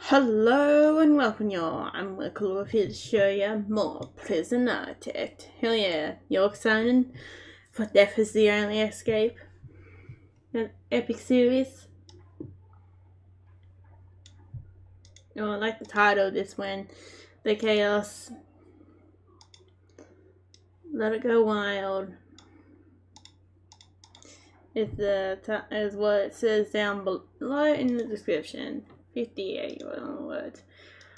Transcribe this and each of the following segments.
Hello and welcome y'all. I'm Redcollarwolf here to show you more Prison Architect. Hell yeah, you're excited for Death is the Only Escape? That epic series? Oh, I like the title of this one. The Chaos. Let it go wild. Is what it says down below in the description. 58 words.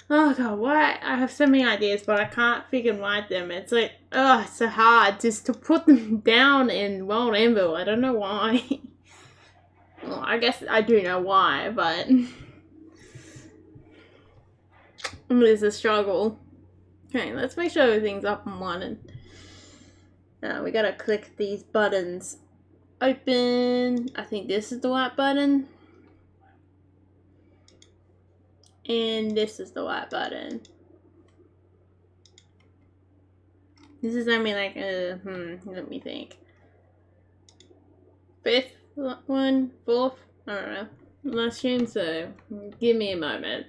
Oh god, why? I have so many ideas, but I can't freaking write them. It's like, oh, it's so hard just to put them down in World Anvil. I don't know why. Well, I guess I do know why, but it's a struggle. Okay, let's make sure everything's up and running. Now we gotta click these buttons. Open. I think this is the right button. And this is the right button. This is only like let me think. Fifth one, fourth, I don't know. I assume so. Give me a moment.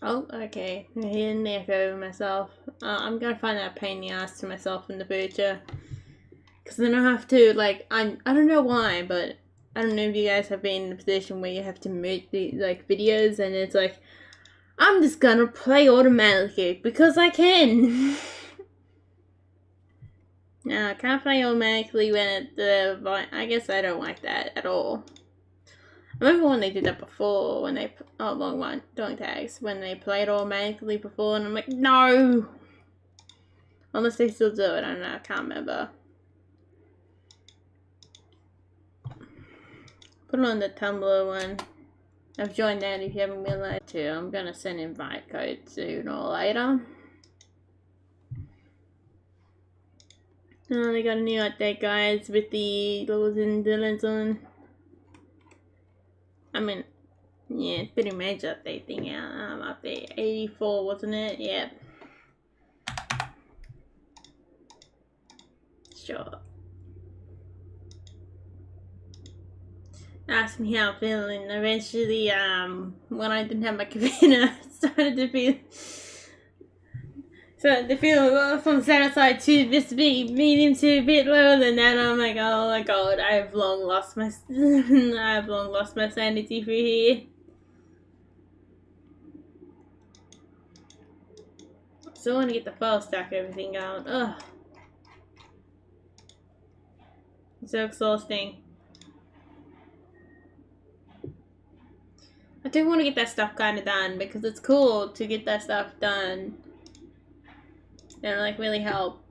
Oh, okay. I didn't echo myself. I'm gonna find that pain in the ass to myself in the future. Because then I have to, like, I don't know why, but I don't know if you guys have been in a position where you have to mute the, like, videos and it's like, I'm just gonna play automatically because I can. No, I can't play automatically when I guess I don't like that at all. I remember when they did that before, when they, long one, dog tags, when they played automatically before, and I'm like, no! Unless they still do it, I don't know, I can't remember. Put on the Tumblr one. I've joined that if you haven't realized too. I'm gonna send invite code sooner or later. Oh, they got a new update, guys, with the Lords and Villains on. I mean, yeah, it's pretty major update thing out. Update 84, wasn't it? Yep. Sure. Asked me how I'm feeling. Eventually, when I didn't have my computer, started to feel from satisfied to just be medium to a bit lower than that. I'm like, oh my god, I've long lost my sanity through here. Still want to get the file stack everything going. Ugh. It's so exhausting. I do want to get that stuff kind of done because it's cool to get that stuff done. And like really help.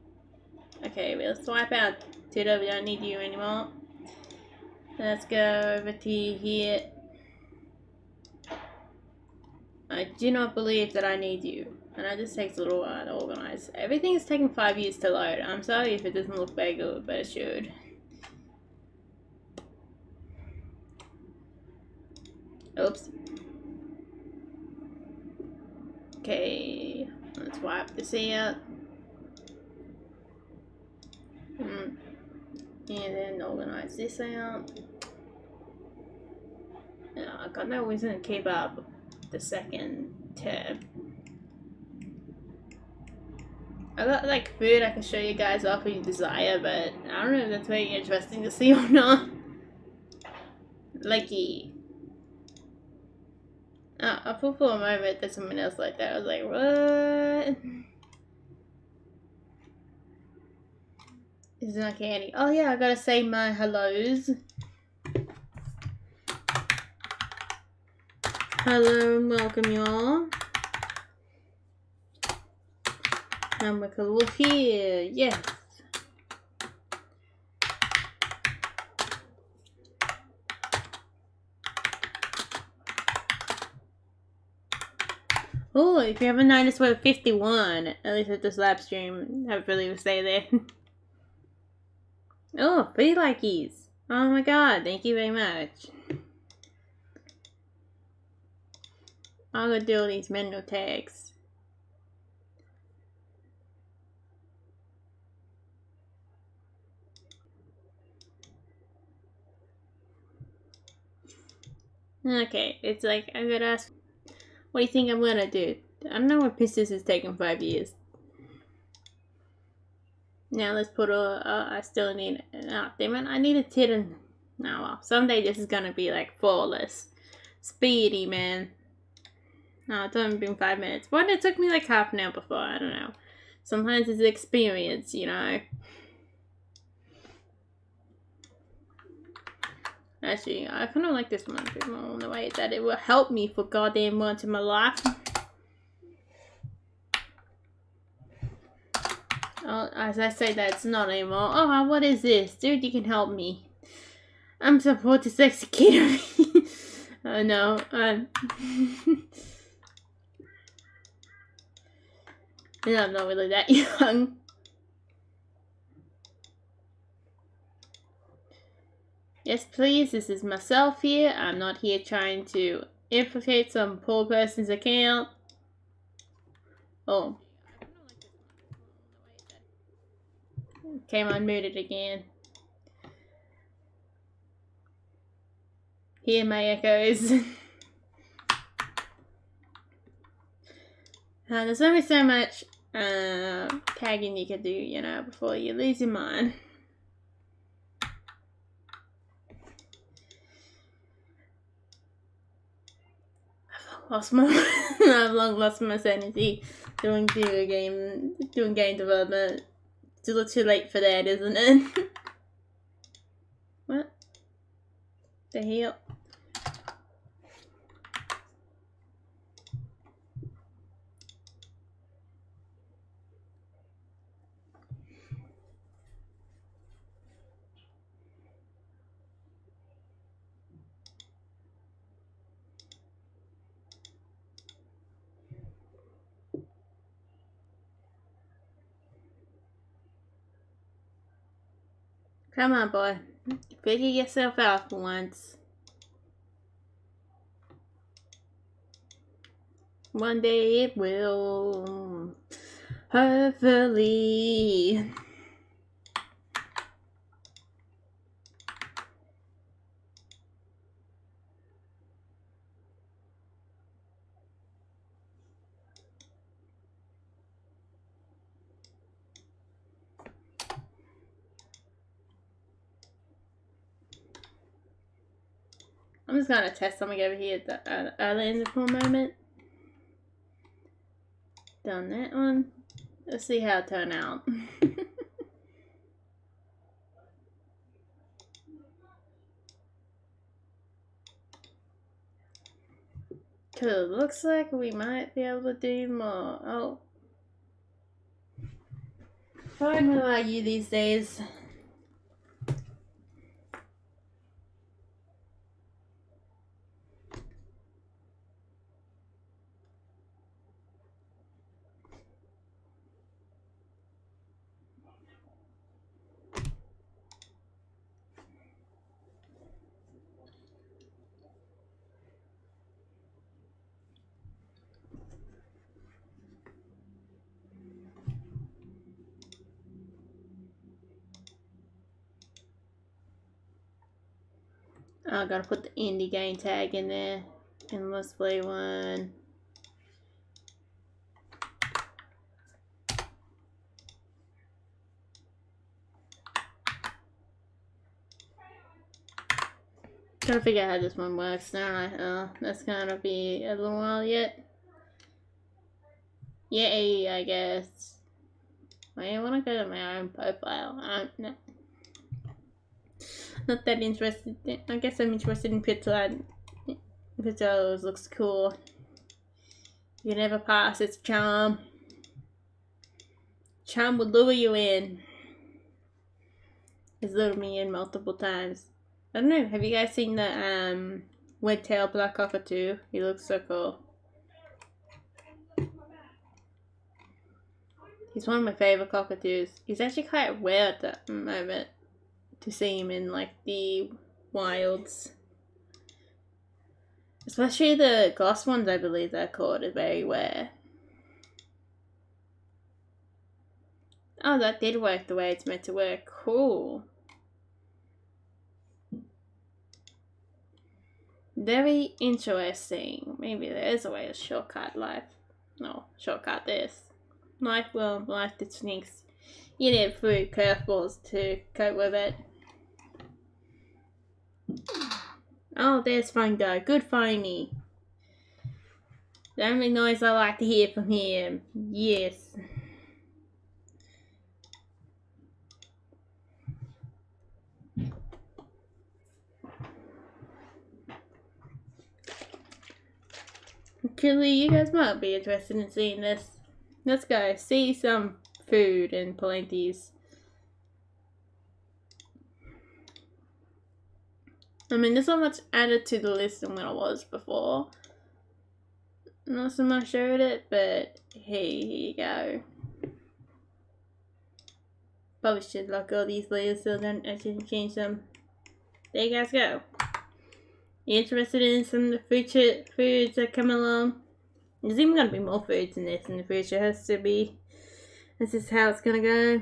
Okay, we'll swipe out Tito, we don't need you anymore. Let's go over to here. I do not believe that I need you. And that just takes a little while to organize. Everything is taking 5 years to load. I'm sorry if it doesn't look very good, but it should. Oops. Okay, let's wipe this out. And then organize this out. I got no reason to keep up the second tab. I got like food I can show you guys off if you desire, but I don't know if that's very interesting to see or not. Likey. I thought for a moment there's something else like that. I was like, what? Is it not candy? Oh yeah, I gotta say my hellos. Hello and welcome y'all. I'm Redcollarwolf here, yes. Oh, if you haven't noticed, we're 51. At least at this live stream. Hopefully we'll stay there. Oh, 3 likies. Oh my god, thank you very much. I'm gonna do all these mental tags. Okay, it's like I gotta ask, what do you think I'm gonna do? I don't know what Pistis has taken 5 years. Now let's put I still need, damn it, I need a tit and, oh well, someday this is gonna be like flawless. Speedy, man. No, it's only been 5 minutes. But it took me like half an hour before, I don't know. Sometimes it's experience, you know. Actually, I kind of like this one a bit more in the way that it will help me for goddamn once in my life. Oh, as I say that, it's not anymore. Oh, what is this? Dude, you can help me. I'm supposed to execute me. Oh no. Yeah, I'm not really that young. Yes, please, this is myself here. I'm not here trying to infiltrate some poor person's account. Oh. Came unmuted again. Hear my echoes. There's only so much tagging you can do, you know, before you lose your mind. I've long lost my sanity doing game development. It's a little too late for that, isn't it? What the hell? Come on, boy. Figure yourself out for once. One day it will. Hopefully. I'm just gonna test something over here at the island for a moment. Done that one. Let's see how it turned out. Cause it looks like we might be able to do more. Oh. I don't know about you these days. I gotta put the indie game tag in there. And let's play one. Gotta figure out how this one works, don't I? That's gonna be a little while yet. Yay, I guess. I wanna go to my own profile. I'm not that interested. I guess I'm interested in pizza. Pizza always looks cool. You never pass its charm. Charm will lure you in. It's lured me in multiple times. I don't know, have you guys seen the red-tailed black cockatoo? He looks so cool. He's one of my favorite cockatoos. He's actually quite rare at the moment to see him in like the wilds. Especially the gloss ones, I believe they're called, are very rare. Oh, that did work the way it's meant to work. Cool. Very interesting. Maybe there is a way to shortcut life. No, shortcut this. Life the sneaks. You need food curveballs to cope with it. Oh, there's Fungo. Good finding. The only noise I like to hear from him. Yes. Actually, you guys might be interested in seeing this. Let's go see some food and plenties. I mean, there's not much added to the list than what it was before. Not so much showed it, but hey, here you go. Probably should lock all these layers so then I shouldn't change them. There you guys go. You interested in some of the foods that come along? There's even gonna be more foods in this in the future. Has to be. This is how it's gonna go.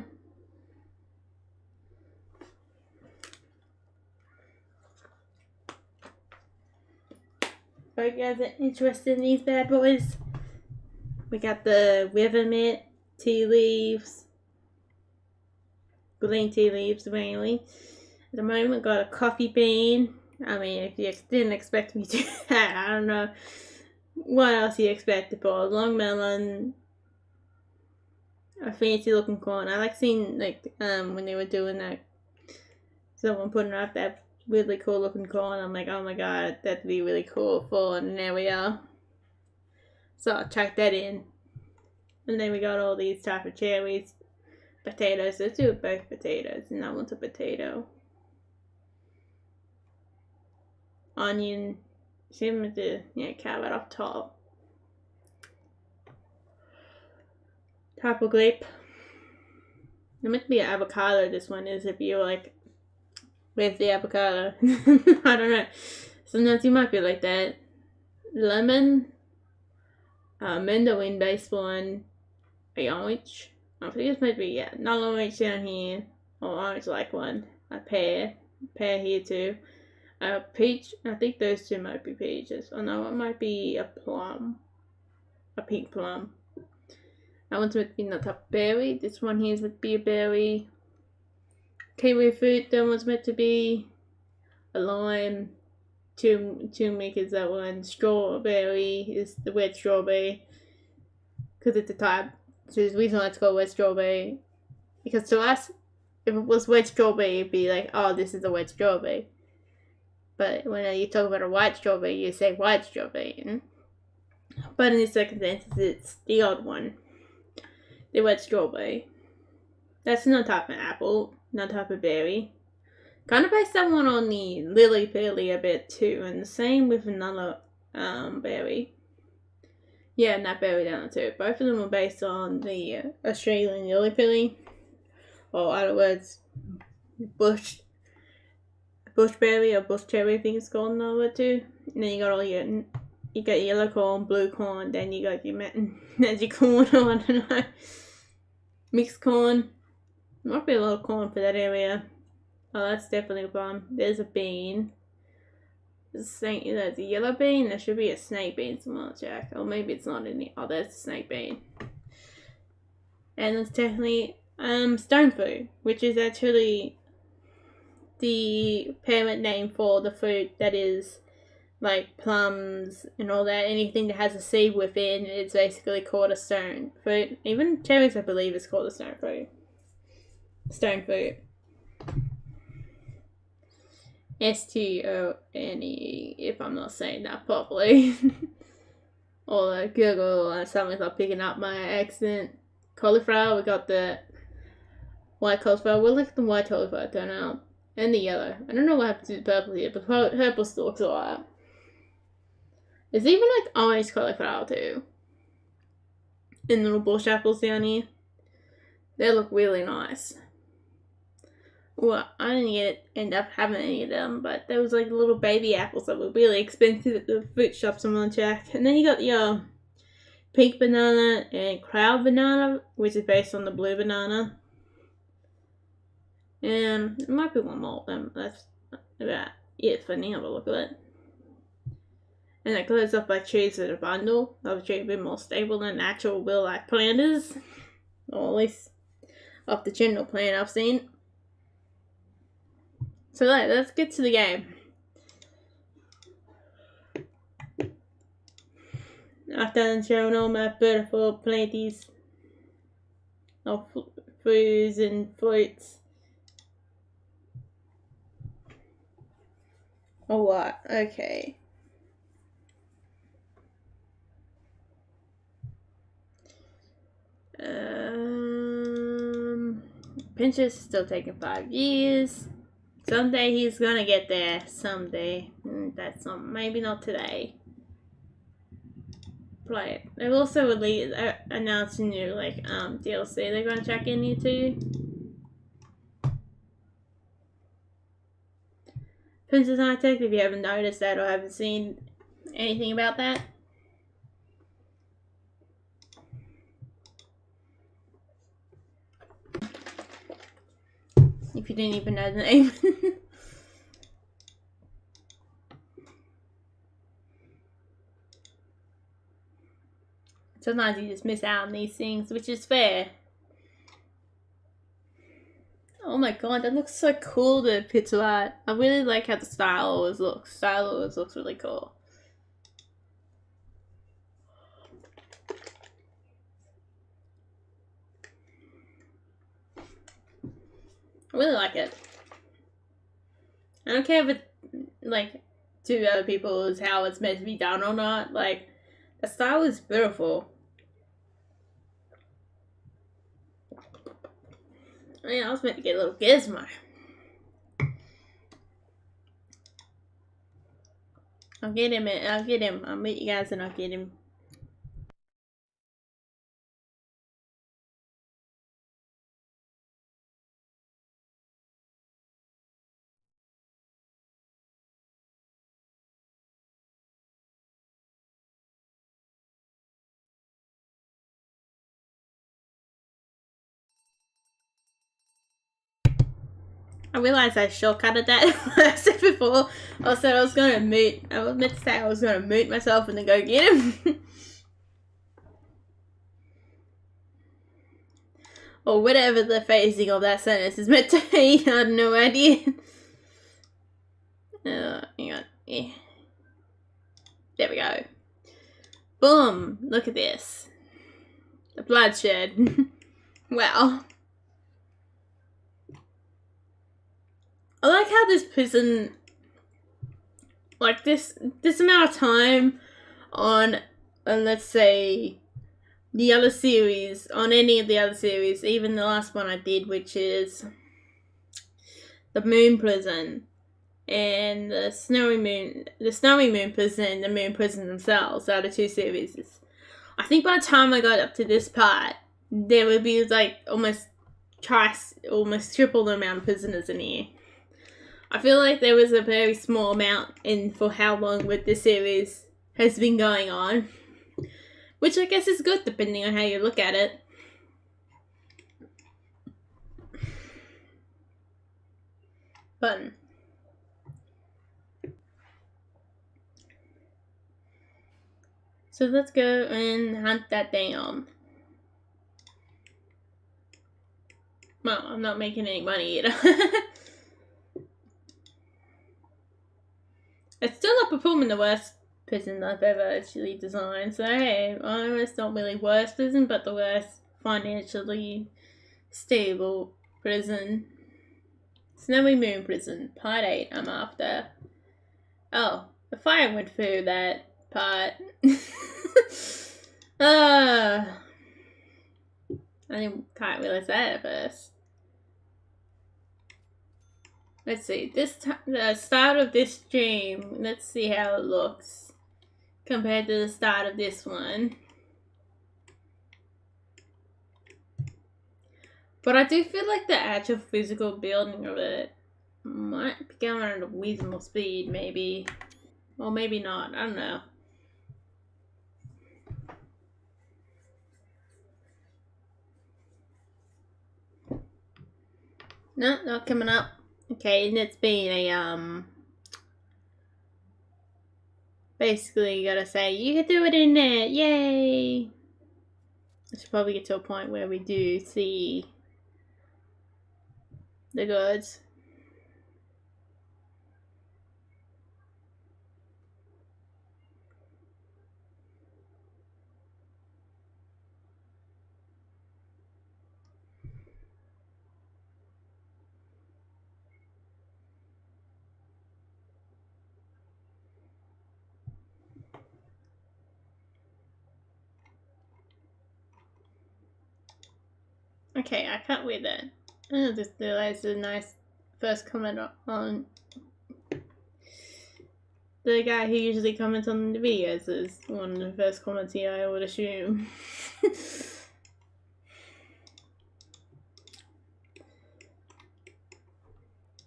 Hope you guys are interested in these bad boys. We got the river mint, tea leaves, green tea leaves mainly. At the moment, got a coffee bean. I mean, if you didn't expect me to, I don't know what else you expected for. Long melon, a fancy looking corn. I like seeing like when they were doing that, someone putting up that really cool looking corn. I'm like, oh my god, that'd be really cool for, and there we are. So I'll check that in. And then we got all these type of cherries, potatoes. Let's do both potatoes, and that one's a potato. Onion, same with the carrot up top. Apple grape. There might be an avocado. This one is if you're like, where's the avocado? I don't know. Sometimes you might be like that. Lemon. Mandarin based one. A orange. I think this might be, not orange down here. Or orange like one. A pear. Pear here too. Peach. I think those two might be peaches. Oh no, it might be a plum. A pink plum. That one's meant to be not a berry. This one here is meant to be a berry. Kiwi fruit. That one's meant to be a lime. Turmeric is that one. Strawberry is the wet strawberry. Because it's a type. So there's a reason why it's called wet strawberry. Because to us, if it was wet strawberry, it'd be like, oh, this is a wet strawberry. But when you talk about a white strawberry, you say white strawberry. But in this circumstances, it's the odd one. The wet strawberry. That's not type of apple, not type of berry. Kind of based that one on the lily pilly a bit too, and the same with another berry. Yeah, and that berry down too. Both of them are based on the Australian lily pilly, or other words, bushberry or bush cherry, I think it's called another too. And then you got all your, you got yellow corn, blue corn, then you got your magic corn, or I don't know, mixed corn. Might be a lot of corn for that area. Oh, that's definitely a plum. There's a bean. There's a yellow bean. There should be a snake bean somewhere, Jack. Or maybe it's not in the. Oh, there's a snake bean. And there's definitely stone fruit, which is actually the parent name for the fruit that is like plums and all that. Anything that has a seed within is basically called a stone fruit. Even cherries, I believe, is called a stone fruit. Stone fruit. Stone, if I'm not saying that properly. Or Google or something's not picking up my accent. Cauliflower, we got the white cauliflower. We'll look at the white cauliflower turn out. And the yellow. I don't know what happened to the purple here, but purple still looks alright. There's even like orange cauliflower too. And little bush apples down here. They look really nice. Well, I didn't end up having any of them, but there was like little baby apples that were really expensive at the fruit shops in Munchak. And then you got your pink banana and cloud banana, which is based on the blue banana. And there might be one more of them. That's about it for now, but look at it. And it goes off by trees with a bundle. Obviously a bit more stable than actual real-life planters. Or at least off the general plant I've seen. So let's get to the game. I've done showing all my beautiful planties of fruits and fruits. Oh what? Okay. Pinterest is still taking 5 years. Someday he's gonna get there. Someday. That's not, maybe not today. Play it. They've also announced a new DLC they're gonna check into. Princess High Tech, if you haven't noticed that or haven't seen anything about that. If you didn't even know the name. Sometimes you just miss out on these things, which is fair. Oh my god, that looks so cool, the pixel art. I really like how the style always looks. Style always looks really cool. I really like it. I don't care if it, to other people is how it's meant to be done or not. Like, the style is beautiful. I mean, I was meant to get a little gizmo. I'll get him. I'll meet you guys and I'll get him. I realized I shortcutted that. I said before. I said I was gonna mute. I was meant to say I was gonna mute myself and then go get him. Or whatever the phrasing of that sentence is meant to be. I have no idea. Hang on. Yeah. There we go. Boom. Look at this. The bloodshed. Wow. I like how this prison, like this amount of time on let's say the other series, on any of the other series, even the last one I did, which is the Moon Prison and the Snowy Moon Prison and the Moon Prison themselves, out of 2 series. I think by the time I got up to this part, there would be like almost triple the amount of prisoners in here. I feel like there was a very small amount in for how long this series has been going on. Which I guess is good depending on how you look at it. Button. So let's go and hunt that down. Well, I'm not making any money either. It's still not performing the worst prison I've ever actually designed. So hey, it's not really worst prison, but the worst financially stable prison. Snowy Moon Prison, Part 8, I'm after. Oh, the fire went through that part. I can't realize that at first. Let's see, the start of this stream, let's see how it looks compared to the start of this one. But I do feel like the actual physical building of it might be going at a reasonable speed, maybe. Or maybe not, I don't know. No, not coming up. Okay, and it's been a, basically you gotta say, you can do it in there, yay! I should probably get to a point where we do see the goods. Okay, I can't wait that. I just realized a nice first comment on the guy who usually comments on the videos is one of the first comments here, I would assume.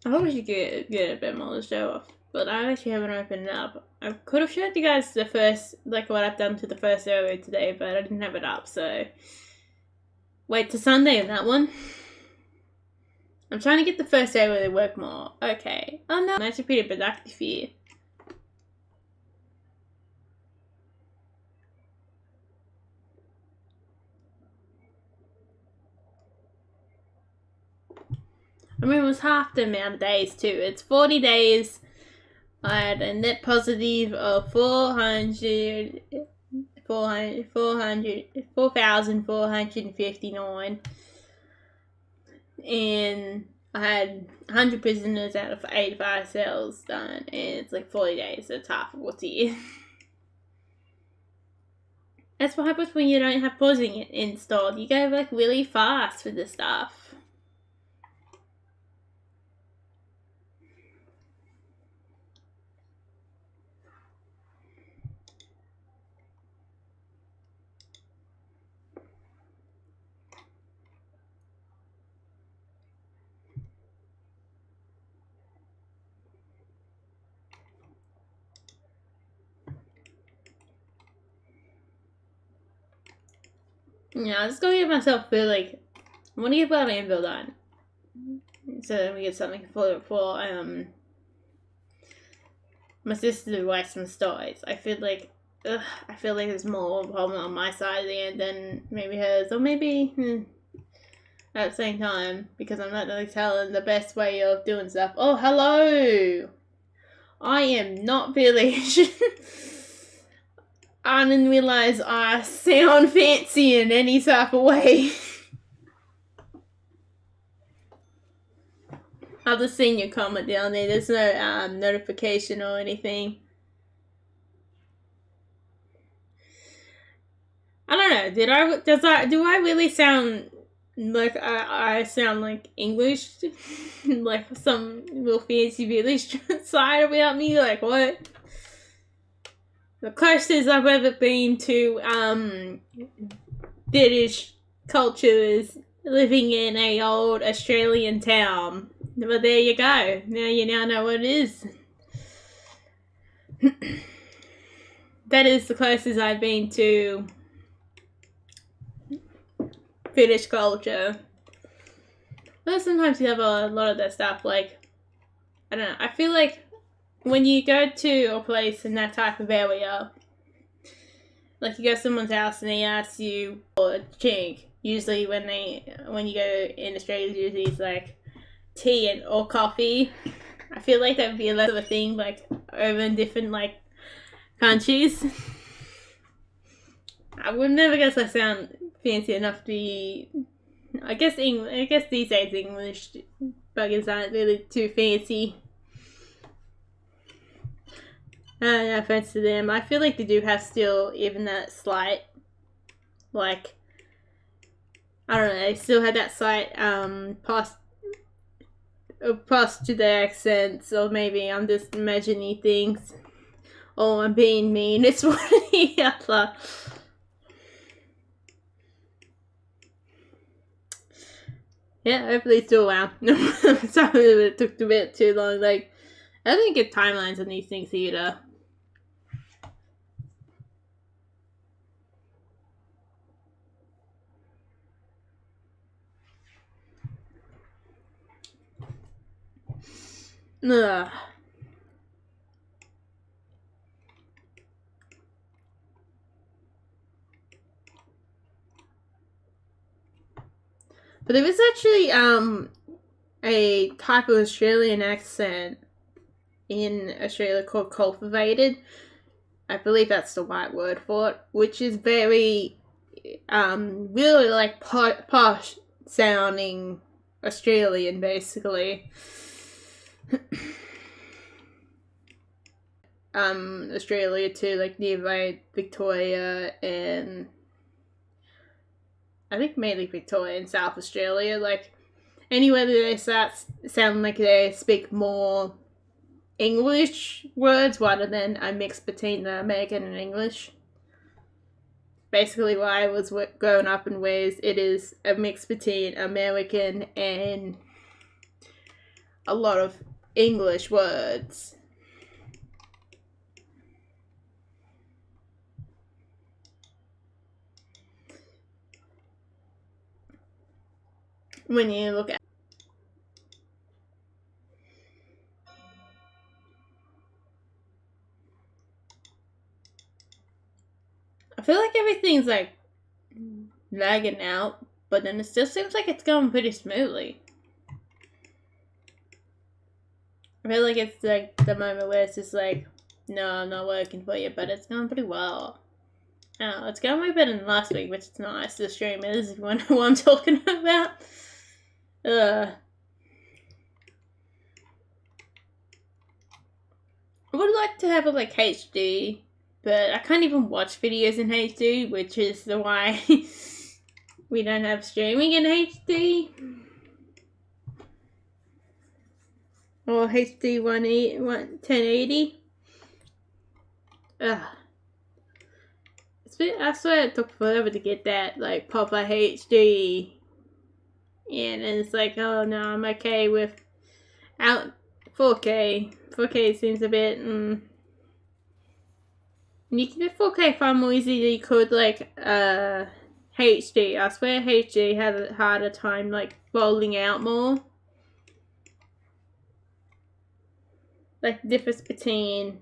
I hope we should get a bit more to show off, but I actually haven't opened it up. I could have showed you guys the first, like what I've done to the first area today, but I didn't have it up, so wait till Sunday on that one. I'm trying to get the first area to work more. Okay. Oh no, I'm actually pretty productive here. I mean, it was half the amount of days too. It's 40 days. I had a net positive of 4,459. And I had 100 prisoners out of 85 cells done. And it's like 40 days. So it's half of what's here. That's what happens when you don't have pausing installed. You go like really fast with this stuff. Yeah, I'm just gonna give myself I want to get my anvil done. So then we get something for my sister who writes some stories. I feel like there's more problem on my side of the end than maybe hers, or maybe at the same time, because I'm not really telling the best way of doing stuff. Oh, hello! I am not village. I didn't realize I sound fancy in any type of way. I've just seen your comment down there. There's no notification or anything. I don't know. Do I really sound like I sound like English? Like some real fancy village side about me? Like what? The closest I've ever been to British culture is living in a old Australian town. But there you go. Now you know what it is. That is the closest I've been to British culture. But sometimes you have a lot of that stuff, like, I don't know, I feel like when you go to a place in that type of area, like you go to someone's house and they ask you for a drink, usually when you go in Australia, usually it's like tea or coffee. I feel like that would be less of a thing, like over in different like countries. I would never guess I sound fancy enough to be. I guess these days English buggers aren't really too fancy. No offense to them. I feel like they do have still even that slight, like, I don't know, they still had that slight past to their accents, or maybe I'm just imagining things. Oh, I'm being mean. It's one or the other. Yeah, hopefully it's still around. Sorry it took a bit too long. Like, I don't get timelines on these things either. Ugh. But there was actually a type of Australian accent in Australia called cultivated. I believe that's the right word for it, which is very really like posh sounding Australian, basically. Australia too, like nearby Victoria and I think mainly Victoria and South Australia. Like anywhere that they sound like they speak more English words rather than a mix between the American and English. Basically, where I was growing up in Wales, it is a mix between American and a lot of English words. When you look at I feel like everything's like lagging out, but then it still seems like it's going pretty smoothly. I feel like it's like the moment where it's just like, no, I'm not working for you, but it's going pretty well. Oh, it's going way better than last week, which is nice. The stream is, if you want to know what I'm talking about. I would like to have it like HD, but I can't even watch videos in HD, which is the why we don't have streaming in HD. Or HD 1080. Ugh. I swear it took forever to get that, like, proper HD. And it's like, oh no, I'm okay with out 4K. 4K seems a bit, You can do 4K far more easy than you could, like, HD. I swear HD had a harder time, like, rolling out more. Like, the difference between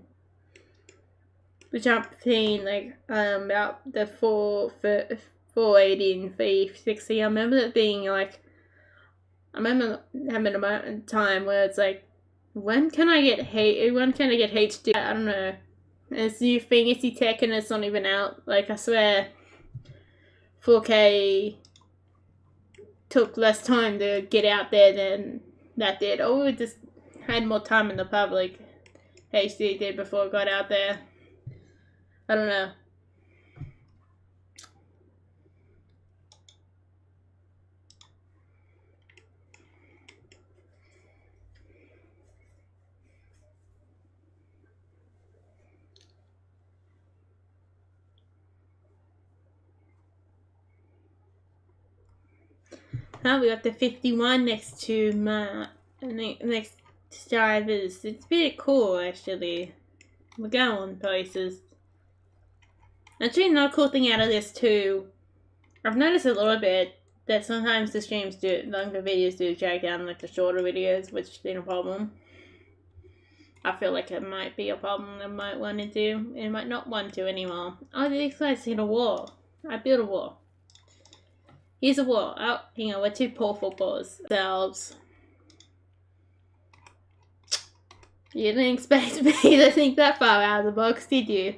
the jump between like about the 480 and 360. I remember it being like I remember having a time where it's like when can I get HD? I don't know. It's new fancy tech and it's not even out. Like I swear 4K took less time to get out there than that did. Oh, it just had more time in the public. HD did before it got out there. I don't know. Oh, we got the 51 next to my next drivers. It's pretty cool, actually. We're going places. Actually, another cool thing out of this too, I've noticed a little bit that sometimes the streams do, like the videos do drag down like the shorter videos, which ain't a problem. I feel like it might be a problem I might want to do, and might not want to anymore. Oh, these guys hit a wall. I built a wall. Here's a wall. Oh, hang on, we're two poor footballers. Selves. You didn't expect me to think that far out of the box, did you?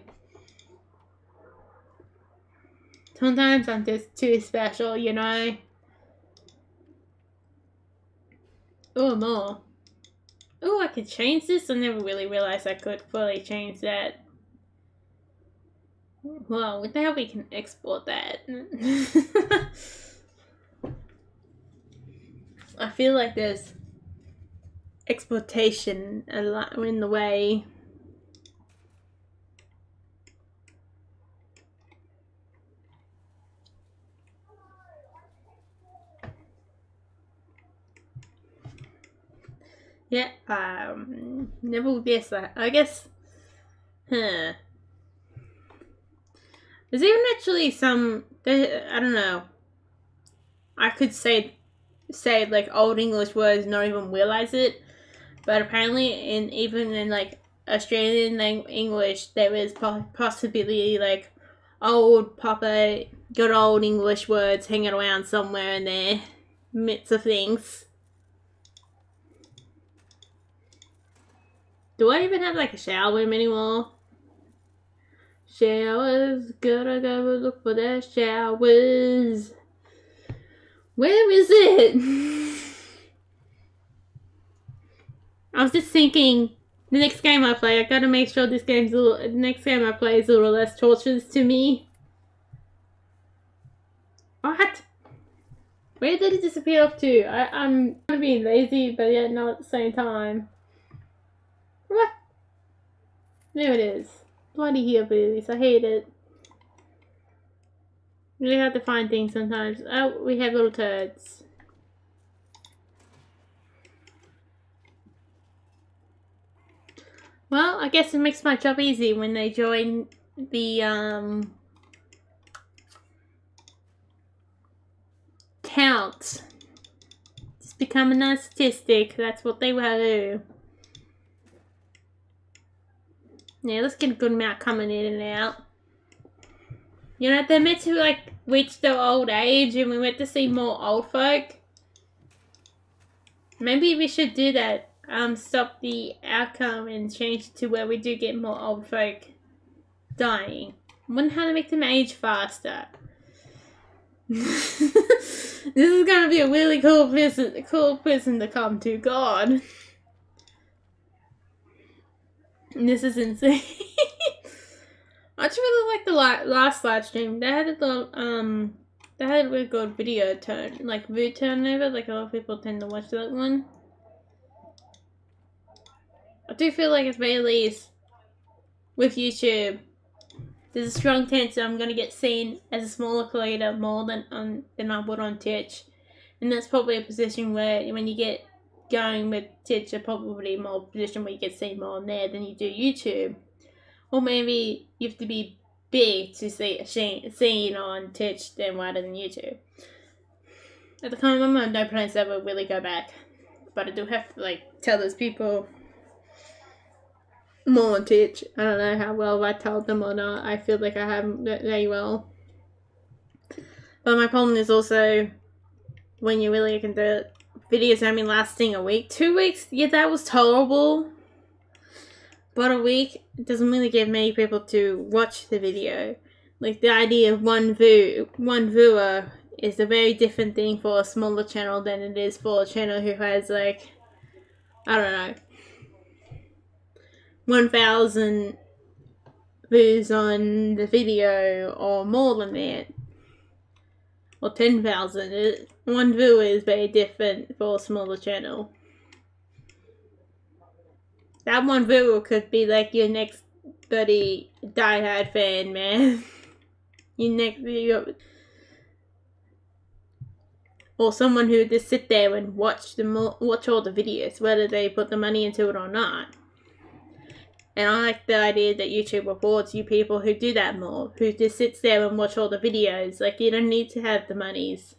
Sometimes I'm just too special, you know? Oh, more. Oh, I could change this? I never really realized I could fully change that. Well, with that we can export that. I feel like there's exportation a lot in the way. Yeah, never would guess that. I guess, huh. There's even actually some, I don't know, I could say like old English words, not even realize it, but apparently even in like Australian English, there is possibly like old proper good old English words hanging around somewhere in there, midst of things. Do I even have like a shower room anymore? Showers, gotta go look for the showers. Where is it? I was just thinking, the next game I play, I gotta make sure the next game I play is a little less torturous to me. What? Where did it disappear off to? I'm gonna be lazy, but yet not at the same time. What? There it is. Bloody hillbillies, I hate it. Really have to find things sometimes. Oh, we have little turds. Well, I guess it makes my job easy when they join the count. Just become a statistic. That's what they will do. Yeah, let's get a good amount coming in and out. You know, they're meant to like reach their old age and we're meant to see more old folk. Maybe we should do that. Stop the outcome and change it to where we do get more old folk dying. I wonder how to make them age faster. This is gonna be a really cool person to come to. God, this is insane. I just really like the last live stream. They had they had a really good video view turnover. Like a lot of people tend to watch that one. I do feel like at the very least with YouTube, there's a strong chance that I'm gonna get seen as a smaller creator more than I would on Twitch, and that's probably a position where when you get going with Twitch, you're probably more a position where you get seen more on there than you do YouTube, or maybe you have to be big to see seen on Twitch than rather than YouTube. At the current moment, no plans that will really go back, but I do have to like tell those people more on Twitch. I don't know how well I told them or not. I feel like I haven't very well. But my problem is also when you really can do videos only lasting a week. 2 weeks, yeah, that was tolerable. But a week doesn't really give many people to watch the video. Like the idea of one viewer is a very different thing for a smaller channel than it is for a channel who has like, I don't know, 1,000 views on the video or more than that, or 10,000. One viewer is very different for a smaller channel. That one viewer could be like your next buddy diehard fan, man. Or someone who just sit there and watch all the videos, whether they put the money into it or not. And I like the idea that YouTube rewards you people who do that more, who just sits there and watch all the videos. Like, you don't need to have the monies.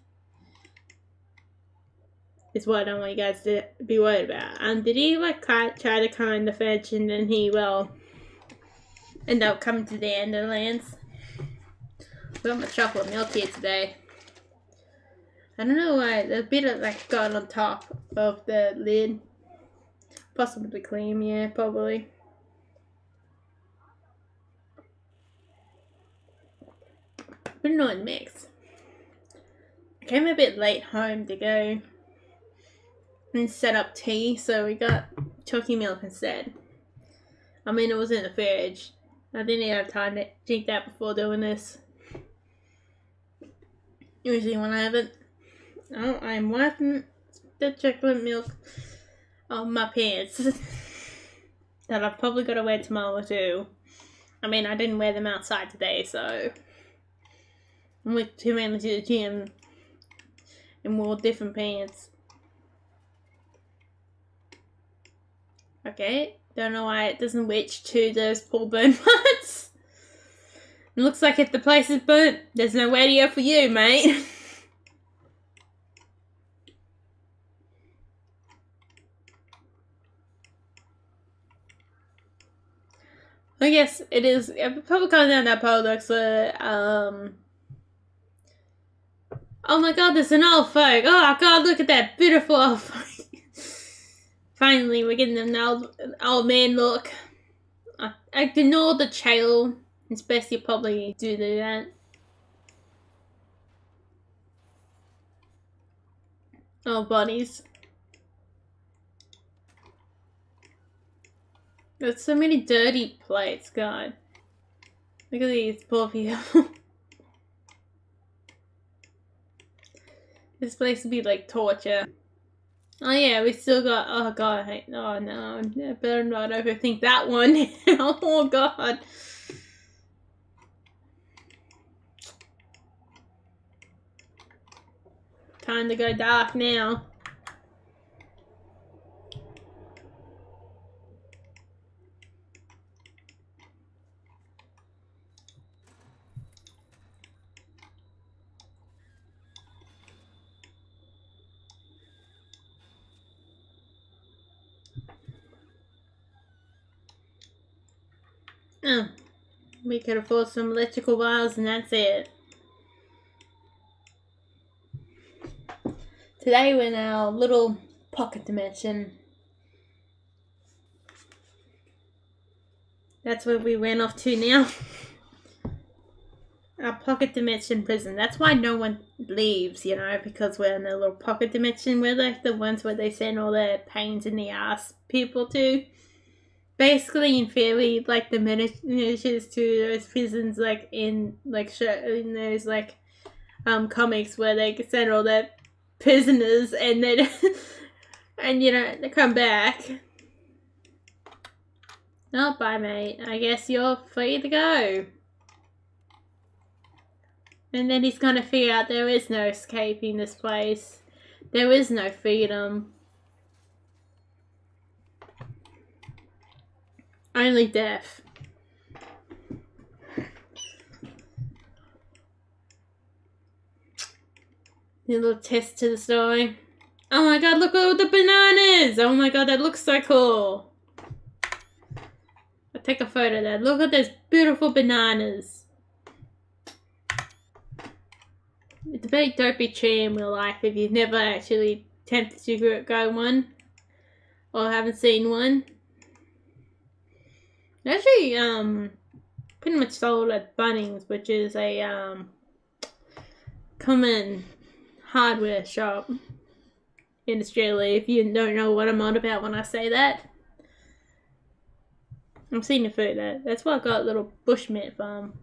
Is what I don't want you guys to be worried about. Did he like try to climb the fence and then he will end up coming to the end of the lands? Got my chocolate milk here today. I don't know why there's a bit of like got on top of the lid. Possibly cream, yeah, probably. But not mix. I came a bit late home to go and set up tea, so we got chalky milk instead. I mean, it was in the fridge. I didn't even have time to drink that before doing this. Usually when I have it, I'm wiping the chocolate milk on my pants that I've probably got to wear tomorrow too. I mean, I didn't wear them outside today, so I went too mainly to the gym and wore different pants. Okay, don't know why it doesn't reach to those poor burn parts. It looks like if the place is burnt, there's no radio for you, mate. I guess it is. It probably comes down to that paradox where, oh my god, there's an old folk. Oh god, look at that beautiful old folk. Finally, we're getting an old man look. I ignore the child. It's best you probably do that. Oh, bodies. There's so many dirty plates, God. Look at these poor people. This place would be like torture. Oh yeah, we still got, oh god, oh no, I better not overthink that one. Oh god. Time to go dark now. Oh, we could afford some electrical wires and that's it. Today we're in our little pocket dimension. That's where we went off to now. Our pocket dimension prison. That's why no one leaves, you know, because we're in a little pocket dimension. We're like the ones where they send all their pains in the ass people to. Basically, in theory, like the miniatures to those prisons, like in those like comics where they send all their prisoners and then and you know they come back. Oh, bye, mate. I guess you're free to go. And then he's gonna figure out there is no escaping this place. There is no freedom. Only death. A little test to the story. Oh my god, look at all the bananas! Oh my god, that looks so cool. I'll take a photo of that. Look at those beautiful bananas. It's a very dopey tree in real life if you've never actually attempted to grow one or haven't seen one. Actually, pretty much sold at Bunnings, which is a common hardware shop in Australia. If you don't know what I'm on about when I say that, I'm seeing the food there. That's why I got a little bushmeat farm.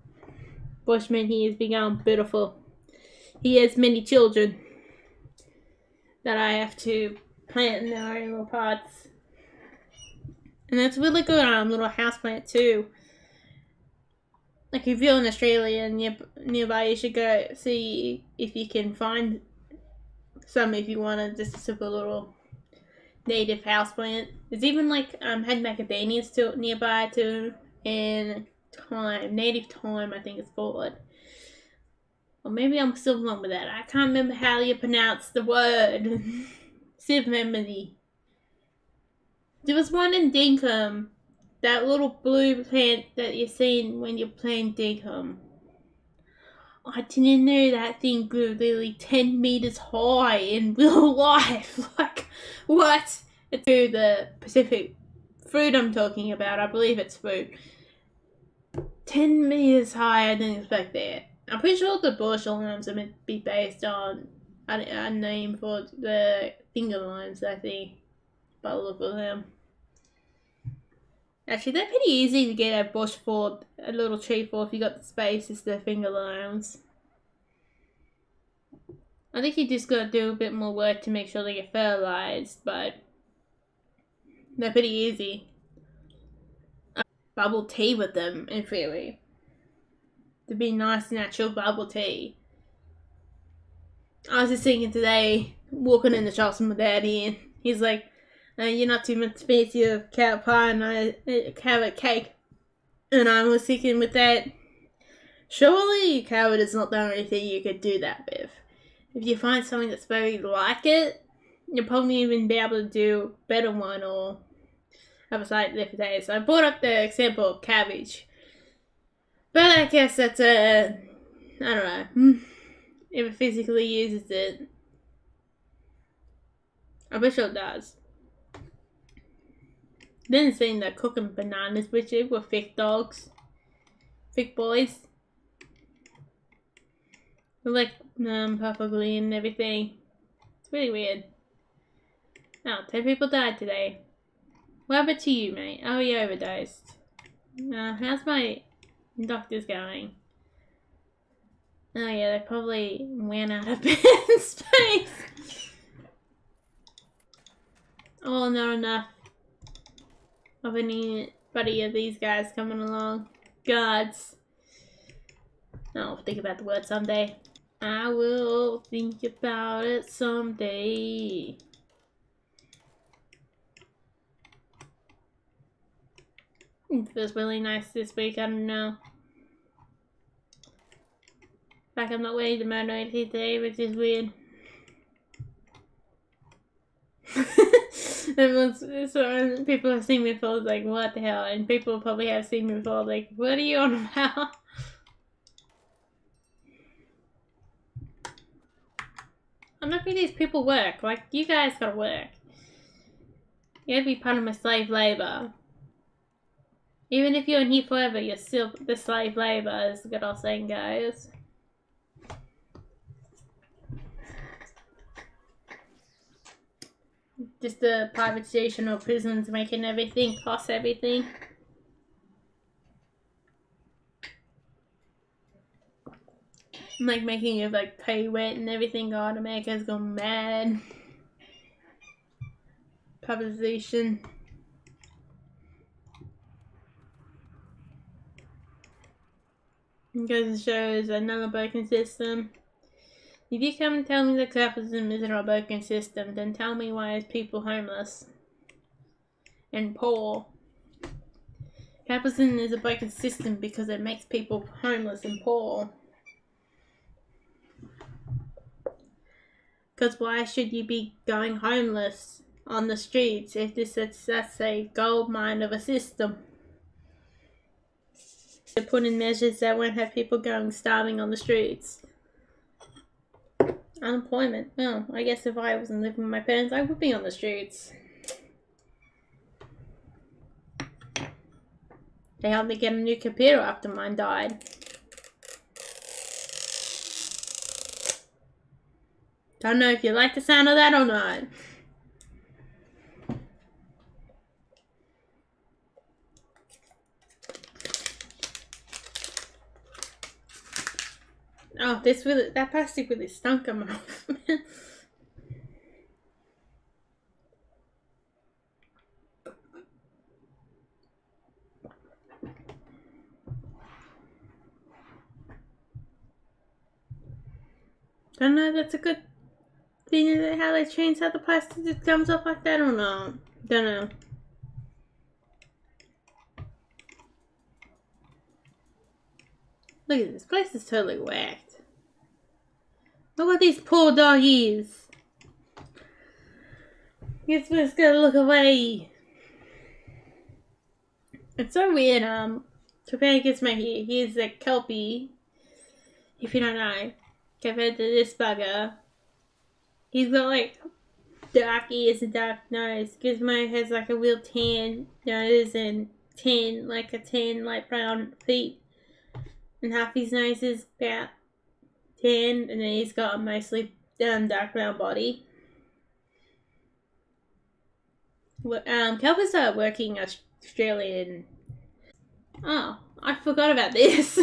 Bushman, he has become beautiful. He has many children that I have to plant in their own little pots. And that's really good little houseplant too. Like if you're in Australia and nearby, you should go see if you can find some if you want just a simple little native houseplant. There's even like had macadamias too nearby too, and native thyme I think it's called. Or maybe I'm still wrong with that. I can't remember how you pronounce the word. Sieve memory. There was one in Dingo. That little blue plant that you're seeing when you're playing Dingo. I didn't know that thing grew literally 10 meters high in real life. Like, what? It's the Pacific fruit I'm talking about. I believe it's fruit. 10 meters high, I didn't expect that. I'm pretty sure the bush limes are meant to be based on a name for the finger limes, I think. By the look of them. Actually, they're pretty easy to get a bush for, a little tree for if you got the space, it's the finger limes. I think you just gotta do a bit more work to make sure they get fertilized, but they're pretty easy. Bubble tea with them, in theory. To be nice, natural bubble tea. I was just thinking today, walking in the shops with my daddy, and he's like, You're not too much fancy of carrot pie and carrot cake. And I was thinking with that, surely carrot is not the only thing you could do that with. If you find something that's very like it, you'll probably even be able to do a better one or have a slightly different day. So I brought up the example of cabbage. But I guess that's I don't know. If it physically uses it, I wish it does. Then seeing the cooking bananas with it with thick dogs. Thick boys. With like purple glue and everything. It's really weird. Oh, 10 people died today. What happened to you, mate? Oh, you overdosed. How's my doctors going? Oh yeah, they probably went out of bed space. Oh, not enough of anybody of these guys coming along. Gods. I'll think about the word someday. I will think about it someday. It feels really nice this week, I don't know. Like I'm not waiting to murder anything today, which is weird. People have seen me before, like, what the hell? And people probably have seen me before, like, what are you on about? I'm not making these people work. Like, you guys gotta work. You gotta be part of my slave labor. Even if you're in here forever, you're still the slave labor, as the good old saying goes. Just the privatization of prisons making everything cost everything. Like making it like pay rent and everything. God, America's gone mad. Privatization. It goes and shows another broken system. If you come and tell me that capitalism isn't a broken system, then tell me why is people homeless and poor. Capitalism is a broken system because it makes people homeless and poor. Because why should you be going homeless on the streets if that's a gold mine of a system? They put in measures that won't have people going starving on the streets. Unemployment. Oh, I guess if I wasn't living with my parents, I would be on the streets. They helped me get a new computer after mine died. Don't know if you like the sound of that or not. Oh, that plastic really stunk coming off. Don't know if that's a good thing, is it how they change how the plastic just comes off like that or not? Don't know. Look at this place is totally whacked. Look at these poor doggies. Guess we're just gonna look away. It's so weird, compared to my hair, here's a kelpie. If you don't know, compared to this bugger, he's got like dark ears and dark nose. Gizmo has like a real tan nose and tan light brown feet. And half his nose is about tan, and then he's got a mostly dark brown body. Kelpies are working Australian. Oh, I forgot about this.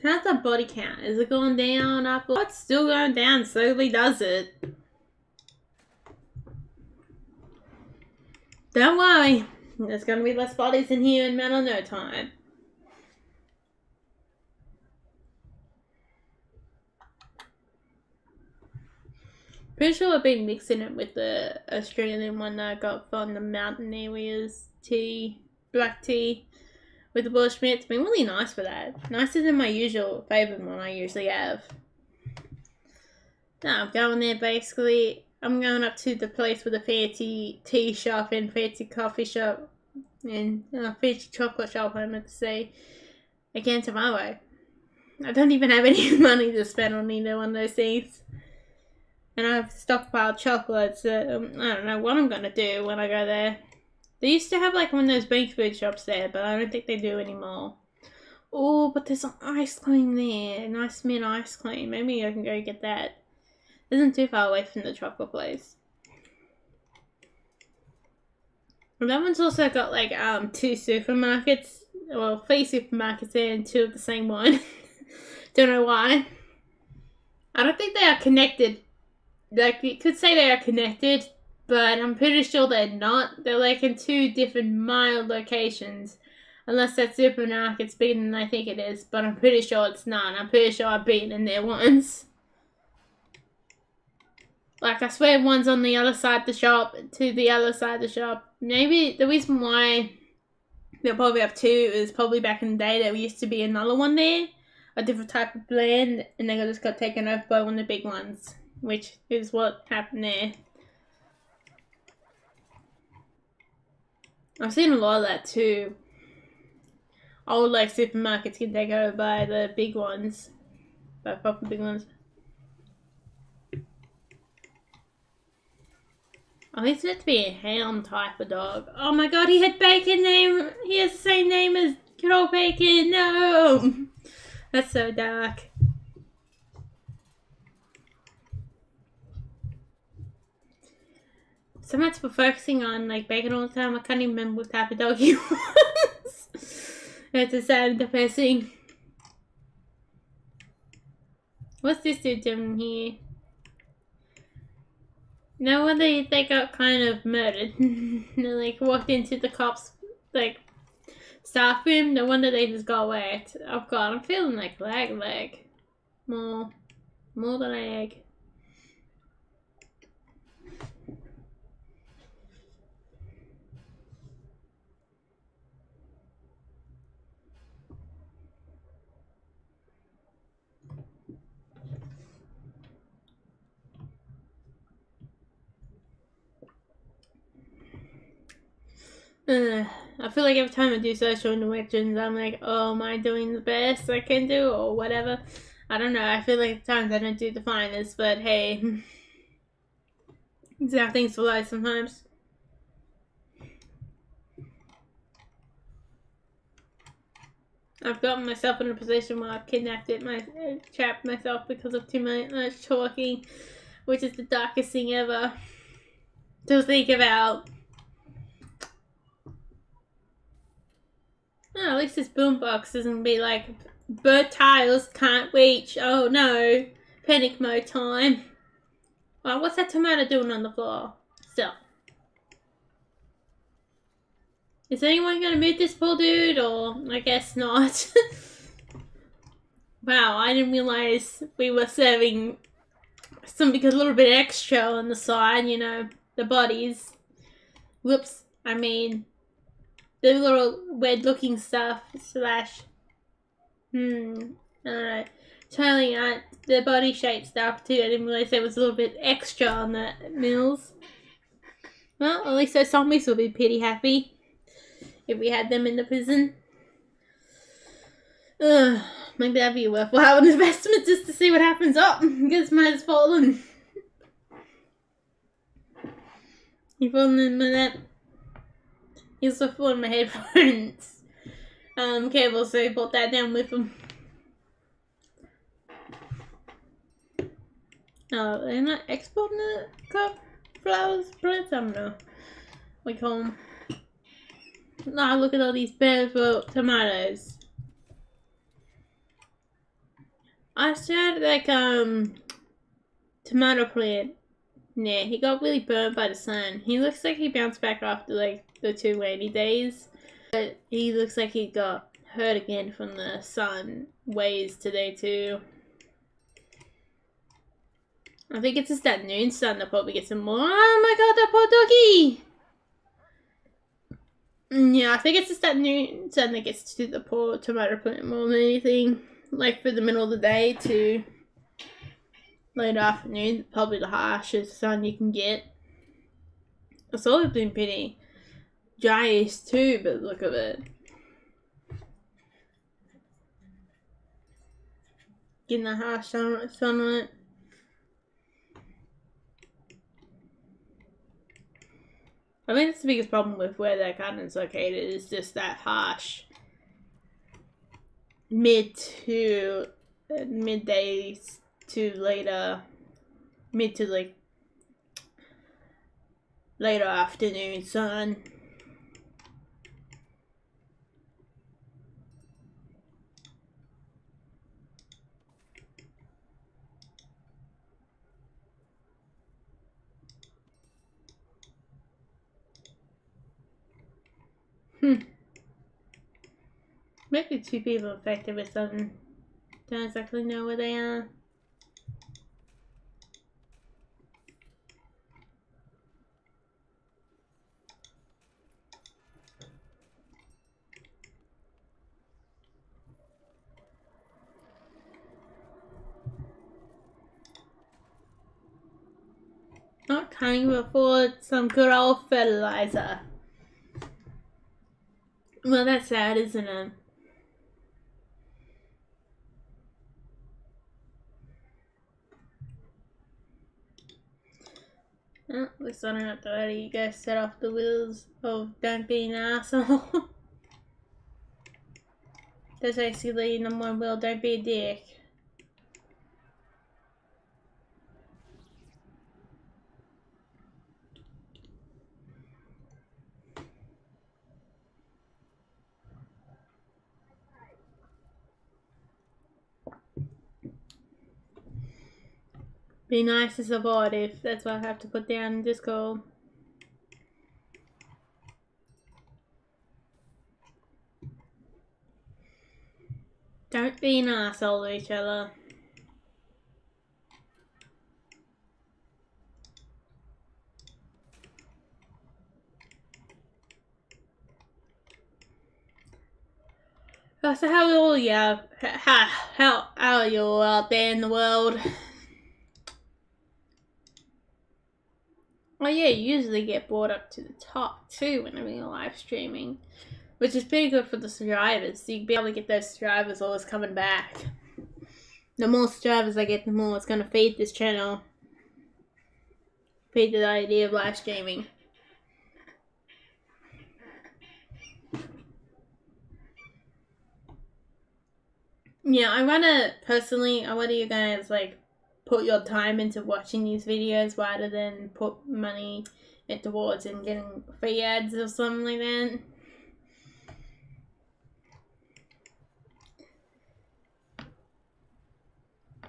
How's the body count? Is it going down, up? Oh, it's still going down. Slowly does it. Don't worry. There's going to be less bodies in here in no time. Pretty sure I've been mixing it with the Australian one that I got from the mountain areas tea, black tea with the bushmeat. It's been really nice for that. Nicer than my usual favourite one I usually have. Now I'm going there basically. I'm going up to the place with a fancy tea shop and fancy coffee shop and fancy chocolate shop, I meant to say, again tomorrow. I don't even have any money to spend on either one of those things. And I've stockpiled chocolates. I don't know what I'm going to do when I go there. They used to have like one of those baked food shops there, but I don't think they do anymore. Oh, but there's an ice cream there. A nice mint ice cream. Maybe I can go get that. It isn't too far away from the chocolate place. And that one's also got like 2 supermarkets. Well, 3 supermarkets there and 2 of the same one. Don't know why. I don't think they are connected. Like, you could say they are connected, but I'm pretty sure they're not. They're like in 2 different mild locations. Unless that supermarket's bigger than I think it is, but I'm pretty sure it's not. I'm pretty sure I've been in there once. Like, I swear one's on the other side of the shop to the other side of the shop. Maybe the reason why they'll probably have 2 is probably back in the day there used to be another one there. A different type of blend, and they just got taken over by one of the big ones. Which is what happened there. I've seen a lot of that too. Old like supermarkets get taken over by the big ones. By proper big ones. I think it's meant to be a hound type of dog. Oh my god, he had Bacon name. He has the same name as good old Bacon. No! That's so dark. So much for focusing on like Bacon all the time. I can't even remember what type of dog he was. It's a sad and depressing. What's this dude doing here? No wonder they got kind of murdered. They like walked into the cops like staff room. No wonder they just got away. Oh god, I'm feeling like lag. More than lag. I feel like every time I do social interactions, I'm like, oh, am I doing the best I can do or whatever? I don't know. I feel like at times I don't do the finest, but hey, it's how things fly sometimes. I've gotten myself in a position where I've trapped myself because of too much talking, which is the darkest thing ever to think about. Oh, at least this boombox doesn't be like, bird tiles can't reach. Oh no, panic mode time. Well, what's that tomato doing on the floor? So, is anyone gonna move this poor dude, or I guess not? Wow, I didn't realize we were serving something a little bit extra on the side, you know, the bodies. Whoops, I mean, the little weird looking stuff slash I don't know, totally the body shape stuff too. I didn't realize there was a little bit extra on the meals. Well, at least those zombies will be pretty happy if we had them in the prison. Maybe that'd be a worthwhile investment just to see what happens. Oh, because mine's fallen. You fallen in with that. He's also fallen my headphones. Cable, so he brought that down with him. Oh, they're not exporting the cup flowers, plants? I don't know. We call them. Oh, look at all these beautiful tomatoes. I started like tomato plant. Yeah, he got really burnt by the sun. He looks like he bounced back after like the 2 rainy days. But he looks like he got hurt again from the sun waves today too. I think it's just that noon sun that probably gets him more. Oh my god, that poor doggy! Yeah, I think it's just that noon sun that gets to the poor tomato plant more than anything. Like for the middle of the day to late afternoon, probably the harshest sun you can get. It's always been pretty dryish too, but look at it. Getting the harsh sun on it. I think that's the biggest problem with where that garden's located is just that harsh midday to later, mid to like later afternoon sun. Maybe 2 people affected with something. Don't exactly know where they are. Not can't afford some good old fertilizer. Well, that's sad, isn't it? Oh, at least I don't have to let you guys set off the wheels of don't be an asshole. That's basically number one wheel, don't be a dick. Be nice and supportive. That's what I have to put down in Discord. Don't be an asshole to each other. So how are all you? How are you all out there in the world? Oh yeah, you usually get brought up to the top too whenever you're live streaming, which is pretty good for the subscribers. So you'll be able to get those subscribers always coming back. The more subscribers I get, the more it's gonna feed this channel. Feed the idea of live streaming. Yeah, I wanna you guys like put your time into watching these videos rather than put money towards and getting free ads or something like that.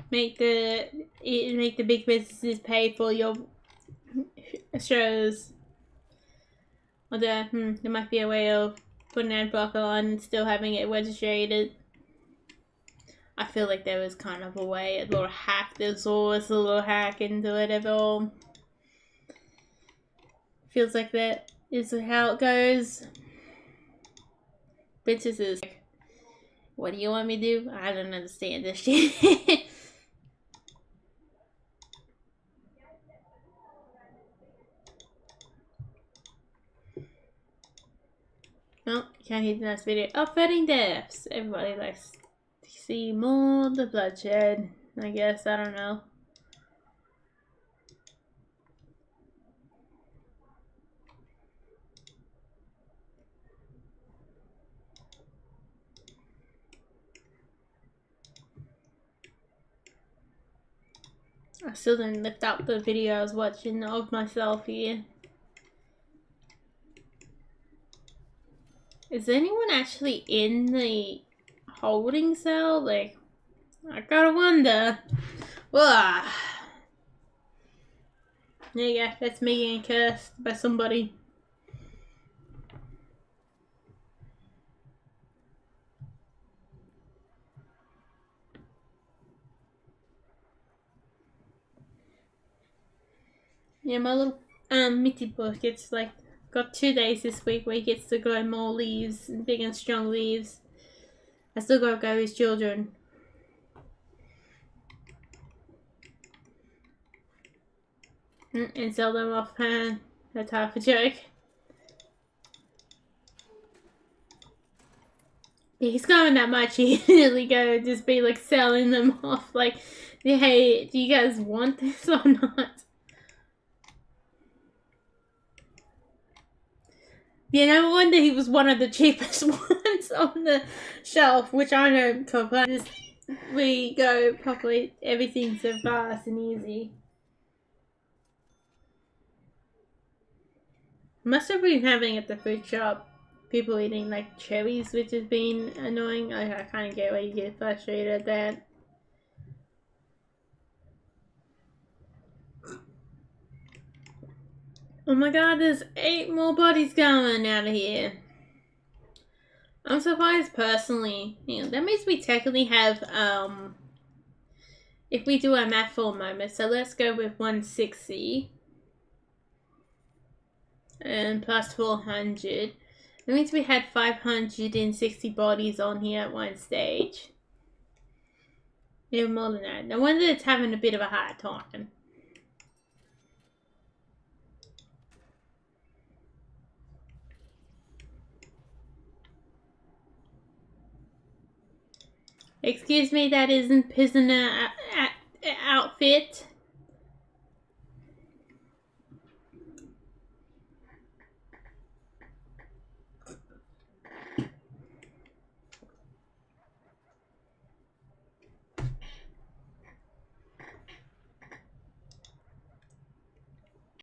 Make the big businesses pay for your shows. Or there might be a way of putting an ad blocker on and still having it registered. I feel like there was kind of a way, a little hack. There's always a little hack into it at all. Feels like that is how it goes. Bitches is like, what do you want me to do? I don't understand this shit. Oh, you can't hear the next video. Upsetting deaths. Everybody likes to see more of the bloodshed. I guess, I don't know. I still didn't lift up the video I was watching of myself here. Is anyone actually in the holding cell? Like, I gotta wonder. Ugh. There you go, that's me getting cursed by somebody. Yeah, my little Mitty book, it's like got 2 days this week where he gets to grow more leaves, big and strong leaves. I still gotta go his children. And sell them offhand. That's half a joke. Yeah, he's going that much. He really go just be like selling them off. Like, hey, do you guys want this or not? Yeah, no wonder he was one of the cheapest ones on the shelf, which I don't complain. We go properly. Everything's so fast and easy. Must have been having at the food shop people eating like cherries, which has been annoying. I kind of get why you get frustrated at that. Oh my god, there's 8 more bodies going out of here. I'm surprised personally. You know, that means we technically have, if we do our math for a moment, so let's go with 160. And plus 400. That means we had 560 bodies on here at one stage. Even more than that. No wonder it's having a bit of a hard time. Excuse me, that isn't prisoner outfit.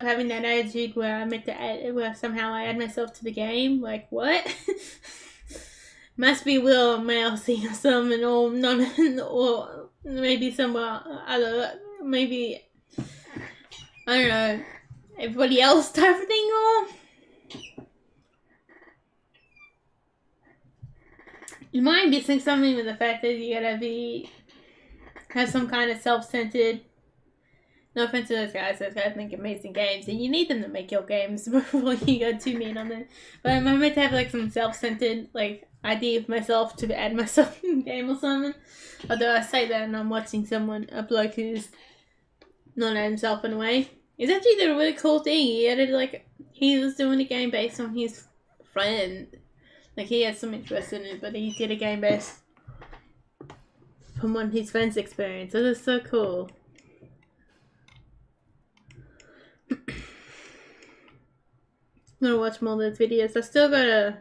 Having that attitude where I meant to add, where somehow I add myself to the game. Like, what? Must be Will or Mousy or something, or none, or maybe somewhere other, maybe, I don't know, everybody else type of thing, or you might be missing something with the fact that you gotta have some kind of self-centered. No offense to those guys make amazing games, and you need them to make your games before you go too mean on them. But I'm meant to have like some self-centered like idea of myself to add myself in the game or something. Although I say that and I'm watching a bloke who's not at himself in a way. It's actually a really cool thing. He was doing a game based on his friend. Like he had some interest in it, but he did a game based from one of his friends' experience. So that's so cool. I'm gonna watch more of those videos. I still gotta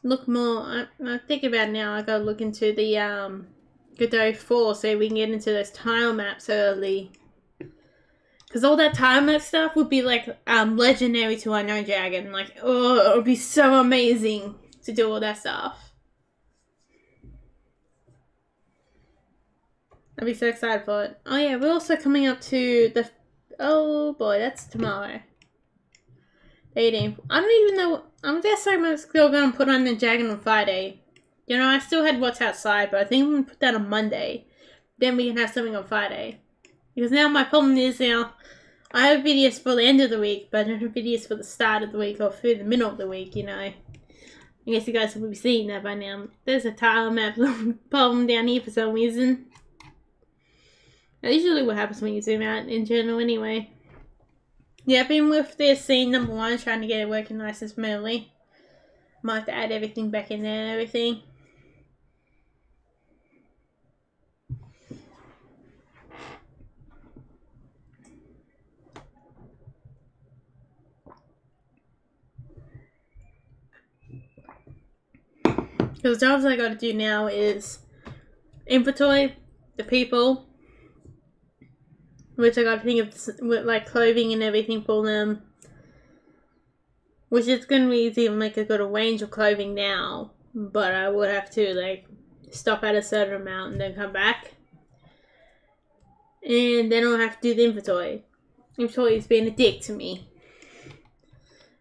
look more. I think about it now. I gotta look into the Godot 4 so we can get into those tile maps early. Cause all that tile map stuff would be like legendary to Unknown Dragon. Like, oh, it would be so amazing to do all that stuff. I'd be so excited for it. Oh yeah, we're also coming up to the. Oh boy, that's tomorrow. 18th. I don't even know. I'm guessing I'm still going to put on the Dragon on Friday. You know, I still had What's Outside, but I think I'm going to put that on Monday. Then we can have something on Friday. Because now my problem is now, I have videos for the end of the week, but I don't have videos for the start of the week or through the middle of the week, you know. I guess you guys will be seeing that by now. There's a tile map problem down here for some reason. That's usually what happens when you zoom out in general anyway. Yeah, I've been with this scene number 1, trying to get it working nice and smoothly. Might have to add everything back in there and everything. Because the jobs I gotta do now is inventory, the people, which I gotta think of with like clothing and everything for them. Which is gonna be easy to make a good range of clothing now, but I would have to like stop at a certain amount and then come back. And then I'll have to do the inventory. Inventory is being a dick to me.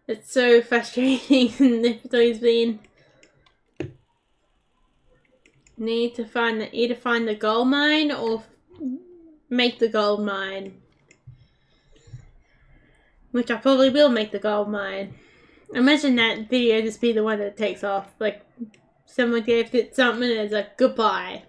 It's so frustrating. The inventory's being. Need to either find the gold mine or make the gold mine. which I probably will make the gold mine. Imagine that video just be the one that takes off. Like, someone gave it something and it's like, goodbye.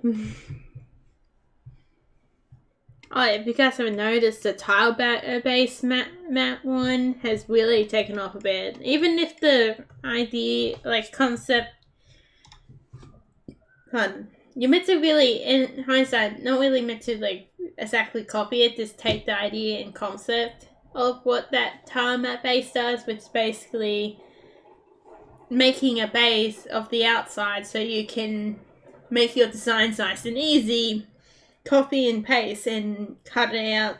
Oh, if you guys haven't noticed, the tile-based map one has really taken off a bit. Even if the idea, like, concept... You're meant to really, in hindsight, not really meant to, like, exactly copy it. Just take the idea and concept of what that tile map base does, which is basically making a base of the outside so you can make your designs nice and easy. Copy and paste and cut it out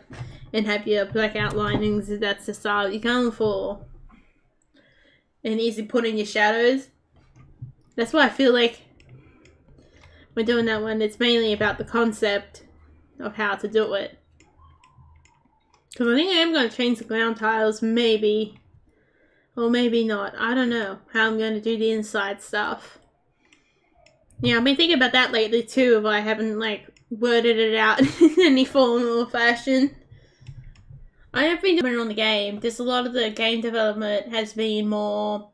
and have your black outlinings if that's the style you're going for. And easy put in your shadows. That's why I feel like we're doing that one. It's mainly about the concept of how to do it. Because I think I am going to change the ground tiles, maybe. Or maybe not. I don't know how I'm going to do the inside stuff. Yeah, I've been thinking about that lately too, if I haven't, like, worded it out in any form or fashion. I have been doing it on the game. There's a lot of the game development has been more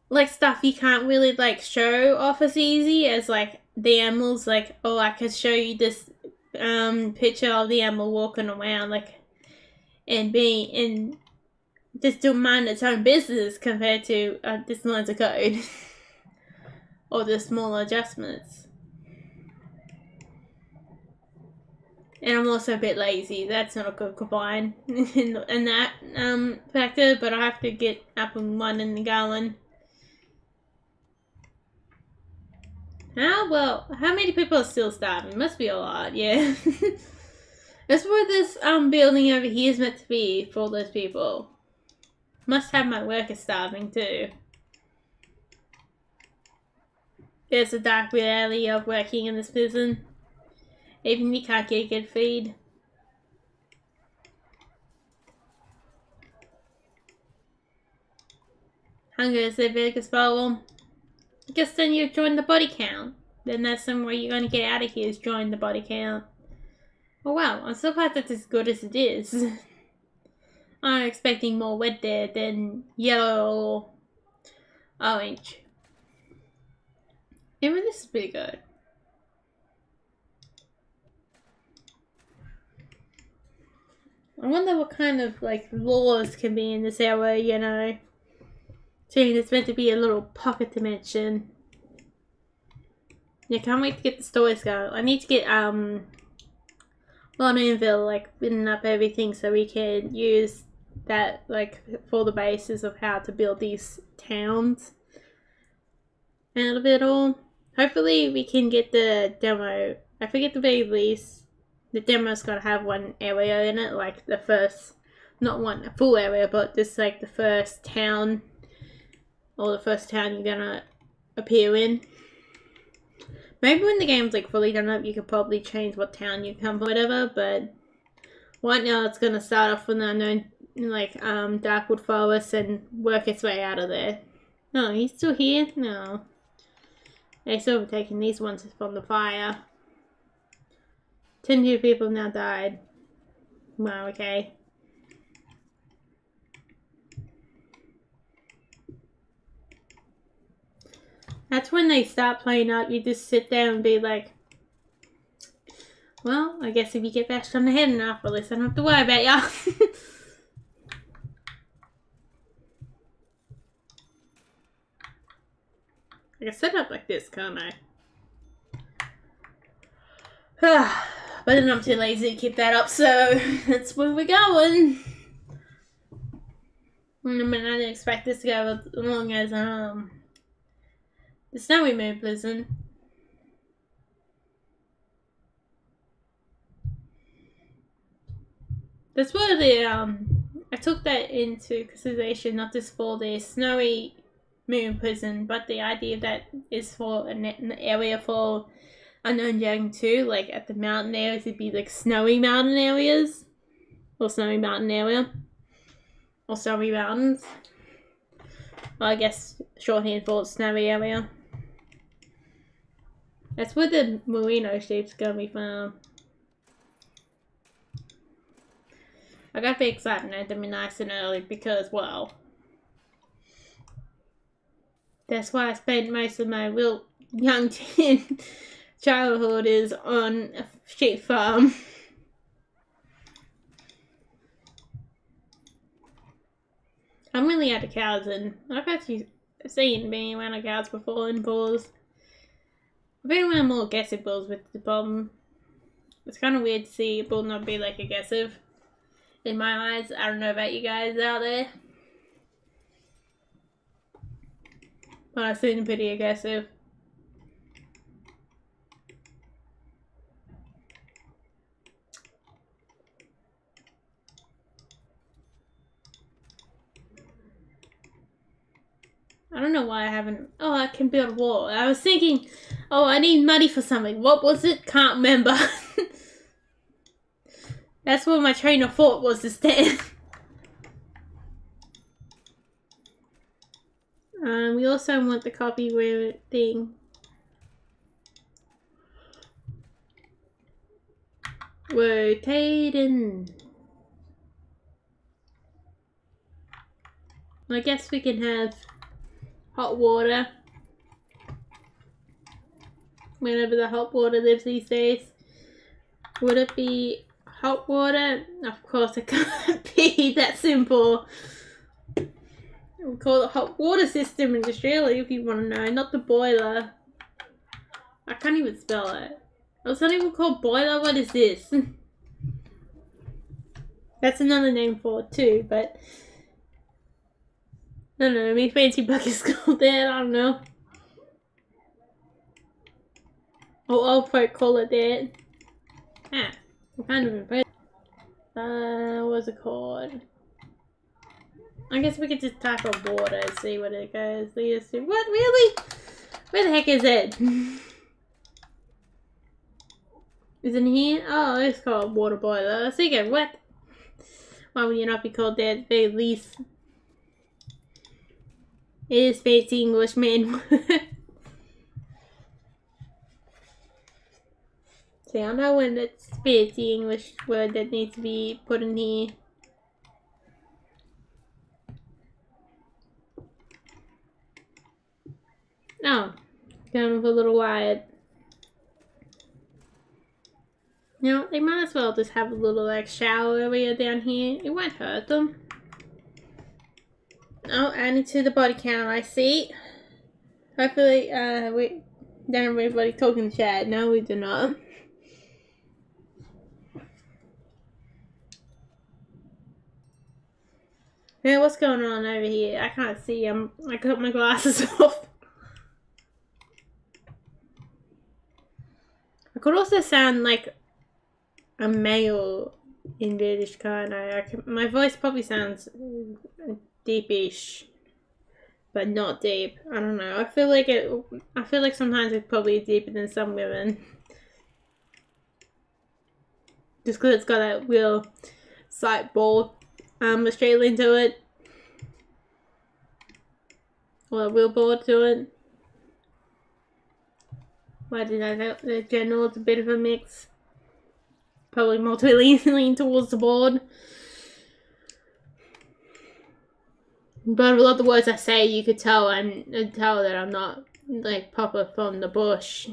like stuff you can't really like show off as easy as like the animals. Like, oh, I could show you this picture of the animal walking around, like, and just do mind its own business compared to this lines of code or the small adjustments. And I'm also a bit lazy. That's not a good combine in that factor, but I have to get up and running and going. How many people are still starving? Must be a lot, yeah. That's what this building over here is meant to be for all those people. Must have my workers starving too. There's a dark reality of working in this prison. Even if you can't get a good feed. Hunger is the biggest problem. I guess then you join the body count. Then that's somewhere you're going to get out of here is join the body count. Oh wow, I'm so glad that's as good as it is. I'm expecting more red there than yellow or orange. Even this is pretty good. I wonder what kind of, like, laws can be in this area, you know. Seeing it's meant to be a little pocket dimension. Yeah, can't wait to get the stories going. I need to get, Londonville, like, written up everything so we can use that, like, for the basis of how to build these towns out of it all. Hopefully we can get the demo. I forget the very least. The demo's gotta have one area in it, like the first, not one full area, but just like the first town, or the first town you're gonna appear in. Maybe when the game's like fully done up, you could probably change what town you come from, whatever, but right now it's gonna start off with the unknown, like, Darkwood Forest and work its way out of there. No, he's still here? No. They're still taking these ones from the fire. 10 new people have now died. Wow, okay. That's when they start playing up. You just sit there and be like, well, I guess if you get bashed on the head enough, at least I don't have to worry about ya. I can set up like this, can't I? But then I'm too lazy to keep that up, so that's where we're going. I mean, I didn't expect this to go as long as the Snowy Moon prison. That's where the I took that into consideration, not just for the Snowy Moon prison, but the idea that is for an area for Unknown Young too, like at the mountain areas, it'd be like snowy mountain areas, or snowy mountain area, or snowy mountains. Well, I guess shorthand for snowy area. That's where the merino sheep's gonna be found. I gotta be excited and to be nice and early because, well, that's why I spent most of my real young teen childhood is on a sheep farm. I'm really out of cows, and I've actually seen being around cows before in bulls. I've been around more aggressive bulls with the problem. It's kind of weird to see a bull not be like aggressive. In my eyes, I don't know about you guys out there, but I've seen them pretty aggressive. I don't know why I haven't. Oh, I can build a wall. I was thinking, oh, I need money for something. What was it? Can't remember. That's what my train of thought was to stand. We also want the copyright thing. Rotating. I guess we can have hot water whenever the hot water lives these days. Would it be hot water? Of course it can't be that simple. We call it hot water system in Australia if you want to know, not the boiler. I can't even spell it. Oh, it's not even called boiler? What is this? That's another name for it too, but I don't know, my fancy book is called that, I don't know. Oh, old folk call it that. Ah, I'm kind of impressed. What's it called? I guess we could just type on water and see what it goes. What, really? Where the heck is it? Is it in here? Oh, it's called water boiler. I was thinking, what? Why would you not be called that at the very least? It is fancy English, man. See, I know when it's fancy English word that needs to be put in here. Oh, going with a little wide. You know, they might as well just have a little like shower area down here. It won't hurt them. Oh, adding to the body count, I see. Hopefully, we don't have anybody talking in the chat. No, we do not. Yeah, what's going on over here? I can't see. I got my glasses off. I could also sound like a male in British, can't I? My voice probably sounds deepish, but not deep. I don't know. I feel like sometimes it's probably deeper than some women, just because it's got that real sight ball Australian to it, or a real board to it. Why did I know? The general, it's a bit of a mix. Probably more to lean towards the board. But a lot of the words I say, you could tell that I'm not like proper from the bush.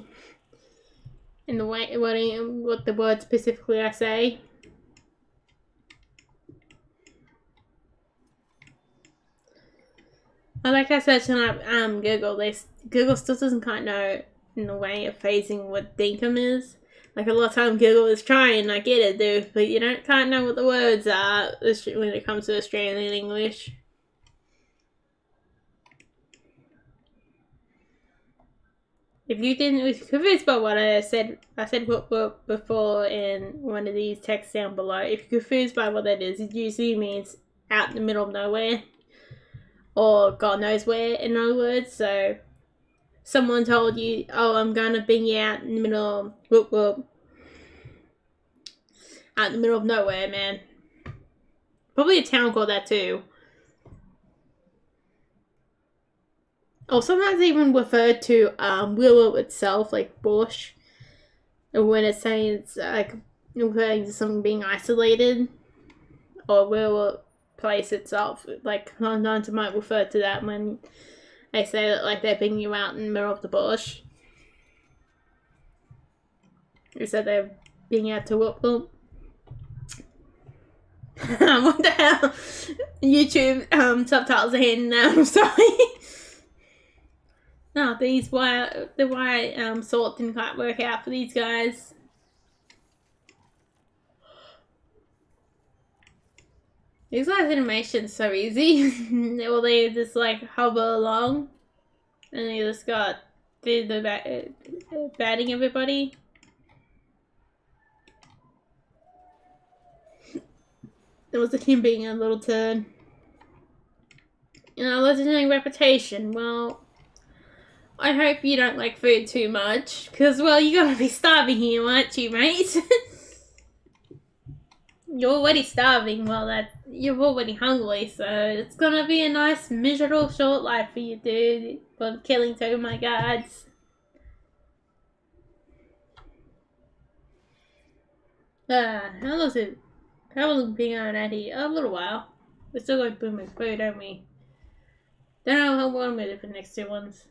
In the way what the word specifically I say. Like I said tonight, Google. Google still doesn't quite know in the way of phrasing what dinkum is. Like a lot of time Google is trying, I get it, dude, but you don't quite know what the words are when it comes to Australian English. If you was confused by what I said whoop whoop before in one of these texts down below. If you're confused by what that is, it usually means out in the middle of nowhere. Or God knows where, in other words. So someone told you, oh, I'm gonna bring you out in the middle, whoop whoop. Out in the middle of nowhere, man. Probably a town called that too. Or sometimes even referred to willow itself, like bush. Or when it's saying it's like referring to something being isolated. or will place itself. Like, sometimes I might refer to that when they say that, like, they're picking you out in the middle of the bush. They said they're being out to whoop whoop. What the hell? YouTube subtitles are hidden now. I'm sorry. No, the wire sort didn't quite work out for these guys. These guys' animation's so easy. Well, they just like hover along, and they just got the batting everybody. There was him being a little turd. Legendary reputation. Well, I hope you don't like food too much, because, well, you're gonna be starving here, aren't you, mate? You're already starving, well, you're already hungry, so it's gonna be a nice, miserable, short life for you, dude, for killing two of my guards. How long has it been on at here? A little while. We're still going booming food, don't we? Don't know how long I'm gonna do for the next 2 ones.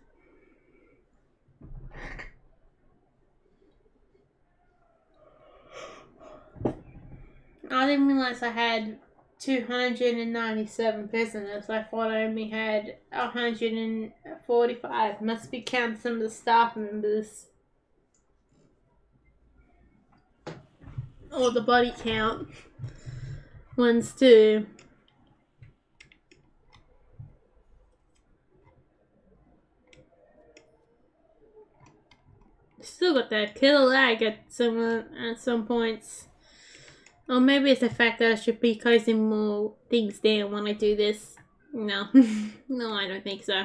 I didn't realize I had 297 prisoners. I thought I only had 145. Must be counting some of the staff members. Or the body count ones too. Still got that killer lag at some points. Or maybe it's the fact that I should be closing more things down when I do this. No. No, I don't think so.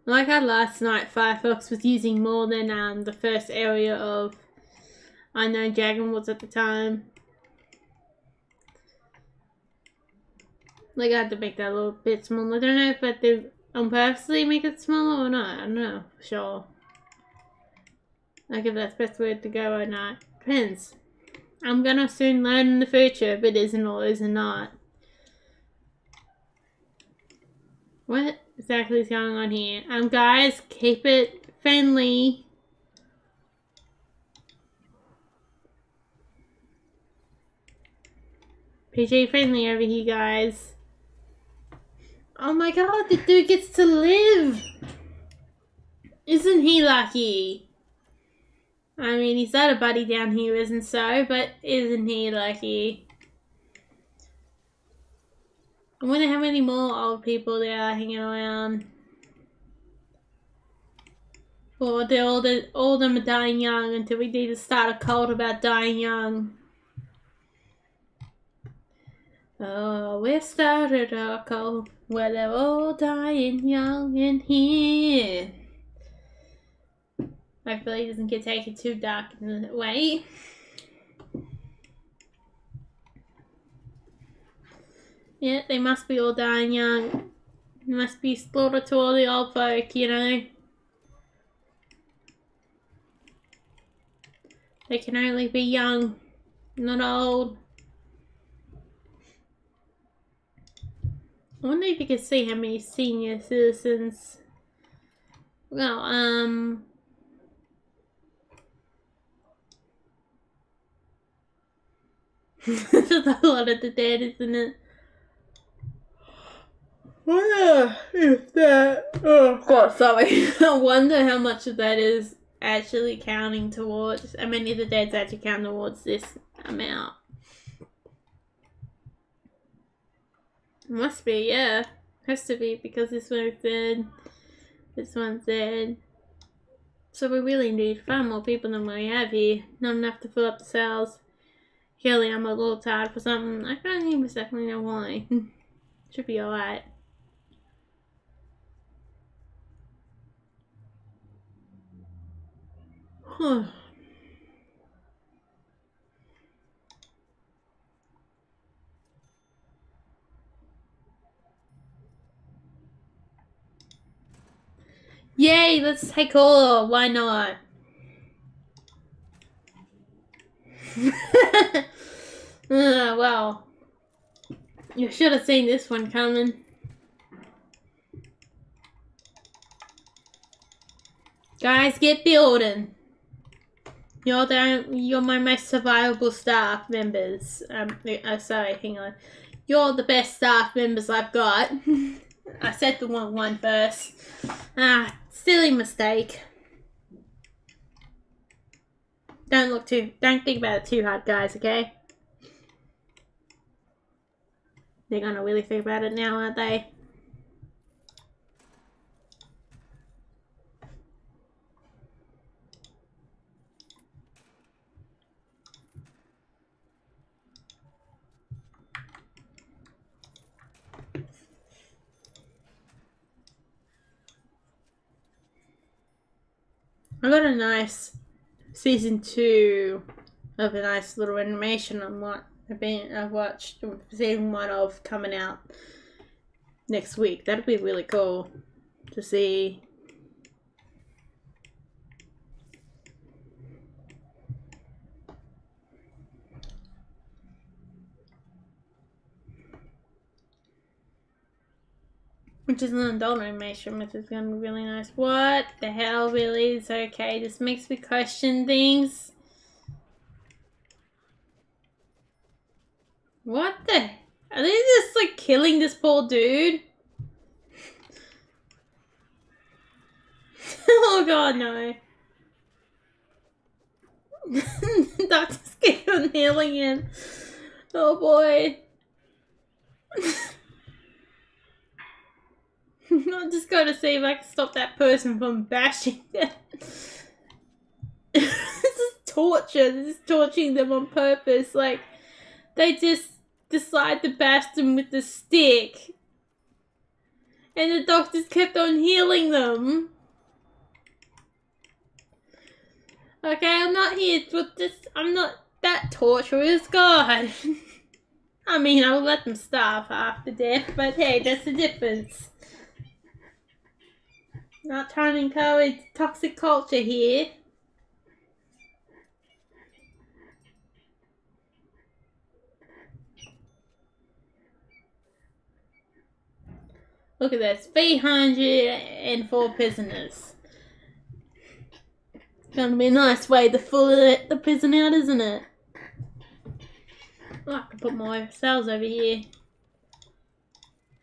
Like how last night Firefox was using more than the first area of Unknown Dragon was at the time. Like I had to make that a little bit smaller. I don't know if I did on purposely make it smaller or not. I don't know for sure. Like if that's the best way to go or not. Depends. I'm gonna soon learn in the future if it isn't or isn't not. What exactly is going on here? Guys, keep it friendly. PG friendly over here, guys. Oh my god, the dude gets to live! Isn't he lucky? I mean, he's got a buddy down here, isn't so? But isn't he lucky? I wonder how many more old people there are hanging around. Or all of them are dying young until we need to start a cult about dying young. Oh, we started a cult where they're all dying young in here. Hopefully it doesn't get taken too dark in the way. Yeah, they must be all dying young. They must be slaughtered to all the old folk, you know. They can only be young, not old. I wonder if you can see how many senior citizens. Well, there's a lot of the dead, isn't it? Wonder if that. Oh god, sorry. I wonder how much of that is actually counting towards. How many of the dead's actually count towards this amount? Must be, yeah. Has to be because this one's dead. This one's dead. So we really need far more people than we have here. Not enough to fill up the cells. Clearly I'm a little tired for something. I can't even exactly know why. Should be alright. Huh. Yay, let's take all. Why not? Well, you should have seen this one coming. Guys, get building. You're my most survivable staff members. Sorry, hang on. You're the best staff members I've got. I said the wrong one first. Silly mistake. Don't think about it too hard, guys, okay? They're gonna really think about it now, aren't they? I got a nice season 2 of a nice little animation on what I've watched season 1 of coming out next week. That'd be really cool to see. Which is an adult animation, which is going to be really nice. What the hell, really? It's okay. This makes me question things. What the? Are they just like killing this poor dude? Oh god, no. Doctors keep on healing him. Oh boy. I'm just gotta see if I can stop that person from bashing them. This is torture. This is torturing them on purpose. Like, they just decide to bash them with the stick. And the doctors kept on healing them. Okay, I'm not here with this. I'm not that torturous. God. I mean, I'll let them starve after death, but hey, that's the difference. Not trying to encourage toxic culture here. Look at this, 304 prisoners. Gonna be a nice way to full the prison out, isn't it? Oh, I can put more cells over here.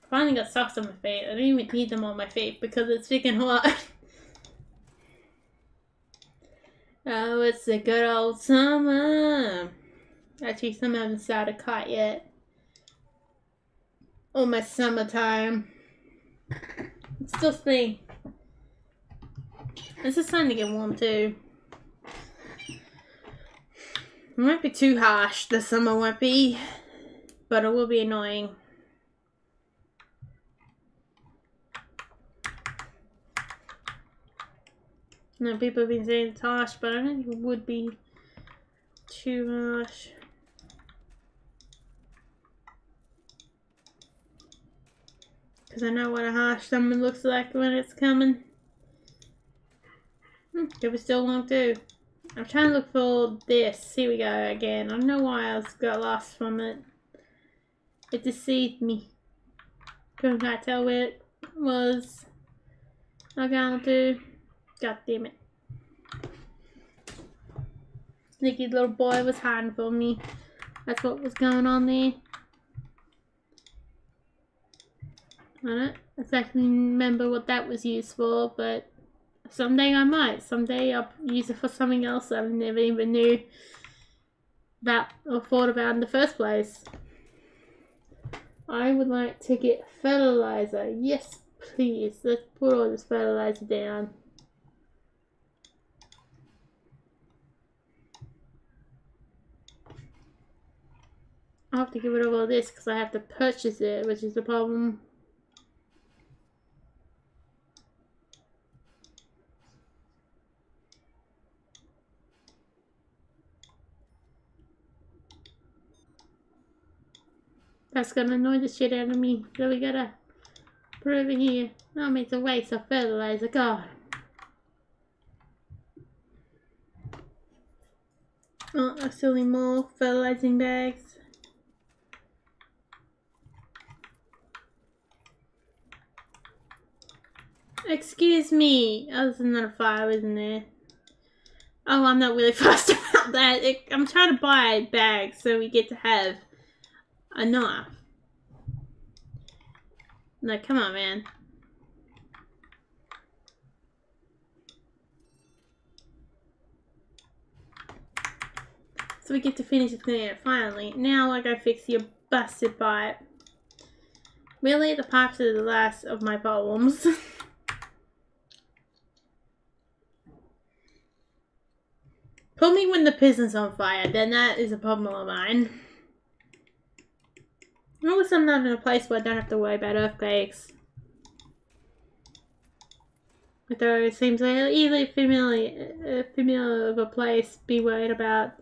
Finally got socks on my feet. I don't even need them on my feet because it's freaking hot. Oh, it's a good old summer. Actually, some haven't started cut yet. Almost summertime. It's still spring. It's just starting to get warm too. It won't be too harsh. The summer won't be, but it will be annoying. No, people have been saying it's harsh, but I don't think it would be too harsh. Because I know what a harsh summer looks like when it's coming. It was still long too. I'm trying to look for this. Here we go again. I don't know why I got lost from it. It deceived me. Couldn't quite tell where it was. I'm going to. God damn it. Sneaky little boy was hiding from me. That's what was going on there. I don't exactly remember what that was used for, but someday I might. Someday I'll use it for something else I never even knew about or thought about in the first place. I would like to get fertilizer. Yes, please. Let's put all this fertilizer down. I'll have to get rid of all this because I have to purchase it, which is the problem. That's gonna annoy the shit out of me. So we gotta put it over here. That makes a waste of fertilizer. God. Oh, I still need more fertilizing bags. Excuse me. Oh, there's another fire, isn't there? Oh, I'm not really fussed about that. I'm trying to buy bags so we get to have enough. No, come on, man. So we get to finish cleaning it finally. Now I go fix your busted pipe. Really, the pipes are the last of my problems. Put me when the piston's on fire, then that is a problem of mine. At least I'm not in a place where I don't have to worry about earthquakes. Although it seems like even familiar of a place be worried about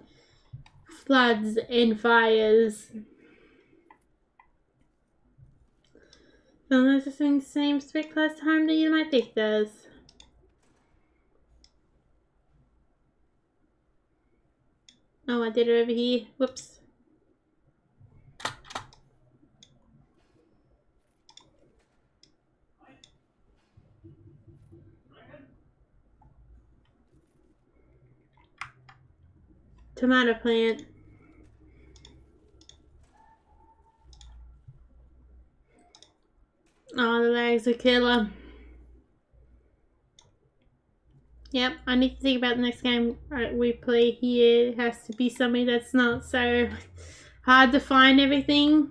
floods and fires. Unless it's in the same strict last time that you might think does. Oh, I did it over here. Whoops. Tomato plant. Oh, the legs are killer. Yep, I need to think about the next game we play here. It has to be something that's not so hard to find everything.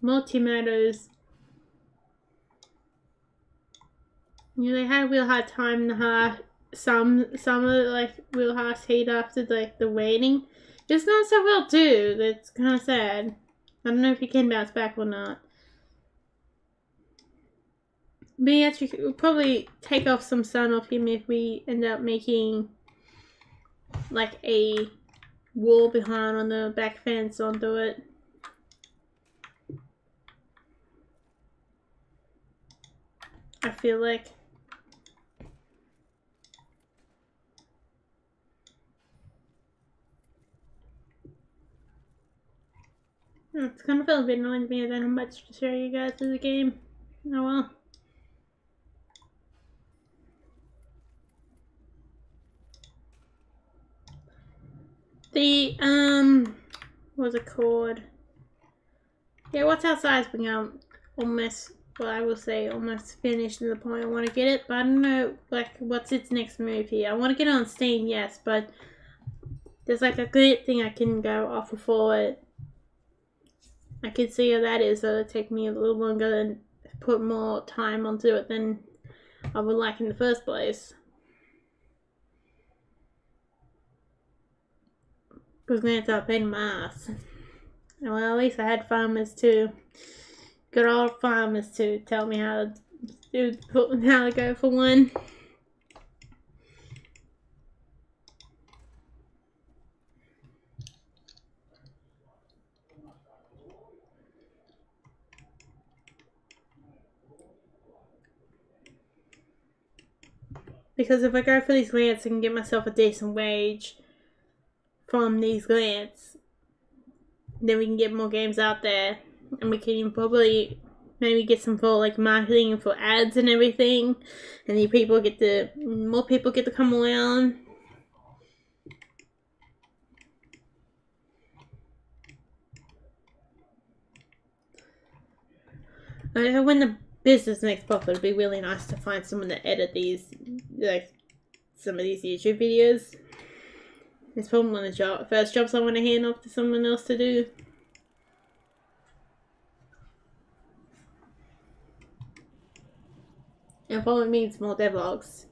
More tomatoes. You know, they had a real hard time in the some of it, like real harsh heat after the waiting. It's not so well too. That's kind of sad. I don't know if you can bounce back or not. But yeah, we'll probably take off some sun off him if we end up making like a wall behind on the back fence onto it. I feel like. It's gonna feel a bit annoying to me. I don't have much to show you guys in the game. Oh well. The what's it called? Yeah, what's outside's become almost, well, I will say almost finished to the point I want to get it, but I don't know like what's its next move here. I want to get it on Steam, yes, but there's like a good thing I can go off for it. I can see how that is, so it'll take me a little longer and put more time onto it than I would like in the first place. Because I'm going to start paying my ass. Well, at least I had farmers too. Good old farmers to tell me how to go for one. Because if I go for these grants, I can get myself a decent wage from these grants. Then we can get more games out there, and we can probably maybe get some for like marketing and for ads and everything. And more people get to come around. When the business makes profit, it'd be really nice to find someone to edit these, like some of these YouTube videos. It's probably one of the first jobs I want to hand off to someone else to do. It probably means more devlogs.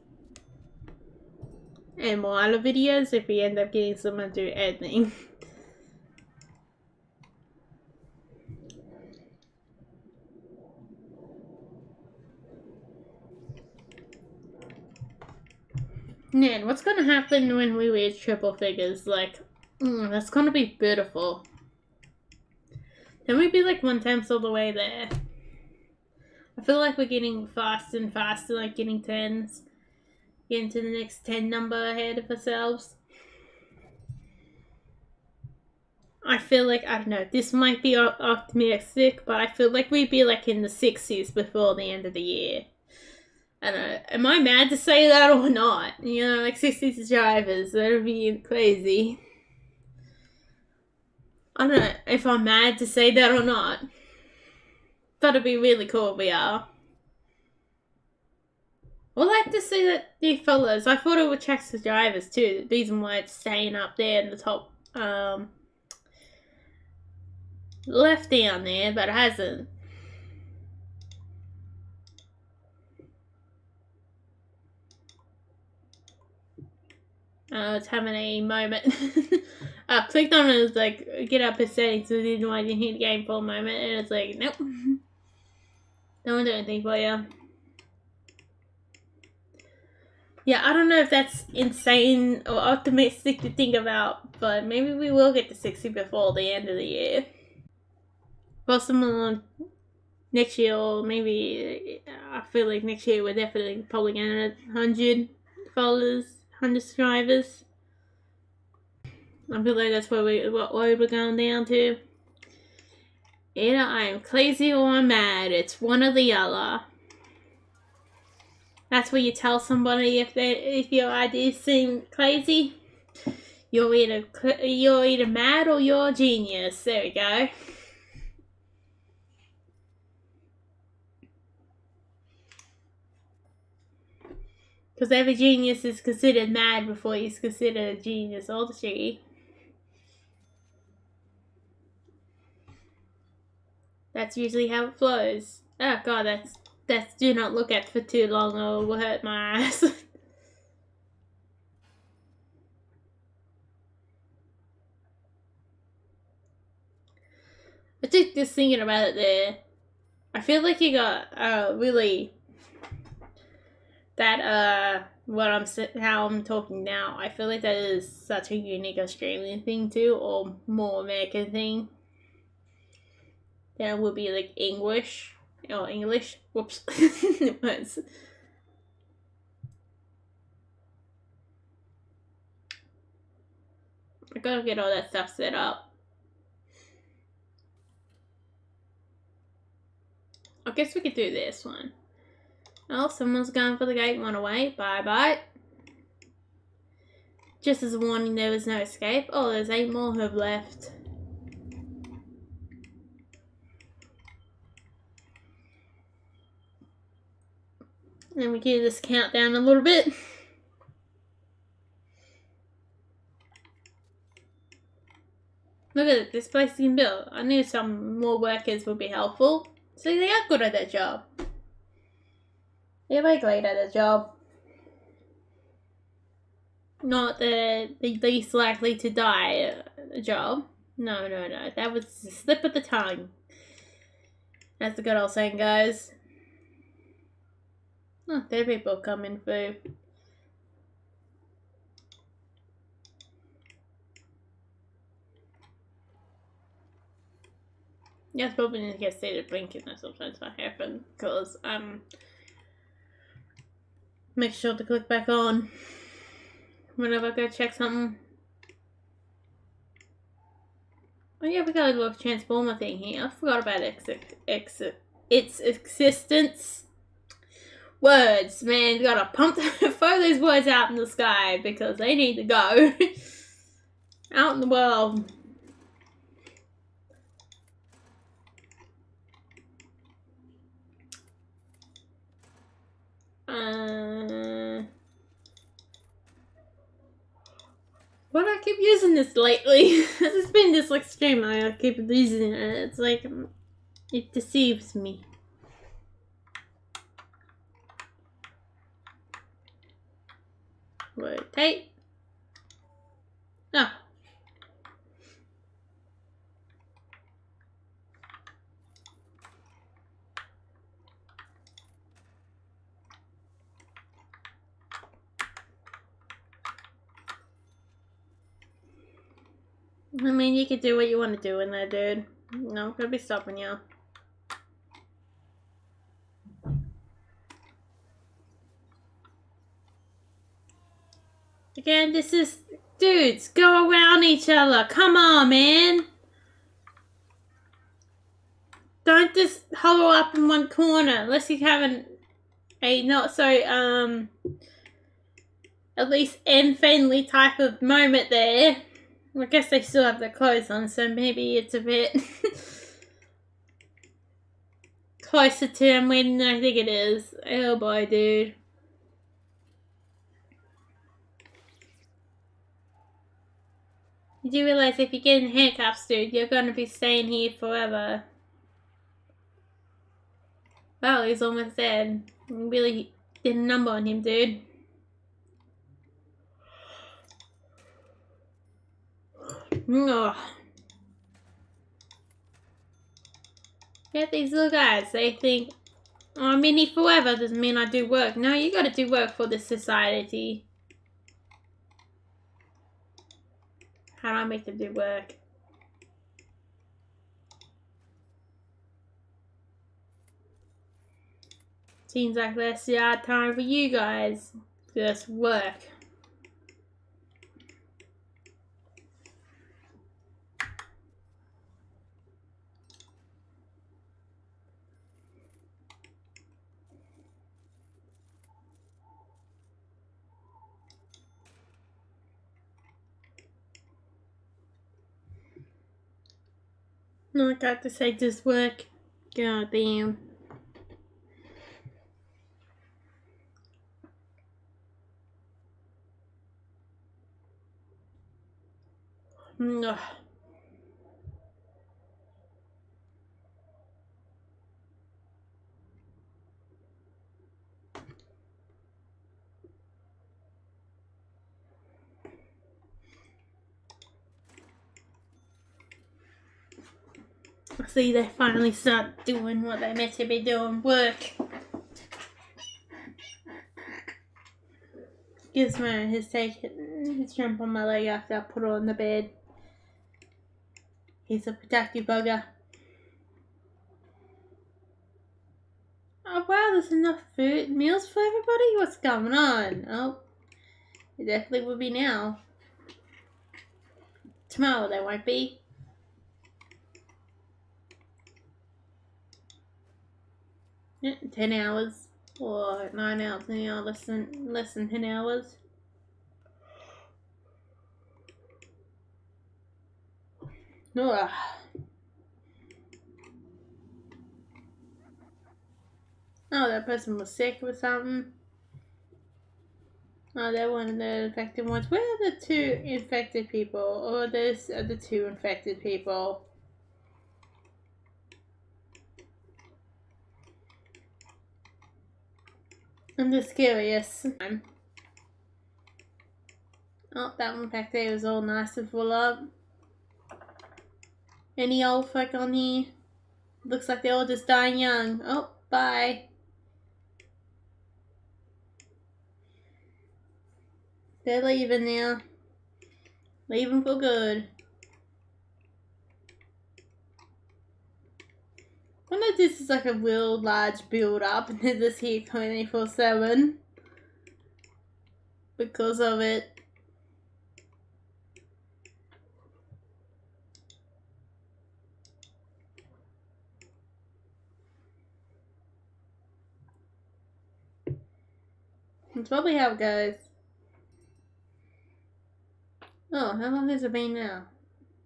And more other videos if we end up getting someone to do editing. Man, what's gonna happen when we reach triple figures? Like, that's gonna be beautiful. Then we'd be like 1/10 all the way there. I feel like we're getting faster and faster, like getting 10s. Getting to the next 10 number ahead of ourselves. I feel like, I don't know, this might be optimistic, but I feel like we'd be like in the 60s before the end of the year. I don't know, am I mad to say that or not? You know, like 60s drivers, that would be crazy. I don't know if I'm mad to say that or not. But it'd be really cool if we are. Well, I like to see that the fellas, I thought it would check the drivers too. The reason why it's staying up there in the top, left down there, but it hasn't. It's having a moment. I clicked on it, it's like, get up his settings, so I didn't hear the game for a moment, and it's like, nope. Don't do anything for you. Yeah, I don't know if that's insane or optimistic to think about, but maybe we will get to 60 before the end of the year. Possibly next year, or maybe I feel like next year we're definitely probably going to 100 followers, 100 subscribers. I feel like that's what we're going down to. Either I am crazy or I'm mad. It's one or the other. That's what you tell somebody if your ideas seem crazy. You're either mad or you're a genius. There we go. Because every genius is considered mad before he's considered a genius or she. That's usually how it flows. Oh god, that's do not look at for too long or it will hurt my eyes. I took this thinking about it there. I feel like you got really that how I'm talking now. I feel like that is such a unique Australian thing too, or more American thing. That would be like English or English. Whoops. I gotta get all that stuff set up. I guess we could do this one. Oh, someone's going for the gate, run away. Bye bye. Just as a warning, there was no escape. Oh, there's 8 more who have left. Then we get this countdown a little bit. Look at it, this place is built. I knew some more workers would be helpful. See, they are good at their job. They're very great at their job. Not the least likely to die job. No. That was a slip of the tongue. That's the good old saying, guys. Oh, there are people coming through. Yeah, it's probably need to get started blinking or sometimes that happens because make sure to click back on whenever I go check something. Oh yeah, we got a little transformer thing here. I forgot about its existence. Words, man, gotta pump throw those words out in the sky because they need to go out in the world. Why do I keep using this lately? It's been this like stream I keep using it. It's like it deceives me. Rotate. Oh. I mean, you can do what you want to do in there, dude. No, I'm gonna be stopping you. Again, this is... Dudes, go around each other. Come on, man. Don't just huddle up in one corner unless you're having a not so, at least end-friendly type of moment there. I guess they still have their clothes on, so maybe it's a bit closer to them when I think it is. Oh boy, dude. You do realize if you get in handcuffs, dude, you're gonna be staying here forever. Well, he's almost dead. You really did a number on him, dude. Ugh. Yeah, these little guys, they think, oh, I'm in here forever doesn't mean I do work. No, you gotta do work for this society. How do I make them do work? Seems like that's the hard time for you guys. Just work. No, I got to say just work. God damn. Ugh. See, they finally start doing what they're meant to be doing, work. Gizmo has taken his jump on my leg after I put her on the bed. He's a productive bugger. Oh wow, there's enough food, meals for everybody? What's going on? Oh, it definitely will be now. Tomorrow there won't be. Yeah, 10 hours. Or 9 hours, anyhow, less than 10 hours. Ugh. Oh, that person was sick or something. Oh, they're one of the infected ones. Where are the 2 infected people? Or those are the 2 infected people? I'm just curious. Oh, that one back there was all nice and full up. Any old folk on here? Looks like they're all just dying young. Oh, bye. They're leaving now. Leaving for good. I wonder if this is like a real large build up and they're just here 24/7 because of it. That's probably how it goes. Oh, how long has it been now?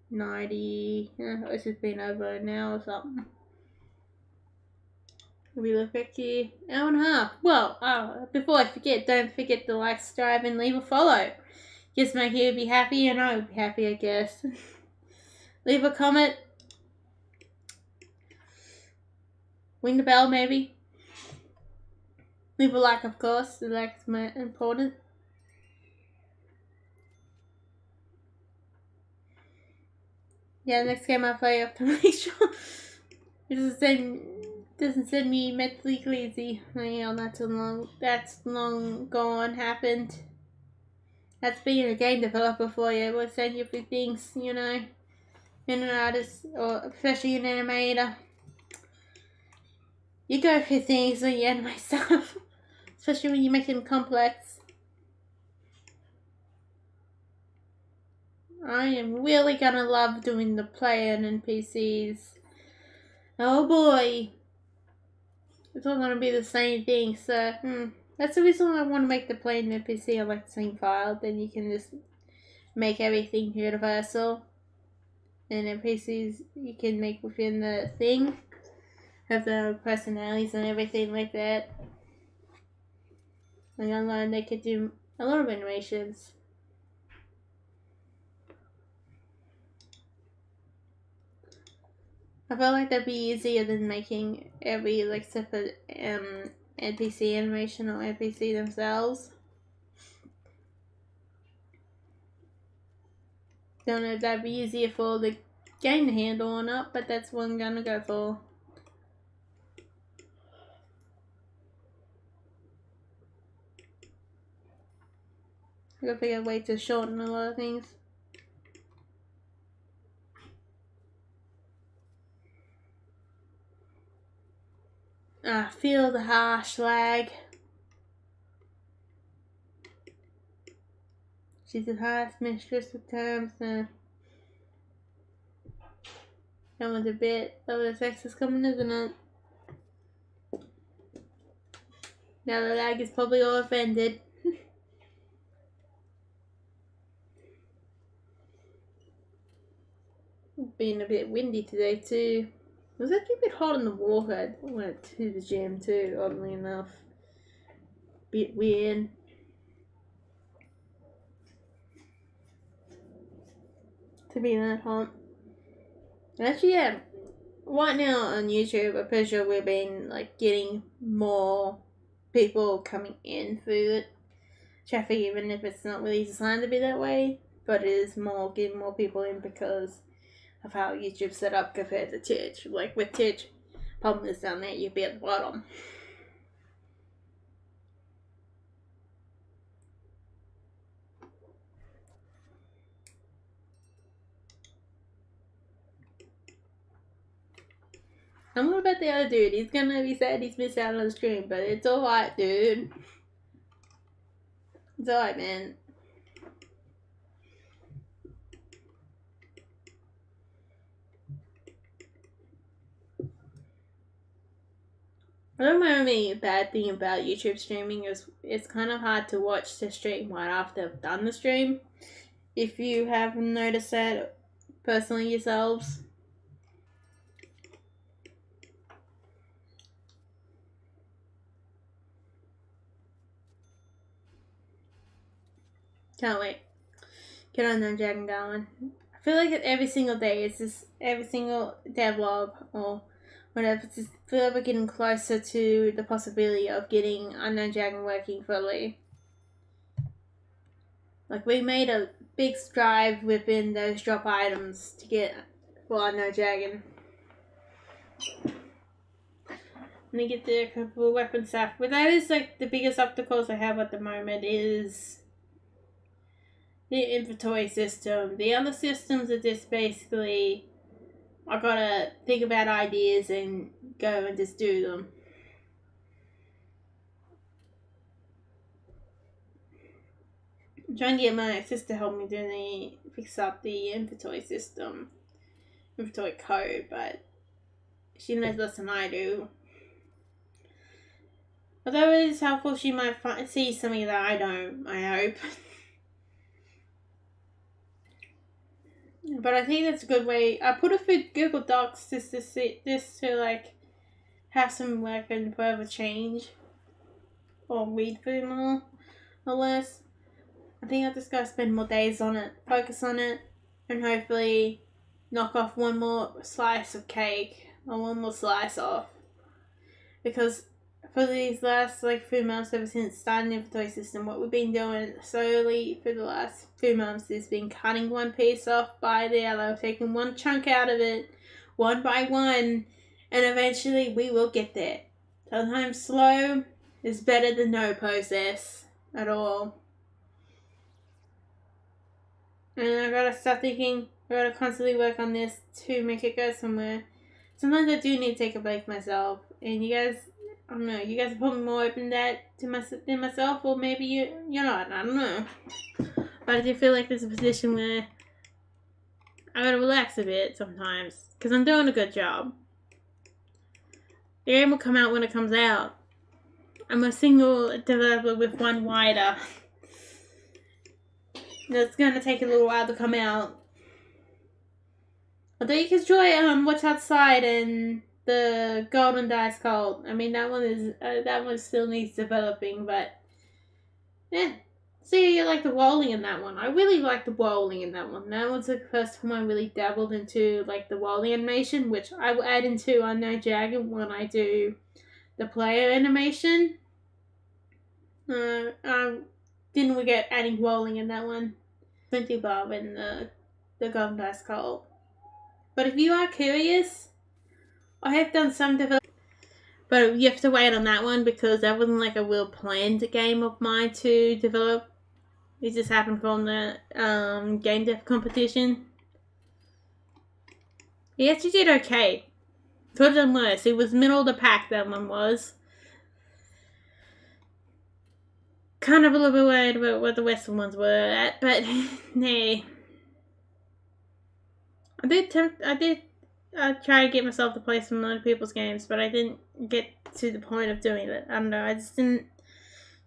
90. It's just been over an hour or something. We look back here, hour and a half. Well, before I forget, don't forget to like, subscribe, and leave a follow. Gizmo here be happy, and I will be happy, I guess. Leave a comment. Ring the bell, maybe. Leave a like, of course. The like is more important. Yeah, the next game I play, I have to make sure it doesn't send me mentally crazy. Yeah, that's long gone, happened. That's being a game developer for you. It will send you for things, you know. And an artist, or especially an animator. You go for things when you animate stuff. Especially when you make them complex. I am really gonna love doing the playing NPCs. Oh boy. It's all gonna be the same thing, so that's the reason why I want to make the playing NPC on like the same file. Then you can just make everything universal. And NPCs you can make within the thing. Have their personalities and everything like that. And online they could do a lot of animations. I feel like that'd be easier than making every like separate NPC animation or NPC themselves. Don't know if that'd be easier for the game to handle or not, but that's what I'm gonna go for. I gotta figure out a way to shorten a lot of things. I feel the harsh lag. She's the highest mistress of times. That one's a bit of the sex is coming, isn't it? Now the lag is probably all offended. Being a bit windy today too. It was actually a bit hot in the water. I went to the gym too, oddly enough. Bit weird. To be that hot. Actually, yeah. Right now on YouTube, I'm pretty sure we've been like getting more people coming in through the traffic, even if it's not really designed to be that way. But it is more getting more people in because of how YouTube's set up compared to Twitch. Like with Twitch, problem is down there, you'd be at the bottom. And what about the other dude? He's gonna be sad he's missed out on the stream, but it's alright, dude. It's alright, man. I don't know, the bad thing about YouTube streaming is it's kind of hard to watch the stream right after I've done the stream. If you have noticed that personally yourselves. Can't wait. Get on that dragon going. I feel like every single day, it's just every single devlog or whatever, it's just feel like we're getting closer to the possibility of getting Unknown Dragon working fully. Like, we made a big stride within those drop items to get for Unknown Dragon. And to get the couple weapon stuff. But that is like the biggest obstacles I have at the moment is the inventory system. The other systems are just basically I gotta think about ideas and go and just do them. I'm trying to get my sister to help me fix up the inventory system, inventory code, but she knows less than I do. Although it is helpful, she might see something that I don't, I hope. But I think that's a good way. I put it for Google Docs just to like have some work and further change or read through more or less. I think I just gotta spend more days on it, focus on it, and hopefully knock off one more slice of cake or one more slice off. Because for these last like few months ever since starting the inventory system, what we've been doing slowly for the last few months is been cutting one piece off by the other, taking one chunk out of it, one by one, and eventually we will get there. Sometimes slow is better than no process at all. And I gotta start thinking, I gotta constantly work on this to make it go somewhere. Sometimes I do need to take a break myself, and you guys, I don't know, you guys are probably more open to that than myself, or maybe you're not, I don't know. But I do feel like there's a position where I gotta relax a bit sometimes because I'm doing a good job. The game will come out when it comes out. I'm a single developer with one writer. It's gonna take a little while to come out. Although you can enjoy What's Outside and the Golden Dice Cult. I mean that one still needs developing, but yeah. See, you like the rolling in that one. I really like the rolling in that one. That was the first time I really dabbled into like the rolling animation, which I will add into Unknown Dragon when I do the player animation. Didn't we get adding rolling in that one? 20 Bob and the Golden Dice Cult. But if you are curious, I have done some development. But you have to wait on that one because that wasn't like a real planned game of mine to develop. It just happened from the game dev competition. He actually did okay. Could have done worse. It was middle of the pack, that one was. Kind of a little bit worried about what the Western ones were at, but nah. I did try to get myself to play some other people's games, but I didn't get to the point of doing it. I don't know, I just didn't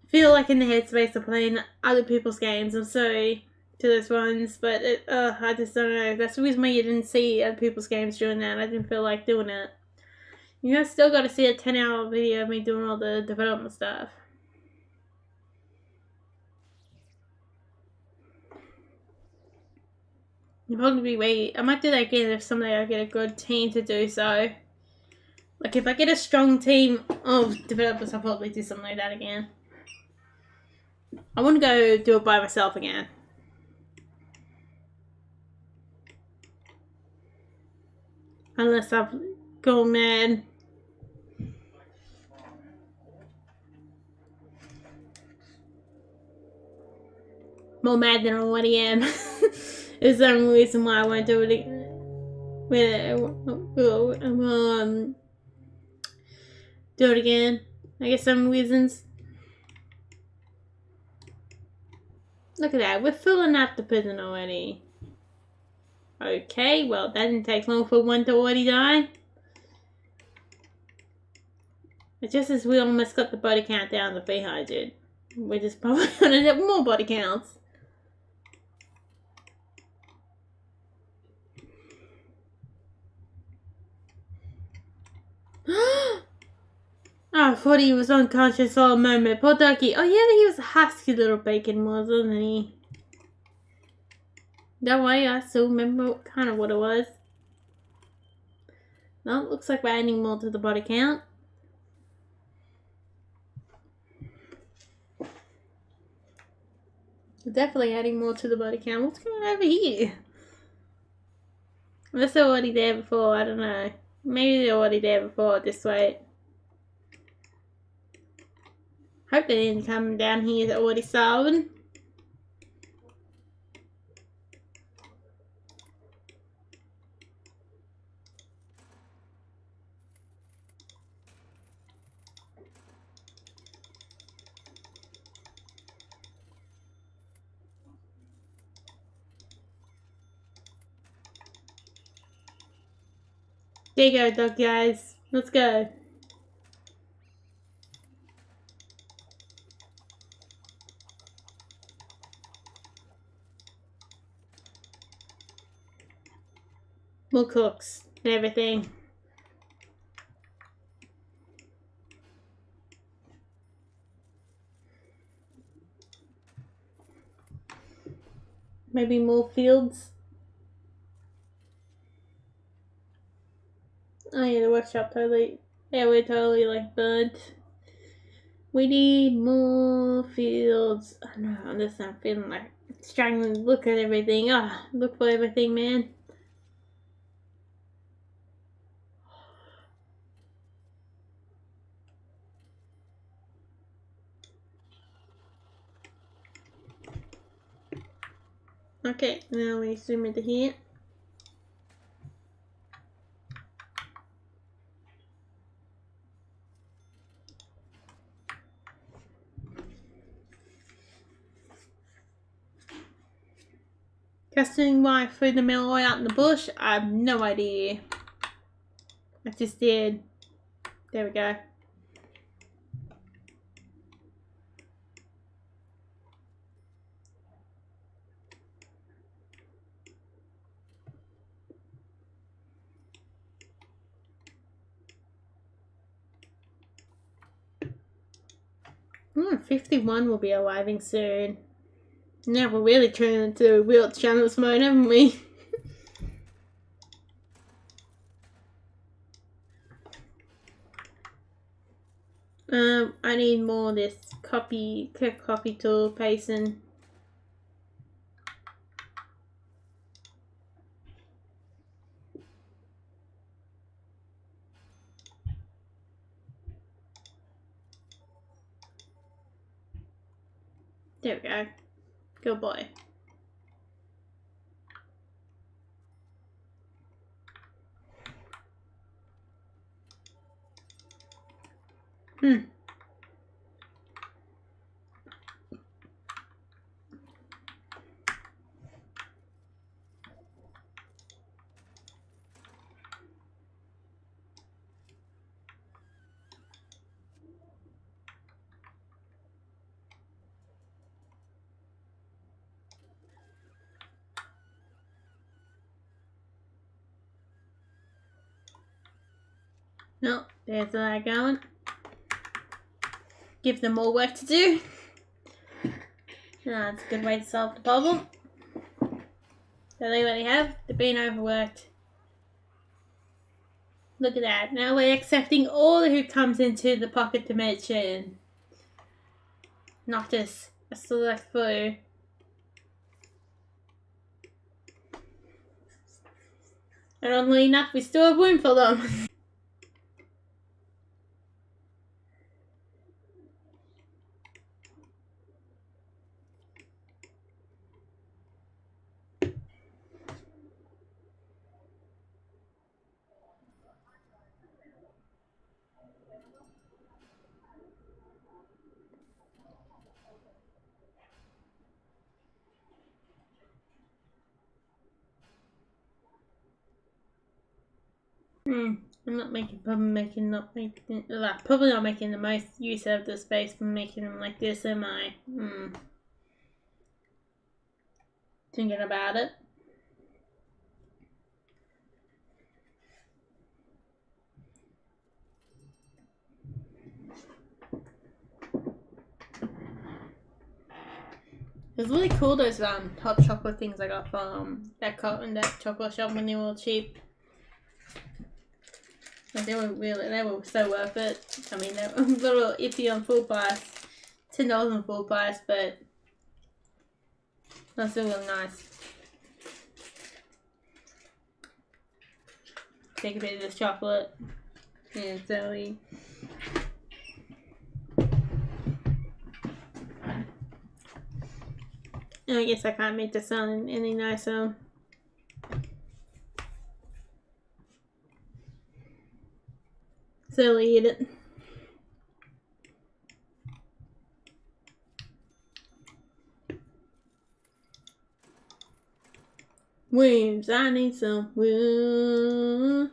feel like in the headspace of playing other people's games. I'm sorry to those ones, but I just don't know. That's the reason why you didn't see other people's games doing that. I didn't feel like doing it. You guys still got to see a 10-hour video of me doing all the development stuff. I'll probably wait. I might do that again if someday I get a good team to do so. Like if I get a strong team of developers, I'll probably do something like that again. I want to go do it by myself again. Unless I've gone mad. More mad than I already am. Is the only reason why I won't do it again. Do it again. I guess some reasons. Look at that. We're filling up the prison already. Okay, well, that didn't take long for one to already die. It's just as we almost got the body count down to 300. We're just probably going to have more body counts. Oh, I thought he was unconscious for a moment. Poor Ducky. Oh, yeah, he was a husky little bacon, wasn't he? Don't worry, I still remember kind of what it was. No, it looks like we're adding more to the body count. We're definitely adding more to the body count. What's going on over here? Unless they're already there before, I don't know. Maybe they're already there before this way. Hope they didn't come down here that already starving. There you go, dog guys. Let's go. More cooks and everything. Maybe more fields. Oh yeah, the workshop totally. Yeah, we're totally like burnt. We need more fields. I don't know, I'm just not feeling like struggling to look at everything. Look for everything, man. Okay, now we zoom into here. Guessing why I threw the mill out in the bush? I have no idea. I just did. There we go. Hmm, 51 will be arriving soon. Now we're really turning into real channels mode, haven't we? I need more of this quick copy tool pasting. There we go. Good boy. No, there's that going. Give them more work to do. That's a good way to solve the problem. So they already have. They're being overworked. Look at that. Now we're accepting all who comes into the pocket dimension. Not just a select few. And oddly enough, we still have room for them. I'm probably not making the most use of the space for making them like this, am I? Thinking about it. It was really cool, those hot chocolate things I got from that chocolate shop when they were all cheap. Like they were so worth it. I mean, they were a little iffy on full price, $10 on full price, but that's still really nice. Take a bit of this chocolate and jelly. And I guess I can't make the sound any nicer. So eat it. Worms, I need some worms.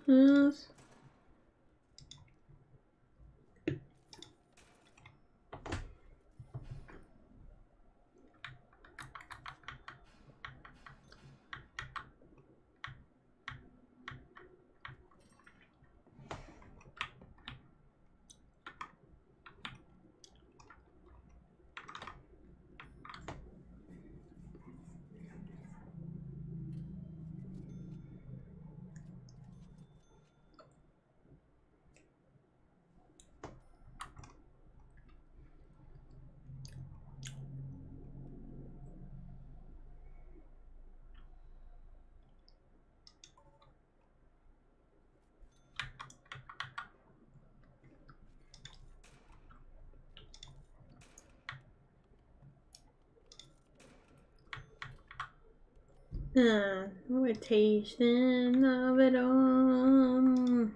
Rotation of it all.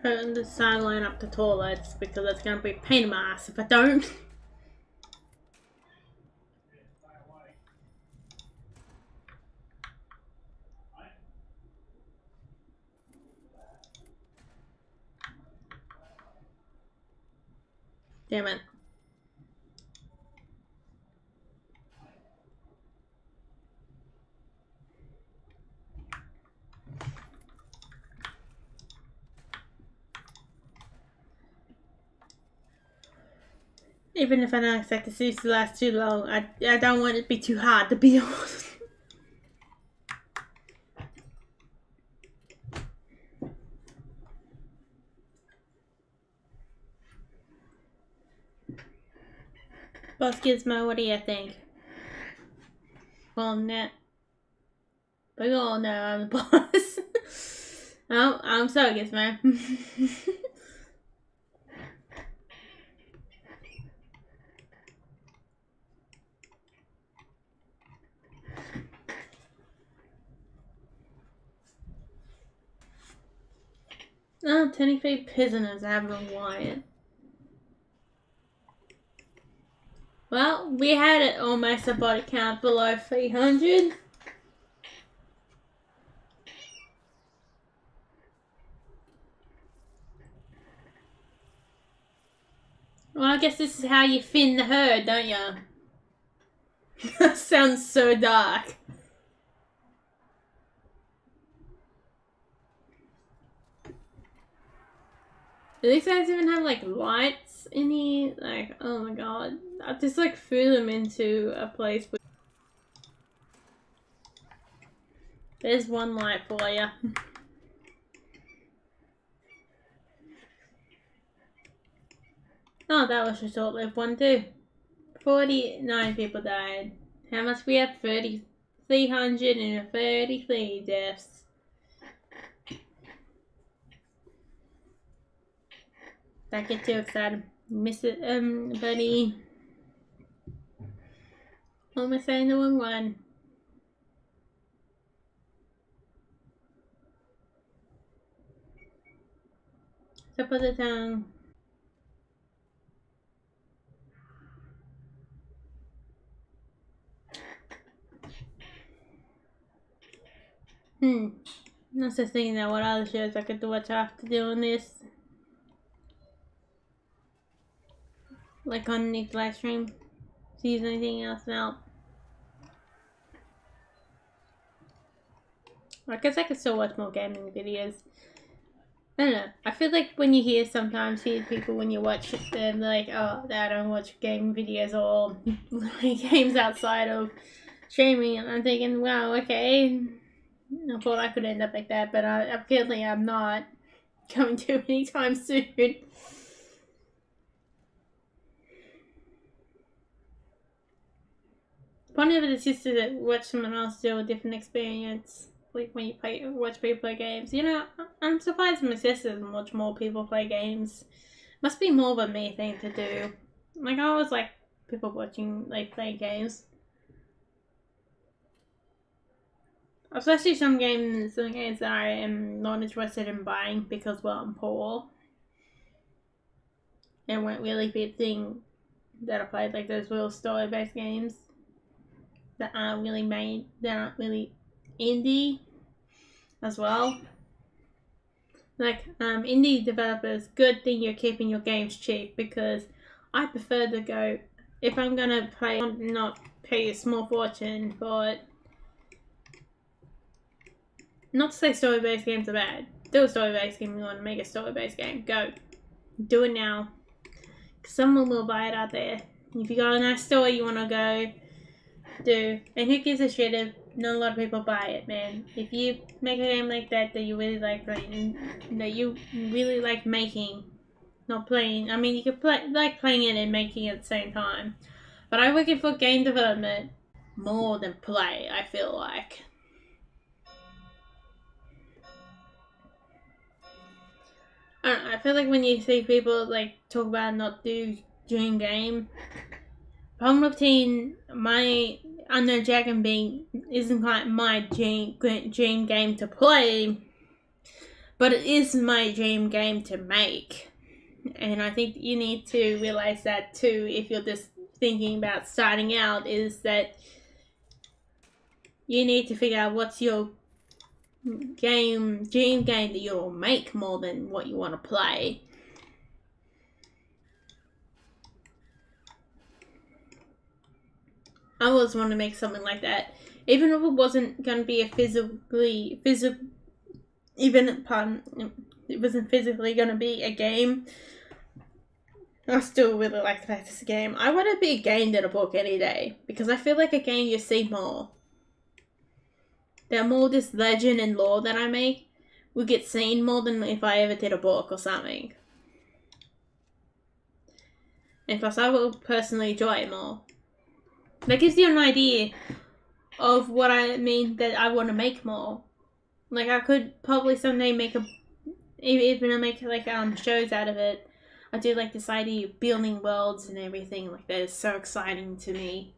turn the sideline up to toilets because it's going to be a pain in my ass if I don't. Damn it. Even if I don't expect the series to last too long, I don't want it to be too hard to be honest. Boss Gizmo, what do you think? Well, net. But you all know I'm the boss. Oh, I'm sorry, Gizmo. Oh, 23 prisoners have been wired. Well, we had it almost a body count below 300. Well, I guess this is how you thin the herd, don't ya? That sounds so dark. Do these guys even have like lights in here? Like, oh my god. I just like threw them into a place with... There's one light for ya. Oh, that was a short-lived one too. 49 people died. How much we have? 333 deaths. Don't get too excited. Miss it, buddy. Almost saying the wrong one. Tip of the tongue. I was just thinking that what other shows I could watch after doing this. Like on the live stream. See if there's anything else out. I guess I could still watch more gaming videos. I don't know. I feel like when you hear people when you watch them, they're like, oh, I don't watch gaming videos or games outside of streaming. And I'm thinking, wow, okay. I thought I could end up like that, but apparently I'm not going to anytime soon. One of the sisters that watch someone else do a different experience, like when you watch people play games. You know, I'm surprised my sisters watch more people play games. Must be more of a me thing to do. Like I always like people watching playing games. Especially some games that I am not interested in buying because, well, I'm poor. It won't really be a thing that I played, like those little story-based games that aren't really indie as well. Like, indie developers, good thing you're keeping your games cheap because I prefer to go, if I'm gonna play, not pay a small fortune, but not to say story-based games are bad. Do a story-based game. You want to make a story-based game. Go. Do it now. Someone will buy it out there. If you got a nice story you want to go do. And who gives a shit if not a lot of people buy it, man. If you make a game like that you really like playing, that you really like making, not playing. I mean, you could playing it and making it at the same time. But I'm looking for game development more than play, I feel like. I don't know, I feel like when you see people talk about not do dream game, problem with my Unknown Dragon being isn't quite my dream game to play, But it is my dream game to make. And I think you need to realize that too if you're just thinking about starting out, is that you need to figure out what's your dream game that you'll make more than what you want to play. I always want to make something like that, even if it wasn't going to be a it wasn't physically going to be a game. I still really like the fact it's a game. I want to be a game than a book any day, because I feel like a game you see more. There are more this legend and lore that I make would get seen more than if I ever did a book or something. And plus, I will personally enjoy it more. That gives you an idea of what I mean that I want to make more. Like, I could probably someday make shows out of it. I do like this idea of building worlds and everything like that is so exciting to me.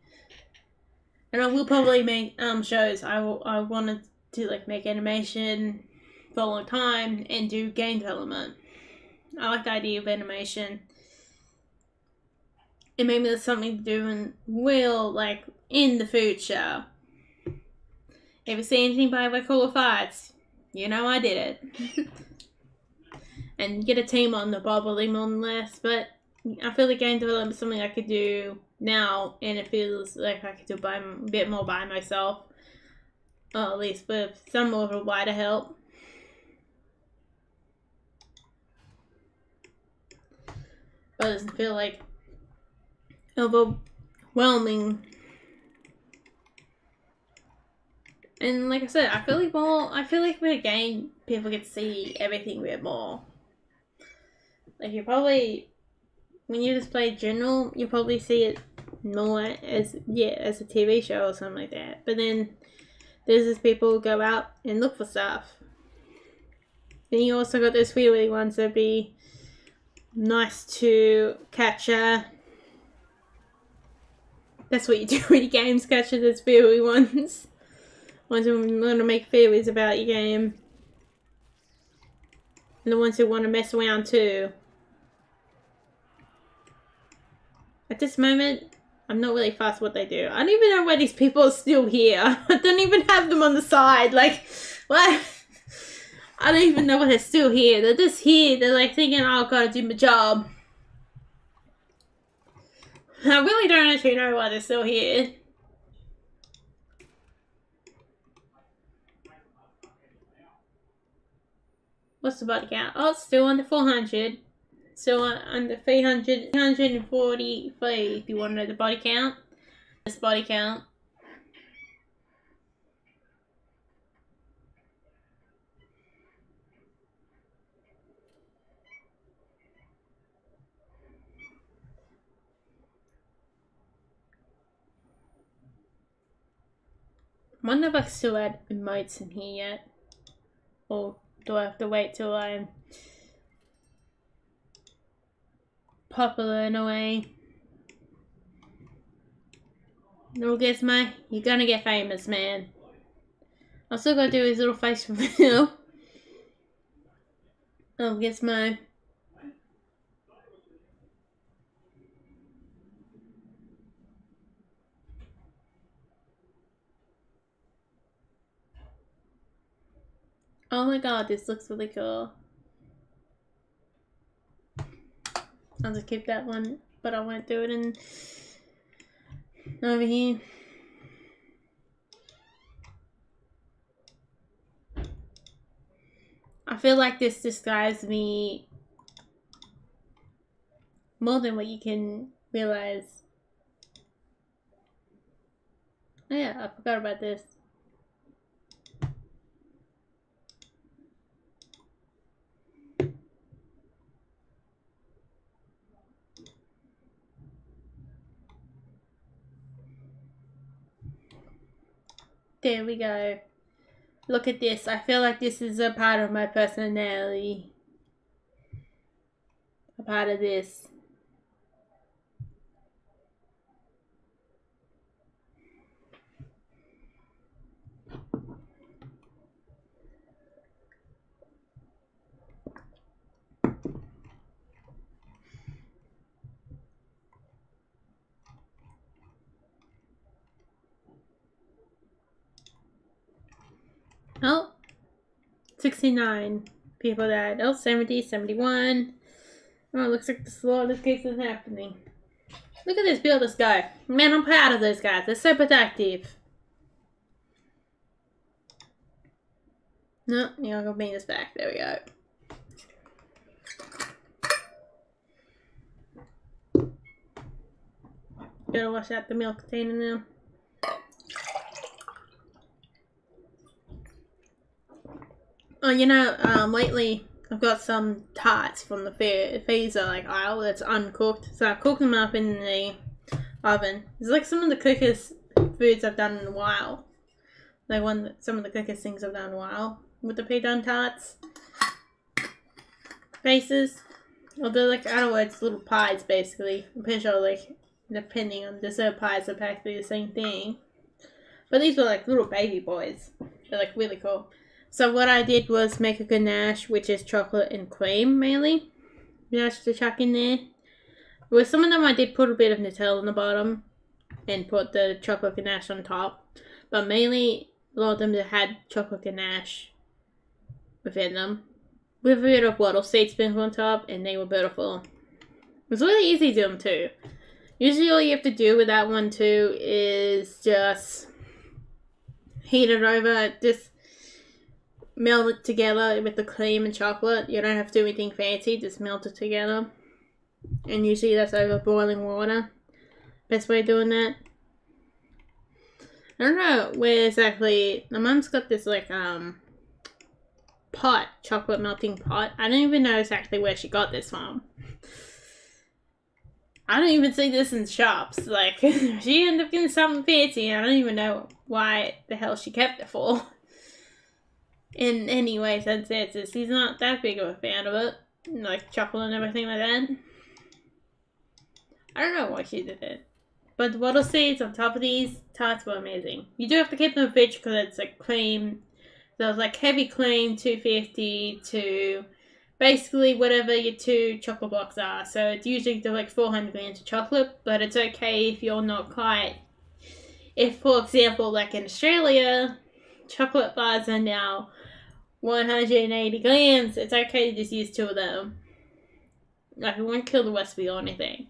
And I will probably make shows. I wanted to like make animation for a long time and do game development. I like the idea of animation. And maybe there's something to do and will like in the future. If you see anything by Redcollarwolf, you know I did it. And get a team on the probably more than less, but I feel like game development is something I could do now, and it feels like I could do a bit more by myself, or at least with some more of a wider help. But it doesn't feel like overwhelming. And like I said, I feel like with a game, people get to see everything a bit more. Like you probably, when you just play general, you probably see it more as a TV show or something like that. But then there's just people who go out and look for stuff. Then you also got those feely ones that'd be nice to capture. That's what you do with your games, capture those feely ones. Ones who want to make feelies about your game. And the ones who want to mess around too. At this moment, I'm not really fussed what they do. I don't even know why these people are still here. I don't even have them on the side. Like, what? I don't even know why they're still here. They're just here. They're like thinking, oh, I've got to do my job. I really don't actually know why they're still here. What's the body count? Oh, it's still under 400. So under 343 if you want to know the body count. This body count. I wonder if I can still add emotes in here yet. Or do I have to wait till I'm popular in a way? No, Gizmo, you're gonna get famous, man. I'm still gonna do his little face reveal. Oh, Gizmo. Oh my god, this looks really cool. I'll just keep that one, but I won't do it in over here. I feel like this describes me more than what you can realize. Oh yeah, I forgot about this. There we go. Look at this. I feel like this is a part of my personality. A part of this. Oh, 69 people died. Oh, 70, 71. Oh, it looks like the slaughter case is happening. Look at this builders go. Man, I'm proud of those guys. They're so productive. No, you're not gonna bring this back. There we go. Gotta wash out the milk container now. Oh, you know, lately I've got some tarts from the freezer aisle that's uncooked. So I cooked them up in the oven. It's like some of the quickest foods I've done in a while. Like some of the quickest things I've done in a while with the pre-done tarts. Faces. Well, they're like, I don't know, it's little pies basically. I'm pretty sure, like, depending on dessert pies are practically the same thing. But these were like little baby boys. They're like really cool. So what I did was make a ganache, which is chocolate and cream mainly. Ganache to chuck in there. With some of them I did put a bit of Nutella on the bottom and put the chocolate ganache on top. But mainly a lot of them had chocolate ganache within them. With a bit of wattle seed sprinkled on top, and they were beautiful. It was really easy to do them too. Usually all you have to do with that one too is just heat it over, just melt it together with the cream and chocolate. You don't have to do anything fancy, just melt it together. And usually that's over boiling water. Best way of doing that. I don't know where exactly, my mum's got this like pot, chocolate melting pot. I don't even know exactly where she got this from. I don't even see this in shops. Like, she ended up getting something fancy, and I don't even know why the hell she kept it for. In any way, since she's not that big of a fan of it. Like, chocolate and everything like that. I don't know why she did it. But the wattle seeds on top of these tarts were amazing. You do have to keep them in the fridge because it's like cream. So it's like heavy cream, 250 to basically whatever your 2 chocolate blocks are. So it's usually like 400 grams of chocolate, but it's okay if you're not quite. If, for example, like in Australia, chocolate bars are now 180 grams, it's okay to just use 2 of them. Like, it won't kill the recipe or anything.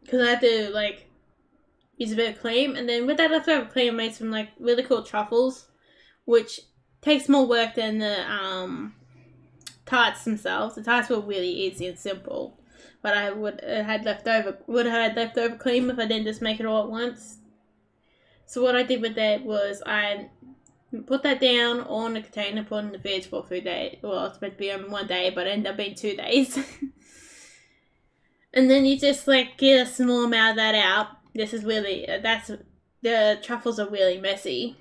Because I had to, like, use a bit of cream, and then with that leftover cream, I made some, like, really cool truffles, which takes more work than the tarts themselves. The tarts were really easy and simple, but I would have had leftover cream if I didn't just make it all at once. So what I did with that was I put that down on a container, put it in the fridge for 3 days. Well, it's meant to be on 1 day, but it ended up being 2 days. And then you just like get a small amount of that out. This is really, the truffles are really messy.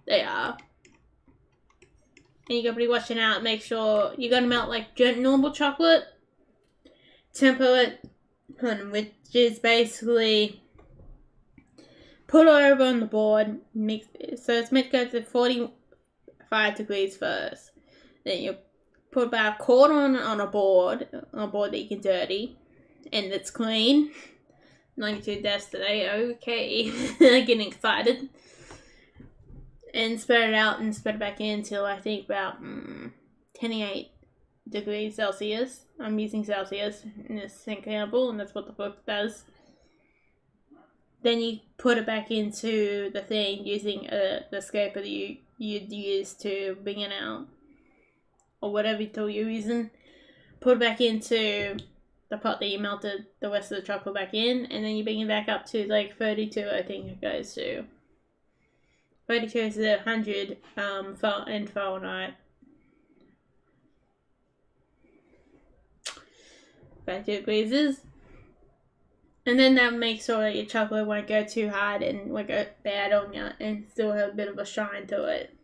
They are. And you gotta be watching out, make sure you gotta melt like normal chocolate, temper it, which is basically put it over on the board, mix it. So it's meant to go to 45 degrees first. Then you put about a quarter on a board that you can dirty, and it's clean. 92 deaths today, okay. Getting excited. And spread it out and spread it back in until I think about 28 degrees Celsius. I'm using Celsius in this example, and that's what the book does. Then you put it back into the thing using the scraper that you'd use to bring it out, or whatever tool you're using. Put it back into the pot that you melted the rest of the chocolate back in, and then you bring it back up to like 32, I think it goes to. 32 is 100 in Fahrenheit. 32 degrees. And then that makes sure that your chocolate won't go too hard and won't go bad on you, and still have a bit of a shine to it.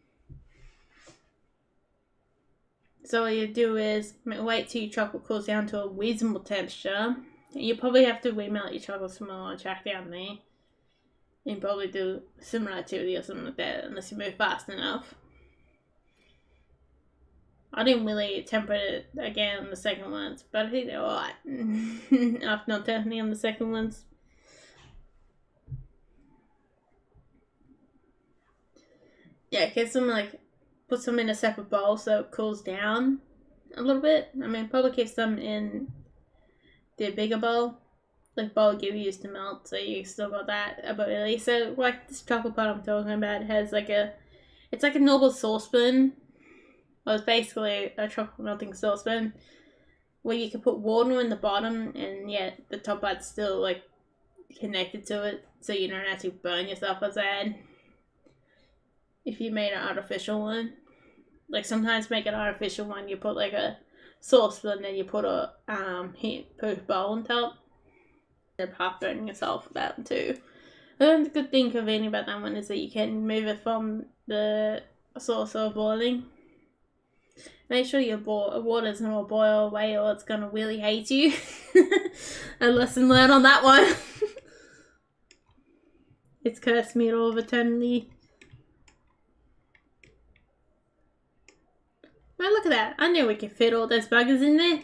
So what you do is wait till your chocolate cools down to a reasonable temperature. You probably have to remelt your chocolate some more and track down there. You can probably do similar activity or something like that unless you move fast enough. I didn't really temper it again on the second ones, but I think they're alright. After not tempering on the second ones. Yeah, get some like, put some in a separate bowl so it cools down a little bit. I mean, probably keep some in the bigger bowl, like bowl you used to melt, so you still got that ability. So like this chocolate pot I'm talking about has like it's like a normal saucepan. Well, it's basically a chocolate melting saucepan where you can put water in the bottom, and yet the top part's still like connected to it, so you don't actually burn yourself as bad. If you made an artificial one, like sometimes make an artificial one, you put like a saucepan, then you put a heat-proof bowl on top. And half burning yourself with that too. The good thing convenient about that one is that you can move it from the sauce or boiling. Make sure your water's not boil away or it's gonna really hate you. A lesson learned on that one. It's cursed me all of eternity. Oh, look at that. I knew we could fit all those buggers in there.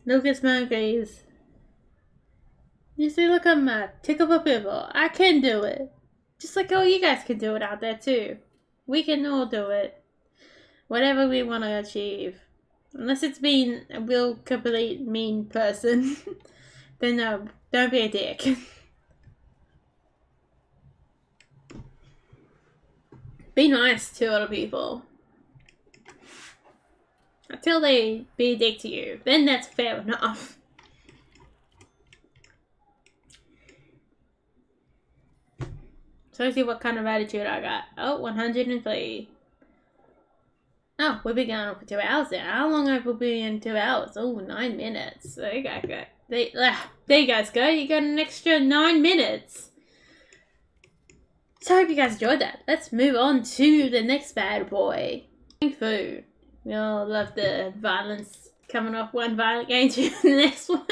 Look at monkeys. You see, look at my tickle for people. I can do it. Just like all you guys can do it out there too. We can all do it. Whatever we want to achieve. Unless it's being a real complete mean person. Then no, don't be a dick. Be nice to other people. Until they be a dick to you. Then that's fair enough. So let's see what kind of attitude I got. Oh, 103. Oh, we've been going on for 2 hours now. How long have we been in 2 hours? Oh, 9 minutes. There you go. There you guys go. You got an extra 9 minutes. So I hope you guys enjoyed that. Let's move on to the next bad boy. Food. We all love the violence coming off one violent game to the next one.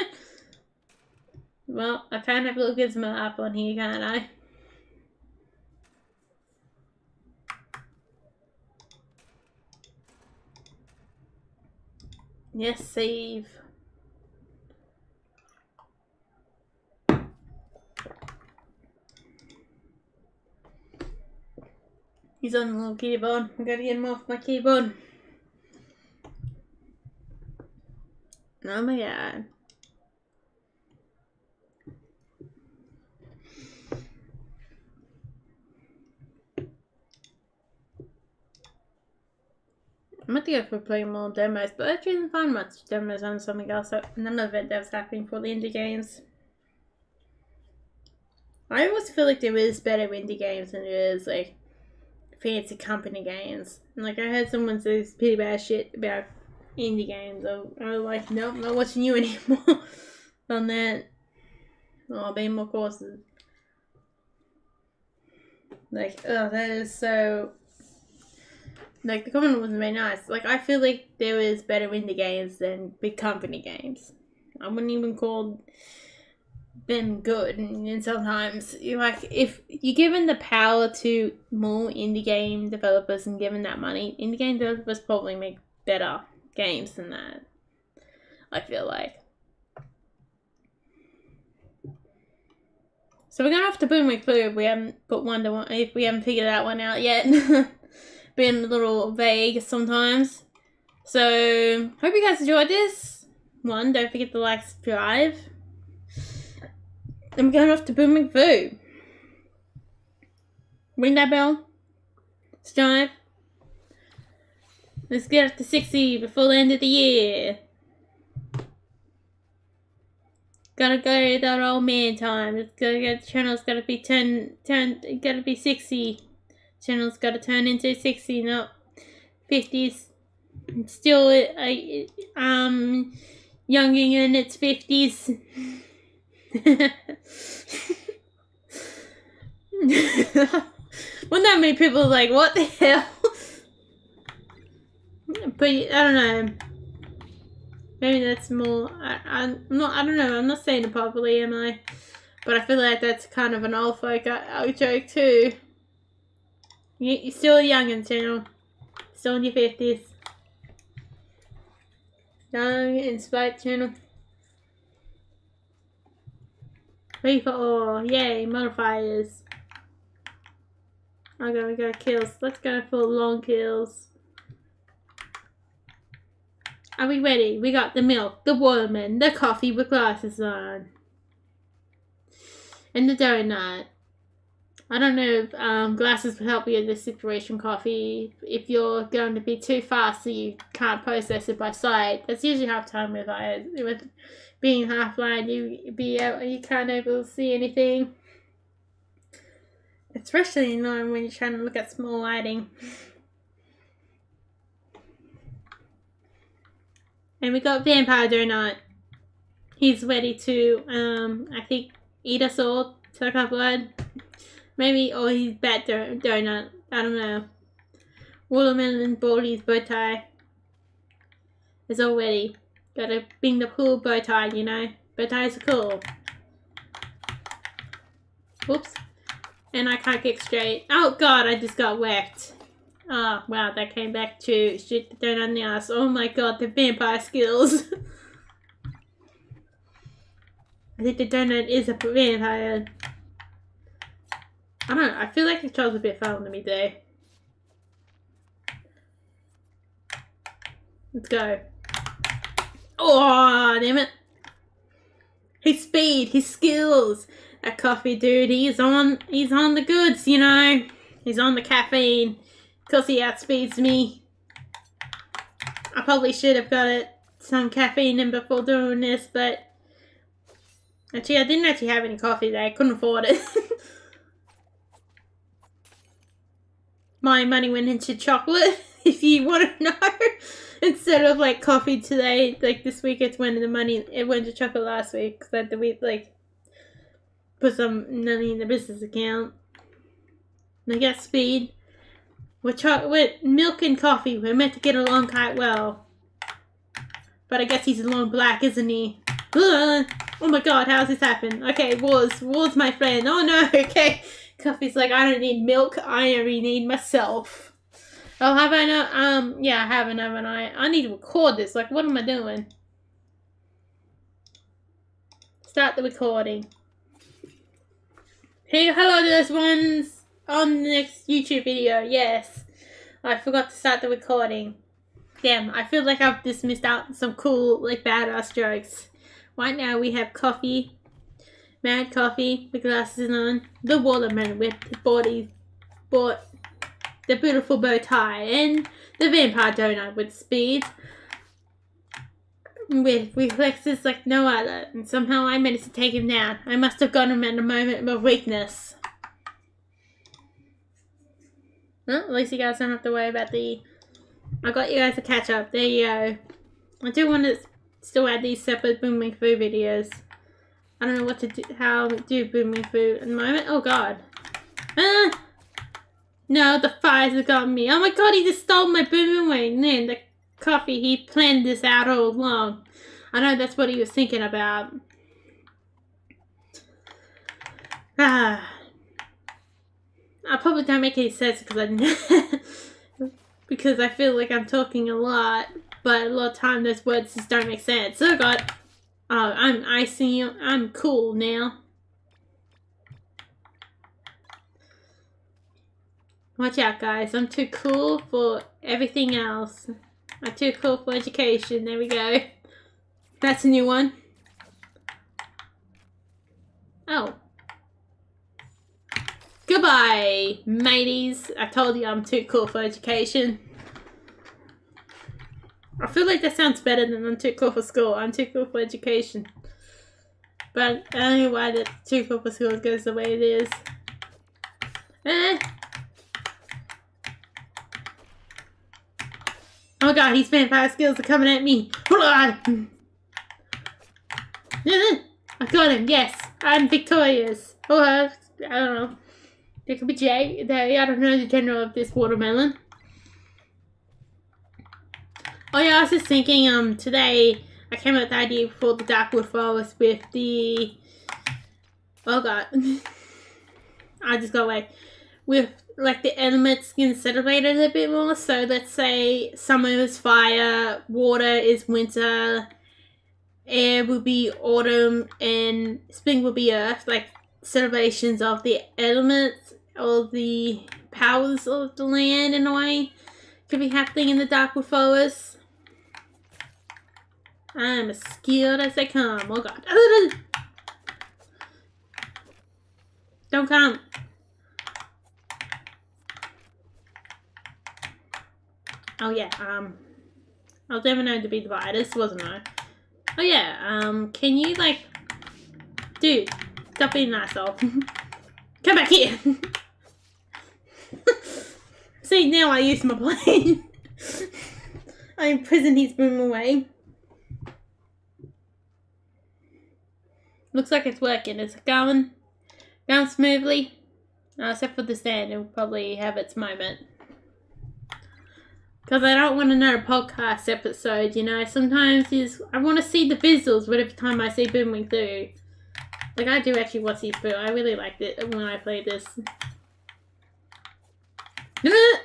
Well, I can't have a little gizmo up on here, can't I? Yes, save. He's on the little keyboard. I gotta get him off my keyboard. Oh my god. I'm going to go for playing more demos, but I didn't find much demos on something else. So none of it that was happening for the indie games. I always feel like there is better indie games than there is like fancy company games. And like I heard someone say pretty bad shit about indie games. I was like, nope, I'm not watching you anymore on that. Oh, being more courses. Like, oh, that is so. Like, the comment wasn't very nice. Like, I feel like there is better indie games than big company games. I wouldn't even call them good. And sometimes, like, if you're given the power to more indie game developers and given that money, indie game developers probably make better games than that. I feel like. So we're going to have to boom it through if we haven't put if we haven't figured that one out yet. Been a little vague sometimes. So, hope you guys enjoyed this. Don't forget to like, subscribe. I'm going off to booming through. Ring that bell. Subscribe. Let's get up to 60 before the end of the year. Gotta go that old man time. It's gotta get the channel's gotta be gotta be 60. Channel's gotta turn into 60, not 50s. It's still younging in its 50s. Wouldn't that make people like, what the hell? But I don't know. Maybe that's more. I don't know. I'm not saying it properly, am I? But I feel like that's kind of an old folk joke too. You're still young in channel. Still in your 50s. Young in spite channel. Ready for all. Yay, modifiers. Okay, we got kills. Let's go for long kills. Are we ready? We got the milk, the watermelon, the coffee with glasses on. And the donut. I don't know if glasses will help you in this situation, coffee. If you're going to be too fast so you can't process it by sight. That's usually half time with being half blind, you can't able to see anything. Especially annoying when you're trying to look at small lighting. And we got Vampire Donut. He's ready to, I think, eat us all, suck our blood. Maybe, or he's Bat Donut. I don't know. Watermelon Baldy's bow tie is all ready. Gotta bring the cool bow tie, you know. Bow ties are cool. Whoops. And I can't get straight. Oh god, I just got whacked. Oh wow, that came back to shoot the donut in the ass. Oh my god, the vampire skills. I think the donut is a vampire. I don't know, I feel like the child's a bit fun to me though. Let's go. Oh, damn it. His speed, his skills. That coffee dude, he's on the goods, you know. He's on the caffeine. Because he outspeeds me. I probably should have got some caffeine in before doing this, but actually I didn't actually have any coffee today. I couldn't afford it. My money went into chocolate, if you want to know. Instead of like coffee today, like this week it went to chocolate last week. Because I had to put some money in the business account. And I got speed. With milk and coffee, we're meant to get along quite well. But I guess he's along black, isn't he? Oh my god, how's this happen? Okay, Wars my friend. Oh no, okay. Coffee's like, I don't need milk, I only need myself. Oh, have I not? Yeah, I haven't I? I need to record this. Like, what am I doing? Start the recording. Hey, hello to those ones on the next YouTube video. Yes, I forgot to start the recording. Damn, I feel like I've just missed out on some cool, like, badass jokes. Right now we have coffee. Mad coffee with glasses on, the watermelon with the the beautiful bow tie, and the vampire donut with speed, with reflexes like no other, and somehow I managed to take him down. I must have got him at a moment of weakness. Well, at least you guys don't have to worry about I got you guys to catch up. There you go. I do want to still add these separate booming food videos. I don't know what to do, how to do booming food at the moment. Oh god. No, the fires have gotten me. Oh my god, he just stole my boomerang. Then the coffee, he planned this out all along. I know that's what he was thinking about. I probably don't make any sense because I feel like I'm talking a lot, but a lot of time those words just don't make sense. Oh god. Oh, I'm icing you. I'm cool now. Watch out, guys. I'm too cool for everything else. I'm too cool for education. There we go. That's a new one. Oh. Goodbye, mateys. I told you I'm too cool for education. I feel like that sounds better than I'm too cool for school. I'm too cool for education. But I don't know why that too cool for school goes the way it is. Oh god, these vampire skills are coming at me. Hold on. I got him, yes. I'm victorious. Or, I don't know. There could be Jay. I don't know the general of this watermelon. Oh yeah, I was just thinking, today I came up with the idea for the Darkwood Forest with the... Oh god. I just got away. With, like, the elements getting separated a bit more. So, let's say summer is fire, water is winter, air will be autumn and spring will be earth, like celebrations of the elements or the powers of the land in a way could be happening in the Darkwood Forest. I'm as skilled as they come. Oh god. Don't come. Oh yeah, I was never known to be the brightest, wasn't I? Oh yeah, can you like... Dude, stop being an asshole. Come back here! See, now I use my plane. I imprison his boom away. Looks like it's working. Is it going smoothly? Except for the stand, it'll probably have its moment. Because I don't want another podcast episode, you know. Sometimes I want to see the visuals every time I see Boomwing through. Like, I do actually watch these, but I really liked it when I played this.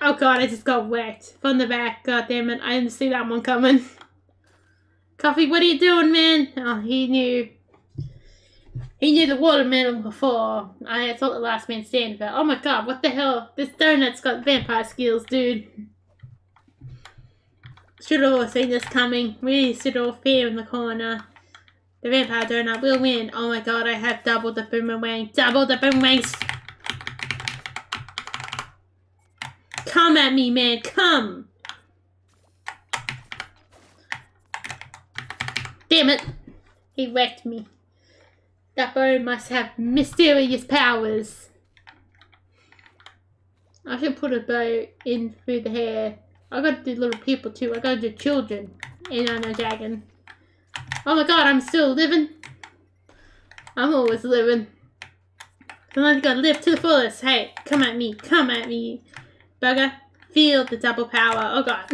Oh god, I just got whacked from the back. God damn it, I didn't see that one coming. Coffee, what are you doing, man? Oh, he knew. He knew the watermelon before. I thought the last man standing fell. Oh my god, what the hell? This donut's got vampire skills, dude. Should have all seen this coming. We stood all fear in the corner. The vampire donut will win. Oh my god, I have double the boomerang. Double the boomerangs! Come at me, man. Come! Damn it! He wrecked me. That bow must have mysterious powers. I should put a bow in through the hair. I gotta do little people too. I gotta do children. And I know dragon. Oh my god, I'm still living. I'm always living. Sometimes you gotta live to the fullest. Hey, come at me. Come at me. Bugger. Feel the double power. Oh god.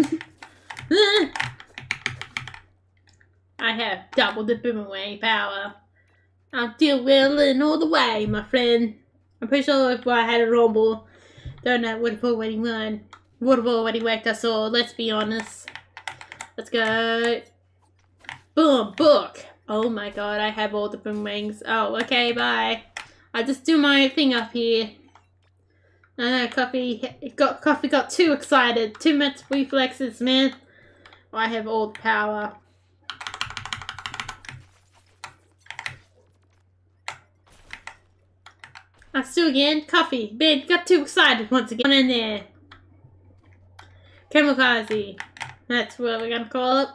I have double the boomerang power. I'll deal willing all the way, my friend. I'm pretty sure if I had a rumble, donut would have already won. Would have already whacked us all, let's be honest. Let's go. Boom, book. Oh my god, I have all the boomerangs. Oh, okay, bye. I'll just do my thing up here. I know, Coffee got too excited. Too much reflexes, man. I have all the power. I'm still again. Coffee. Man, got too excited once again. In there. Kamikaze. That's what we're gonna call it.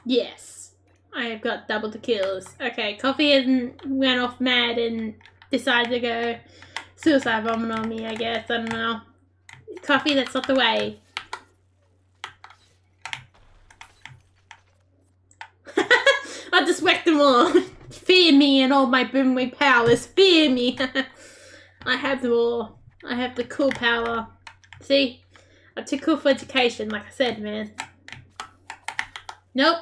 Yes. I have got double the kills. Okay, Coffee hasn't went off mad and decided to go suicide bombing on me, I guess. I don't know. Coffee, that's not the way. I just whacked them all. Fear me and all my boomwing powers. Fear me. I have them all. I have the cool power. See? I'm too cool for education, like I said, man. Nope.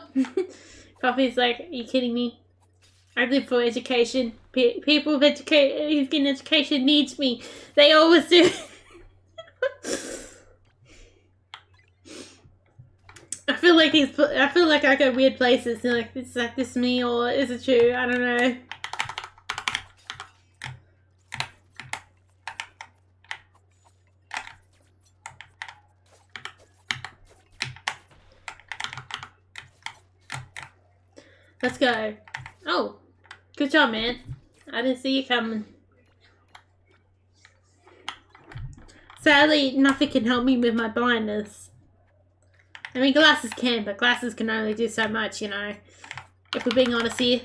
Coffee's like, are you kidding me? I live for education. People who's getting education needs me. They always do. I feel like I go weird places and like it's like this me, or is it true? I don't know. Let's go. Oh, good job, man. I didn't see you coming. Sadly, nothing can help me with my blindness. I mean, glasses can, but glasses can only do so much, you know. If we're being honest here.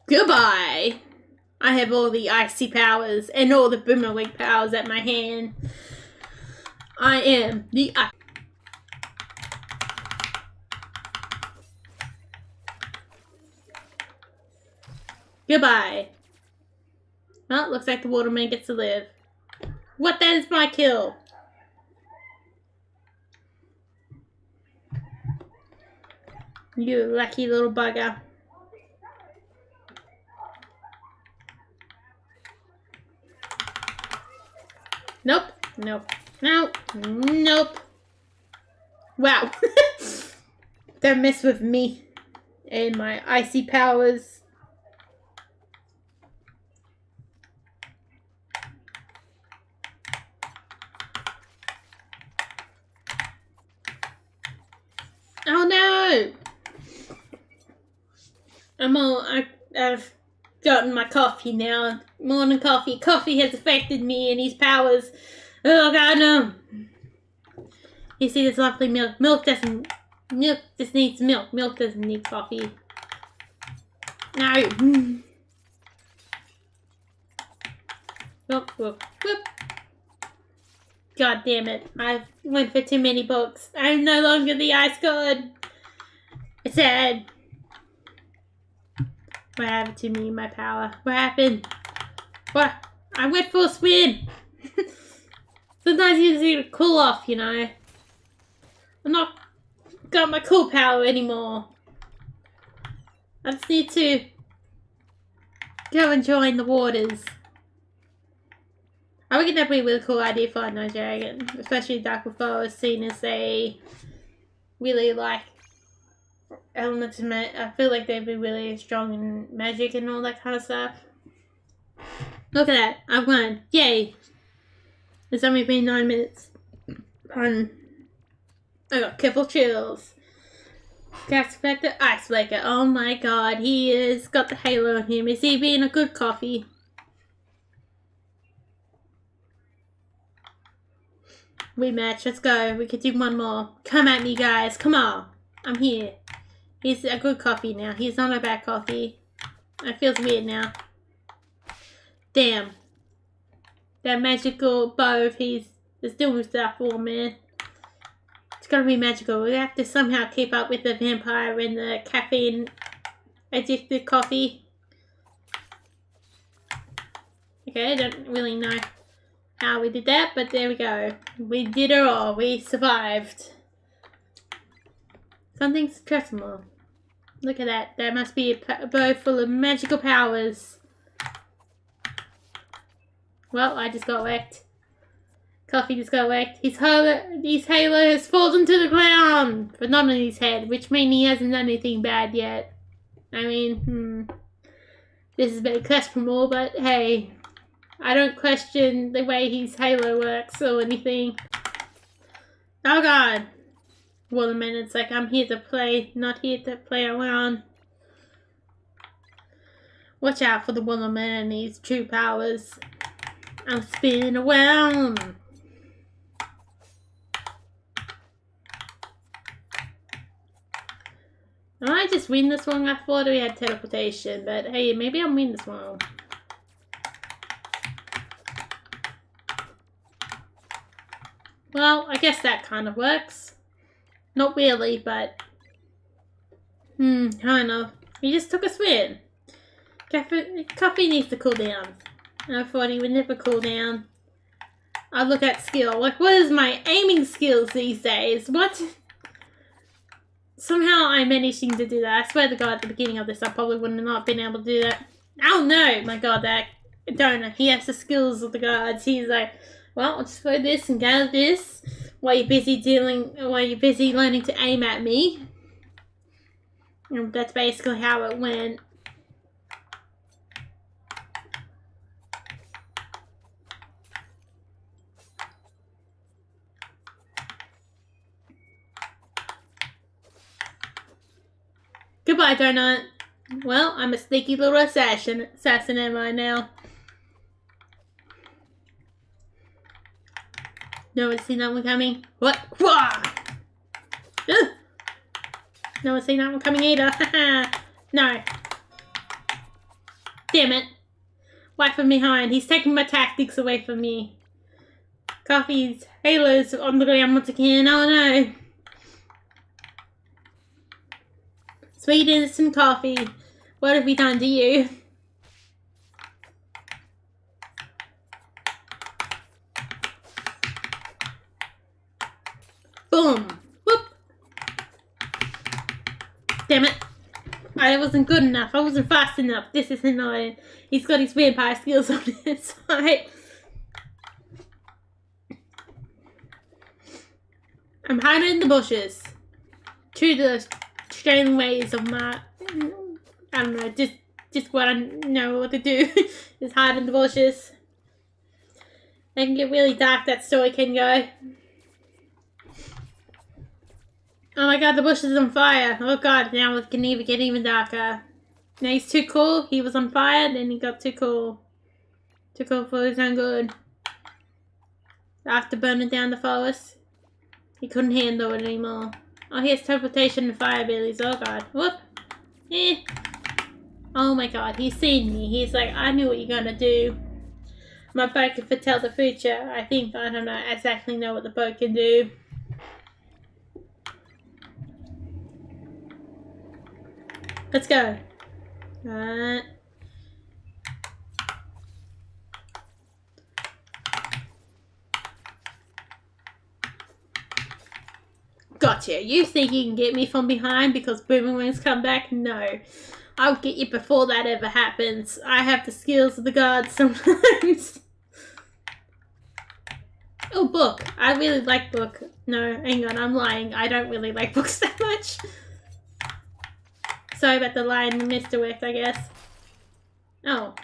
Goodbye! I have all the icy powers and all the boomerang powers at my hand. I am the ice. Goodbye. Well, looks like the waterman gets to live. What? That is my kill. You lucky little bugger. Nope. Nope. Nope. Nope. Wow. Don't mess with me and my icy powers. Oh no! I've gotten my coffee now. Morning coffee. Coffee has affected me and his powers. Oh god, no! You see this lovely milk. Milk just needs milk. Milk doesn't need coffee. No! Whoop, whoop, whoop. God damn it. I went for too many books. I'm no longer the ice god. It's sad. What happened to me, my power? What happened? What? I went for a spin. Sometimes you just need to cool off, you know. I'm not got my cool power anymore. I just need to go and join the waters. I reckon that'd be a really cool idea for a No Dragon, especially Dark Wolf is seen as they really like elements of magic. I feel like they'd be really strong in magic and all that kind of stuff. Look at that, I've won. Yay! It's only been 9 minutes. I got couple chills. Gas Spectre Icebreaker. Oh my god, he is got the halo on him. Is he being a good coffee? Rematch, let's go. We could do one more. Come at me, guys. Come on. I'm here. He's a good coffee now. He's not a bad coffee. It feels weird now. Damn. That magical bow of his is doing stuff for me. It's gonna be magical. We have to somehow keep up with the vampire and the caffeine addicted coffee. Okay, I don't really know how we did that, but there we go. We did it all. We survived. Something stressful. Look at that. That must be a bow full of magical powers. Well, I just got wrecked. Coffee just got wrecked. His halo has fallen to the ground, but not on his head, which means he hasn't done anything bad yet. I mean, this is a bit questionable, but hey, I don't question the way his halo works or anything. Oh god. Waterman, it's like I'm here to play, not here to play around. Watch out for the Waterman and his true powers. I'm spinning around. I might just win this one. I thought we had teleportation, but hey, maybe I'll win this one. Well, I guess that kind of works. Not really, but kind of. He just took a spin. Coffee needs to cool down. I thought he would never cool down. I look at skill. Like, what is my aiming skills these days? What? Somehow I'm managing to do that. I swear to God, at the beginning of this, I probably would have not been able to do that. Oh no! My God, that donor. He has the skills of the gods. He's like, well, I'll just throw this and gather this while you're busy learning to aim at me. And that's basically how it went. Goodbye, Donut. Well, I'm a sneaky little assassin am I now? No one's seen that one coming? What? No one's seen that one coming either. No. Damn it. Right from behind. He's taking my tactics away from me. Coffee's halo's on the ground once again. Oh no. Sweet innocent coffee. What have we done to you? Boom. Whoop. Damn it. I wasn't good enough. I wasn't fast enough. This is annoying. He's got his vampire skills on his side. I'm hiding in the bushes. To the strange ways of my, I don't know, just what I know what to do is hide in the bushes. They can get really dark, that story can go. Oh my god, the bush is on fire. Oh god, now it can even get even darker. Now he's too cool. He was on fire, then he got too cool. Too cool for his own good. After burning down the forest, he couldn't handle it anymore. Oh, he has teleportation and fire abilities. Oh god. Whoop. Eh. Oh my god, he's seen me. He's like, I knew what you're gonna do. My boat can foretell the future. I don't know, exactly know what the boat can do. Let's go. Gotcha. You think you can get me from behind because boomerangs come back? No. I'll get you before that ever happens. I have the skills of the gods sometimes. Oh, book. I really like book. No, hang on, I'm lying. I don't really like books that much. Sorry about the line and misdirect, I guess. Oh.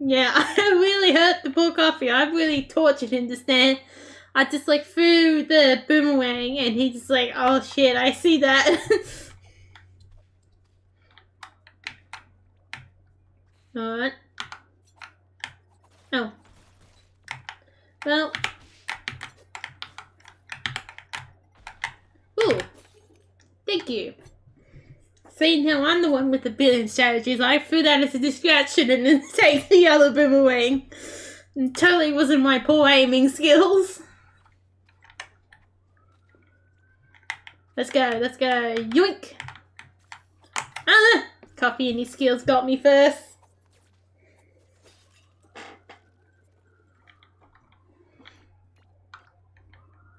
Yeah, I really hurt the poor coffee. I really tortured him just then. I just like threw the boomerang and he just like, oh shit, I see that. Alright. Oh. Well. Ooh. Thank you. Seeing how I'm the one with the billion strategies, I threw that as a distraction and then take the other boomerang. It totally wasn't my poor aiming skills. Let's go, let's go. Yoink! Ah! Coffee and his skills got me first.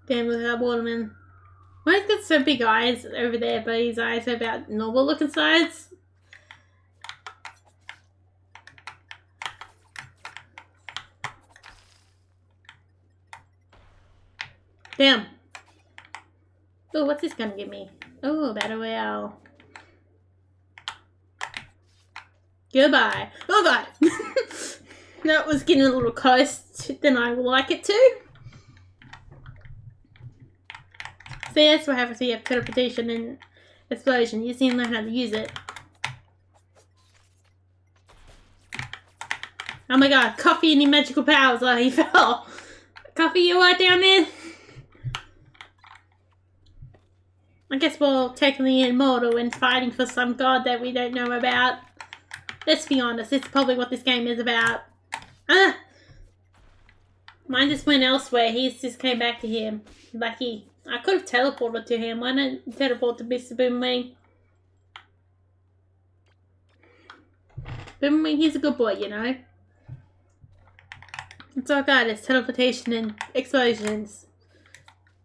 Damn, look at that waterman. Why he's got so big eyes over there, but his eyes are about normal looking size? Damn. Oh, what's this gonna give me? Oh, a battle royale. Goodbye. Oh god! That was getting a little close than I would like it to. So yeah, that's what happens when you have teleportation and explosion. You just need to learn how to use it. Oh my god, Coffee and his magical powers. Oh, he fell. Coffee, you alright down there? I guess we're technically immortal and fighting for some god that we don't know about. Let's be honest, it's probably what this game is about. Ah! Mine just went elsewhere. He just came back to him. Lucky. I could have teleported to him. Why not teleport to Mr. Boomerang? Boomerang, he's a good boy, you know. It's all got is teleportation and explosions.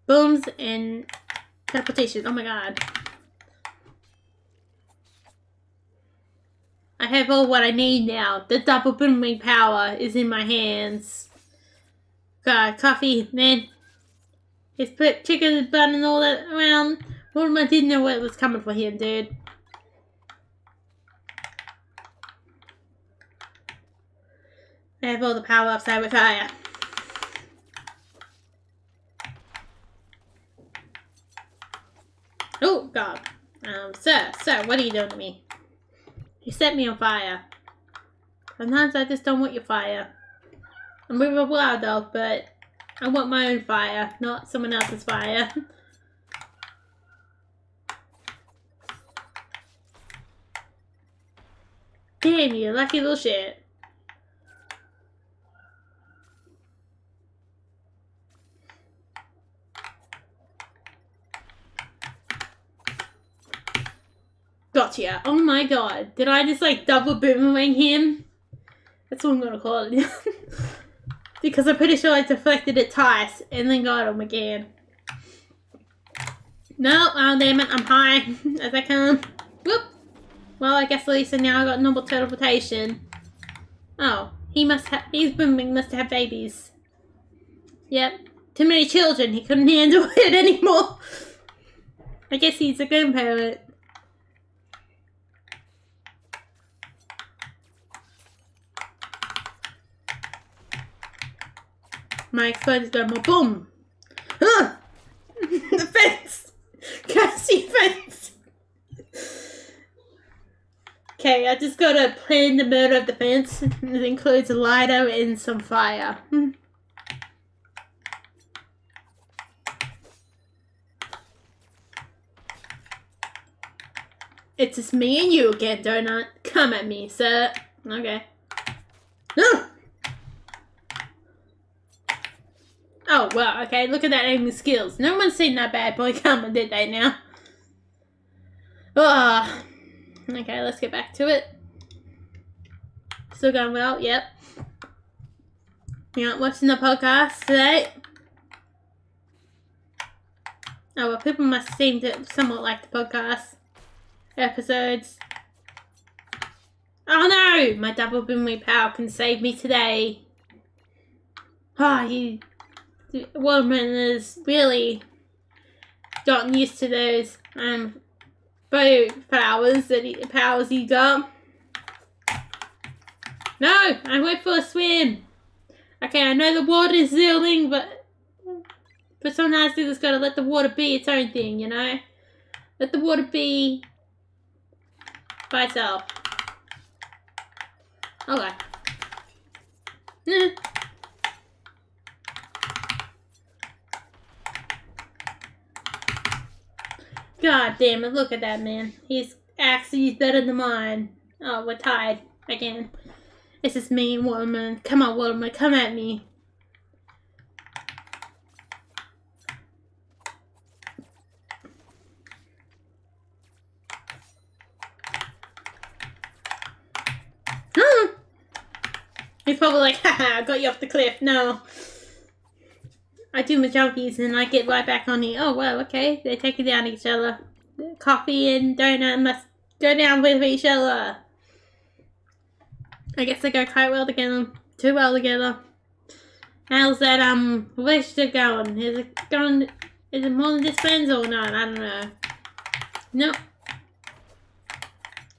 Booms and teleportation. Oh my god. I have all what I need now. The double boomerang power is in my hands. God, Coffee, man. He's put chicken bun and all that around. Well, I didn't know what was coming for him, dude. I have all the power upside with fire. Oh, God. Sir, what are you doing to me? You set me on fire. Sometimes I just don't want your fire. I'm with a wild dog, but I want my own fire, not someone else's fire. Damn you, lucky little shit. Gotcha. Oh my god. Did I just like double boomerang him? That's what I'm gonna call it. Because I'm pretty sure I deflected it twice and then got him again. No, oh damn it, I'm high as I come. Whoop! Well, I guess at least now I got normal teleportation. Oh, his boomerang must have babies. Yep, too many children. He couldn't handle it anymore. I guess he's a grandparent. My exploder's going more. Boom! Ah! The fence! Can't see fence! Okay, I just gotta plan the murder of the fence. It includes a lighter and some fire. It's just me and you again, Donut. Come at me, sir. Okay. Ah! Oh, well, okay, look at that aiming skills. No one's seen that bad boy coming, did they now? Oh. Okay, let's get back to it. Still going well, yep. You're not watching the podcast today? Oh, well, people must seem to somewhat like the podcast episodes. Oh no! My double booming power can save me today. Oh, the woman has really gotten used to those bow powers he got. No, I went for a swim. Okay, I know the water is sealing, but sometimes you just gotta let the water be its own thing, you know? Let the water be by itself. Okay. God damn it, look at that man. His axe is better than mine. Oh, we're tied again. It's just me and Waterman. Come on, Waterman, come at me. He's probably like, haha, I got you off the cliff. No. I do my jumpies and I get right back on here. Oh, well, okay. They're taking down each other. Coffee and donut must go down with each other. I guess they go quite well together. Too well together. How's that, relationship going? Is it more than just friends or not? I don't know. Nope.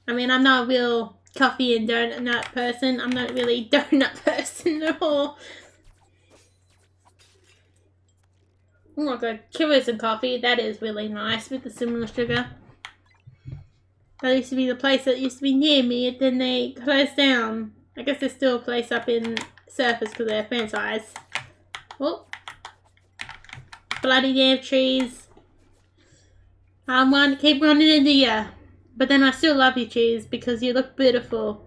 I mean, I'm not a real coffee and donut person. I'm not really a donut person at all. Oh my god, Killers and coffee. That is really nice with the similar sugar. That used to be the place that used to be near me, and then they closed down. I guess there's still a place up in Surface because they're franchise. Oh. Bloody damn trees. I want to keep running into you. But then I still love you, trees, because you look beautiful.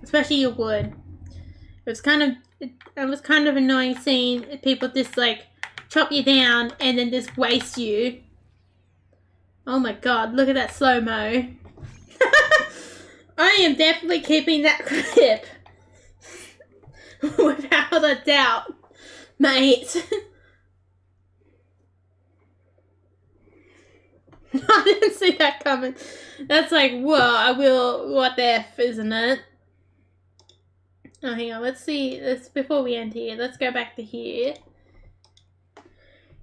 Especially your wood. It was kind of annoying seeing people just like chop you down and then just waste you. Oh my god, look at that slow-mo. I am definitely keeping that clip. Without a doubt, mate. I didn't see that coming. That's like, whoa, I will, what the F, isn't it? Oh, hang on, let's see, before we end here, let's go back to here.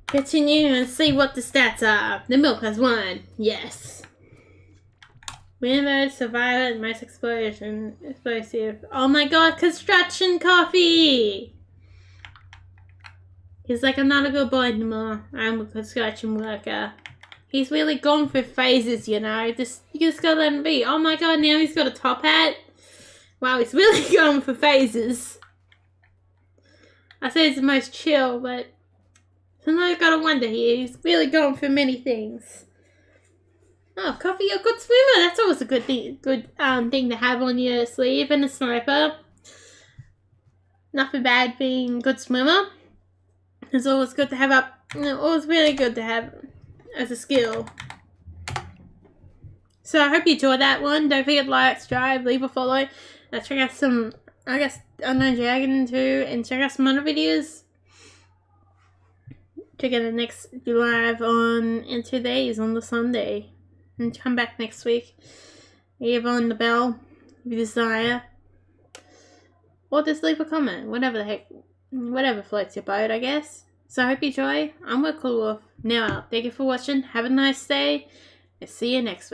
Continue and see what the stats are. The milk has won. Yes. Winner, survivor, and most explosive. Oh my god, construction coffee! He's like, I'm not a good boy anymore. I'm a construction worker. He's really gone for phases, you know. You just gotta let him be. Oh my god, now he's got a top hat. Wow, he's really going for phases. I say it's the most chill, but sometimes I gotta wonder here. He's really going for many things. Oh, coffee, you're a good swimmer. That's always a good thing to have on your sleeve. And a sniper. Nothing bad being a good swimmer. It's always good to have up. Always really good to have as a skill. So I hope you enjoyed that one. Don't forget to like, subscribe, leave a follow. Check out some, I guess, Unknown Dragon too, and check out some other videos. Check out the next live in 2 days on the Sunday. And come back next week. Leave on the bell if you desire. Or just leave a comment, whatever the heck. whatever floats your boat, I guess. So I hope you enjoy. I'm Redcollarwolf. Now out. Thank you for watching. Have a nice day. And see you next week.